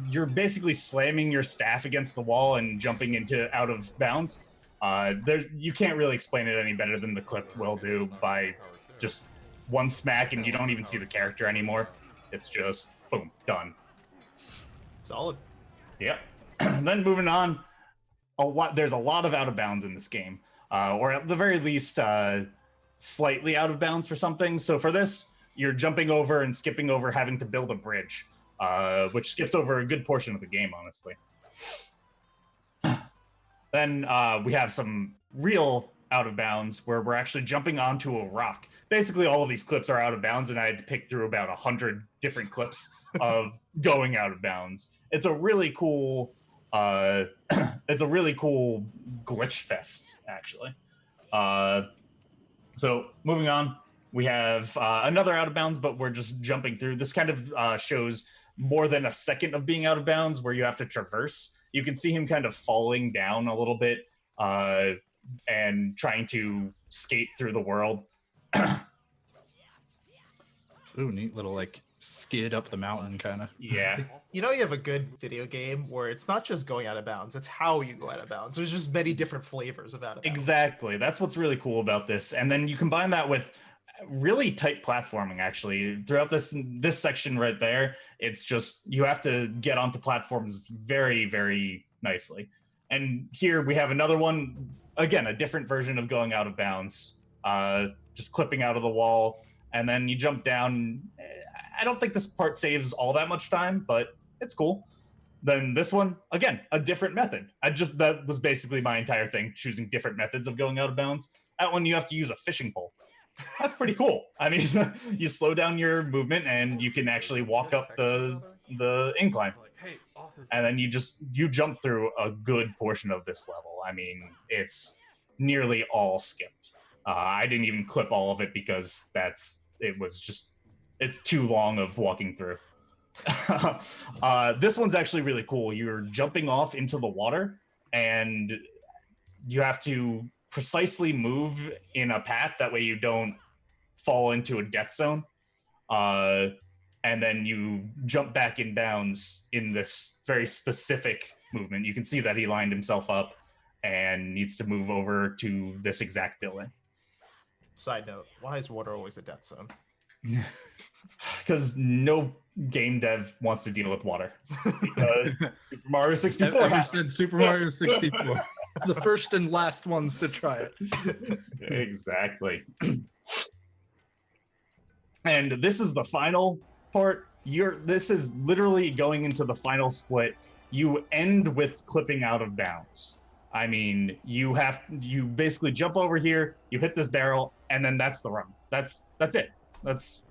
You're basically slamming your staff against the wall and jumping into out of bounds. You can't really explain it any better than the clip will do by just one smack and you don't even see the character anymore. It's just boom, done. Solid. Yep. Then moving on, there's a lot of out of bounds in this game, or at the very least, slightly out of bounds for something. So for this, you're jumping over and skipping over having to build a bridge, which skips over a good portion of the game, honestly. Then we have some real out of bounds where we're actually jumping onto a rock. Basically, all of these clips are out of bounds, and I had to pick through about 100 different clips of going out of bounds. It's a really cool, glitch fest, actually. So moving on, we have another out of bounds, but we're just jumping through. This kind of shows more than a second of being out of bounds, where you have to traverse. You can see him kind of falling down a little bit and trying to skate through the world. Ooh, neat little like skid up the mountain kind of. Yeah. You know, you have a good video game where it's not just going out of bounds, it's how you go out of bounds. There's just many different flavors of out of bounds. Exactly. That's what's really cool about this. And then you combine that with really tight platforming, actually. Throughout this section right there, it's just you have to get onto platforms very, very nicely. And here we have another one, again, a different version of going out of bounds, just clipping out of the wall. And then you jump down. I don't think this part saves all that much time, but it's cool. Then this one, again, a different method. That was basically my entire thing, choosing different methods of going out of bounds. That one, you have to use a fishing pole. That's pretty cool. I mean, you slow down your movement and you can actually walk up the incline. And then you jump through a good portion of this level. I mean, it's nearly all skipped. I didn't even clip all of it because it's too long of walking through. This one's actually really cool. You're jumping off into the water and you have to precisely move in a path, that way you don't fall into a death zone. And then you jump back in bounds in this very specific movement. You can see that he lined himself up and needs to move over to this exact building. Side note, why is water always a death zone? Because no game dev wants to deal with water. Because Super Mario 64 Ever since Super Mario 64. The first and last ones to try it. Exactly. And this is the final part. This is literally going into the final split. You end with clipping out of bounds. I mean, you basically jump over here, you hit this barrel, and then that's the run. That's it. That's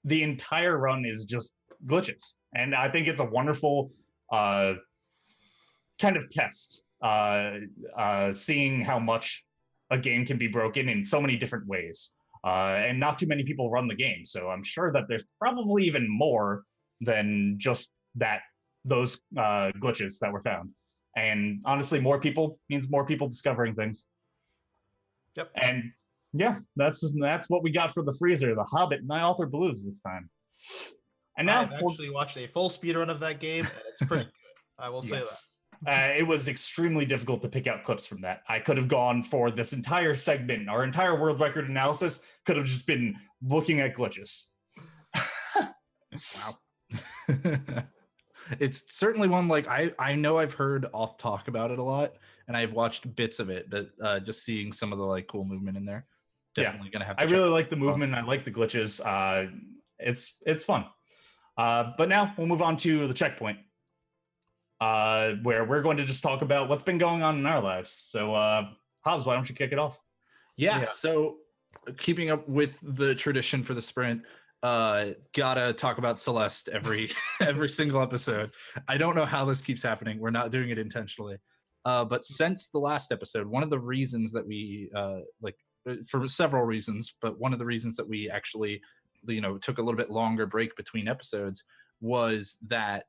the entire run is just glitches. And I think it's a wonderful kind of test, seeing how much a game can be broken in so many different ways. And not too many people run the game. So I'm sure that there's probably even more than just those glitches that were found. And honestly, more people means more people discovering things. Yep. And yeah, that's what we got for the freezer, The Hobbit, Nialthar Blues this time. And now I've actually watched a full speedrun of that game, and it's pretty good. I will say that. It was extremely difficult to pick out clips from that. I could have gone for this entire segment, our entire world record analysis could have just been looking at glitches. Wow. It's certainly one like I know I've heard Off talk about it a lot, and I've watched bits of it, but just seeing some of the like cool movement in there, definitely gonna have to. I really like the movement. I like the glitches. It's fun. But now we'll move on to the checkpoint, where we're going to just talk about what's been going on in our lives. So, Hobbs, why don't you kick it off? Yeah. So, keeping up with the tradition for the sprint. Gotta talk about Celeste every single episode. I don't know how this keeps happening. We're not doing it intentionally. But since the last episode, one of the reasons that we for several reasons, but one of the reasons that we actually took a little bit longer break between episodes was that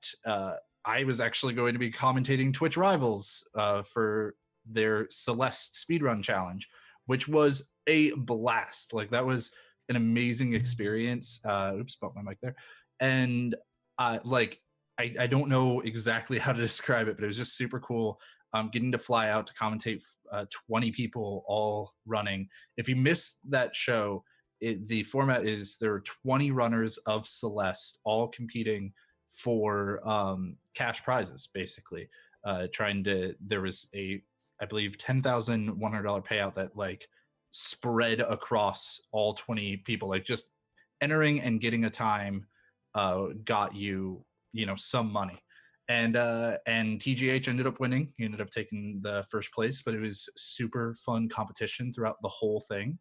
I was actually going to be commentating Twitch Rivals for their Celeste speedrun challenge, which was a blast. Like, that was an amazing experience. Oops, bumped my mic there. And I don't know exactly how to describe it, but it was just super cool. Getting to fly out to commentate 20 people all running. If you missed that show, the format is there are 20 runners of Celeste all competing for cash prizes, basically. There was I believe $10,100 payout that like spread across all 20 people. Like just entering and getting a time got you, some money. And TGH ended up winning. He ended up taking the first place, but it was super fun competition throughout the whole thing.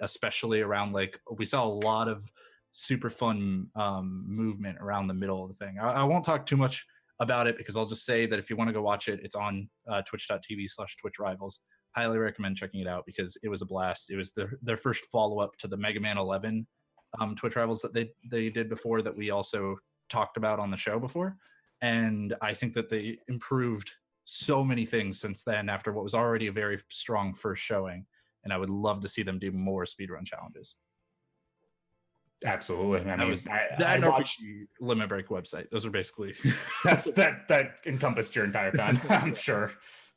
Especially around like we saw a lot of super fun movement around the middle of the thing. I won't talk too much about it because I'll just say that if you want to go watch it, it's on twitch.tv/twitchrivals. Highly recommend checking it out because it was a blast. It was their first follow-up to the Mega Man 11 Twitch Rivals that they did before, that we also talked about on the show before. And I think that they improved so many things since then after what was already a very strong first showing. And I would love to see them do more speedrun challenges. Absolutely. I mean, I watched Limit Break website. Those are basically that encompassed your entire time. I'm sure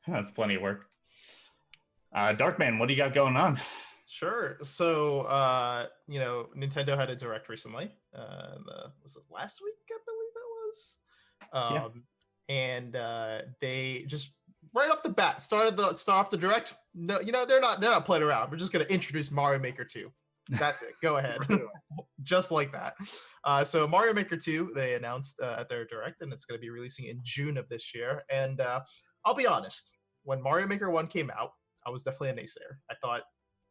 that's plenty of work. Darkman, what do you got going on? Sure. So, Nintendo had a direct recently. Was it last week? I believe it was. And they just right off the bat start off the direct. No, they're not playing around. We're just gonna introduce Mario Maker 2. That's it. Go ahead. Just like that. So Mario Maker 2, they announced at their direct, and it's going to be releasing in June of this year. And I'll be honest, when Mario Maker 1 came out, I was definitely a naysayer. I thought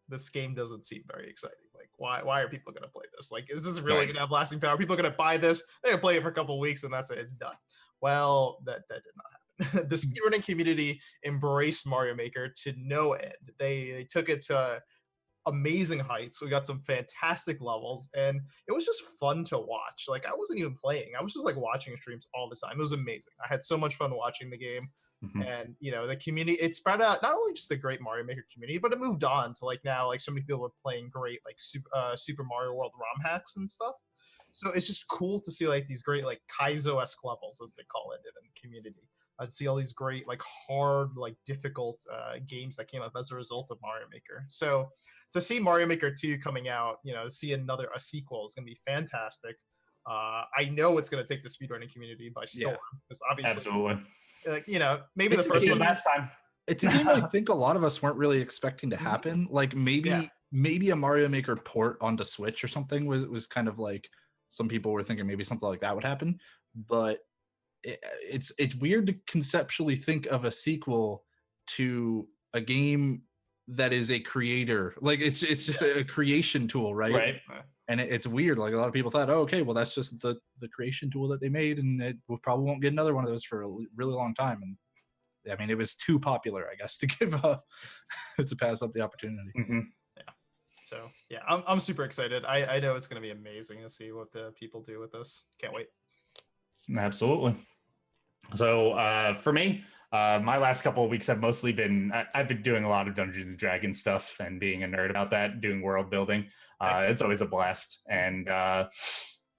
this game doesn't seem very exciting. Like, why are people going to play this? Like, is this really going to have lasting power? People are going to buy this, they're going to play it for a couple of weeks, and that's it. It's done. Well, that did not happen. The speedrunning community embraced Mario Maker to no end. They took it to amazing heights. We got some fantastic levels, and it was just fun to watch. Like, I wasn't even playing. I was just like watching streams all the time. It was amazing. I had so much fun watching the game. And the community, it spread out, not only just the great Mario Maker community, but it moved on to like now, like so many people are playing great like Super Mario World ROM hacks and stuff. So it's just cool to see like these great like Kaizo-esque levels, as they call it in the community. I'd see all these great like hard, like difficult games that came up as a result of Mario Maker. So to see Mario Maker 2 coming out, see a sequel is going to be fantastic. I know it's going to take the speedrunning community by storm. Because obviously, absolutely. Like, maybe it's the first one last time. It's a game I think a lot of us weren't really expecting to happen. Like maybe a Mario Maker port onto Switch or something was kind of like, some people were thinking maybe something like that would happen. But it's weird to conceptually think of a sequel to a game that is a creator. Like it's just a creation tool, right? And it's weird. Like a lot of people thought, oh, okay, well that's just the creation tool that they made, and we probably won't get another one of those for a really long time. And I mean, it was too popular, I guess, to give up to pass up the opportunity. So yeah, I'm super excited. I know it's going to be amazing to see what the people do with this. Can't wait. Absolutely. So for me, my last couple of weeks have mostly been, I've been doing a lot of Dungeons and Dragons stuff and being a nerd about that, doing world building. It's always a blast. And,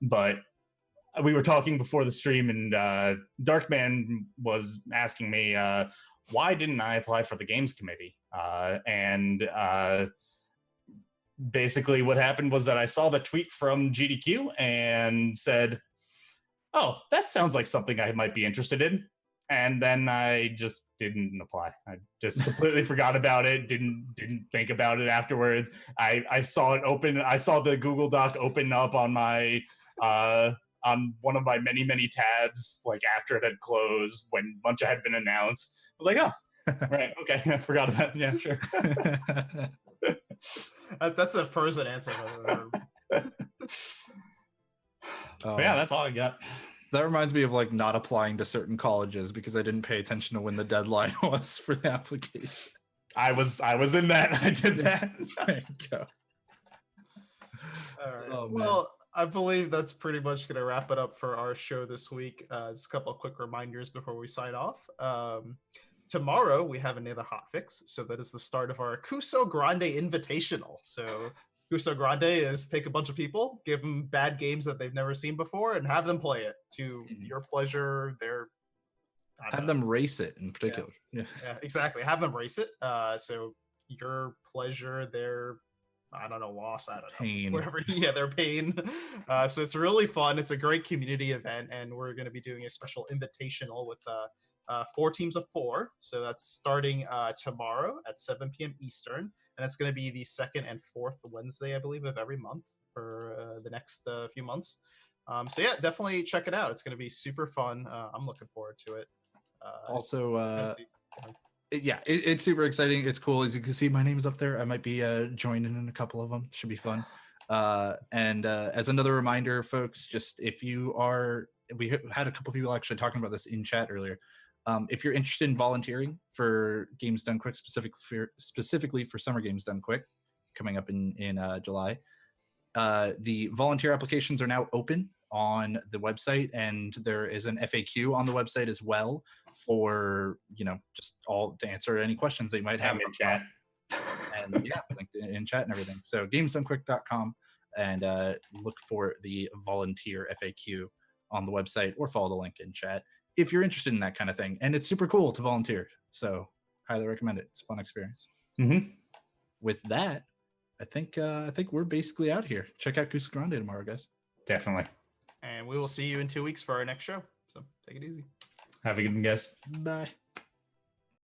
but we were talking before the stream, and Darkman was asking me, why didn't I apply for the games committee? Basically what happened was that I saw the tweet from GDQ and said, oh, that sounds like something I might be interested in. And then I just didn't apply. I just completely forgot about it. Didn't think about it afterwards. I saw it open. I saw the Google Doc open up on my on one of my many tabs, like after it had closed when a bunch had been announced. I was like, oh, right, okay, I forgot about it. Yeah, sure. That's a Frozen answer. Yeah, that's all I got. That reminds me of like not applying to certain colleges because I didn't pay attention to when the deadline was for the application. I was in that. I did that. There you go. All right. Oh, well, I believe that's pretty much going to wrap it up for our show this week. Just a couple of quick reminders before we sign off. Tomorrow we have another hotfix, so that is the start of our Kuso Grande Invitational. So Gusto Grande is take a bunch of people, give them bad games that they've never seen before, and have them play it to your pleasure. Have them race it in particular. Yeah. Exactly. Have them race it. So your pleasure, their I don't know, loss, I don't know. Pain. Whatever. Yeah, their pain. So it's really fun. It's a great community event, and we're going to be doing a special invitational with 4 teams of 4. So that's starting tomorrow at 7 p.m. Eastern, and it's going to be the 2nd and 4th Wednesday, I believe, of every month for the next few months. So yeah, definitely check it out. It's going to be super fun. I'm looking forward to it. Also, it's super exciting. It's cool. As you can see, my name is up there. I might be joining in a couple of them. Should be fun. And as another reminder, folks, just if you are, we had a couple people actually talking about this in chat earlier. If you're interested in volunteering for Games Done Quick, specifically for Summer Games Done Quick, coming up in July, the volunteer applications are now open on the website, and there is an FAQ on the website as well for just all to answer any questions that you might have in chat. And linked in chat and everything. So gamesdonequick.com, and look for the volunteer FAQ on the website, or follow the link in chat if you're interested in that kind of thing. And it's super cool to volunteer, so highly recommend it. It's a fun experience. With that, I think we're basically out here. Check out Gusto Grande tomorrow, guys. Definitely. And we will see you in 2 weeks for our next show. So take it easy. Have a good one, guys. Bye.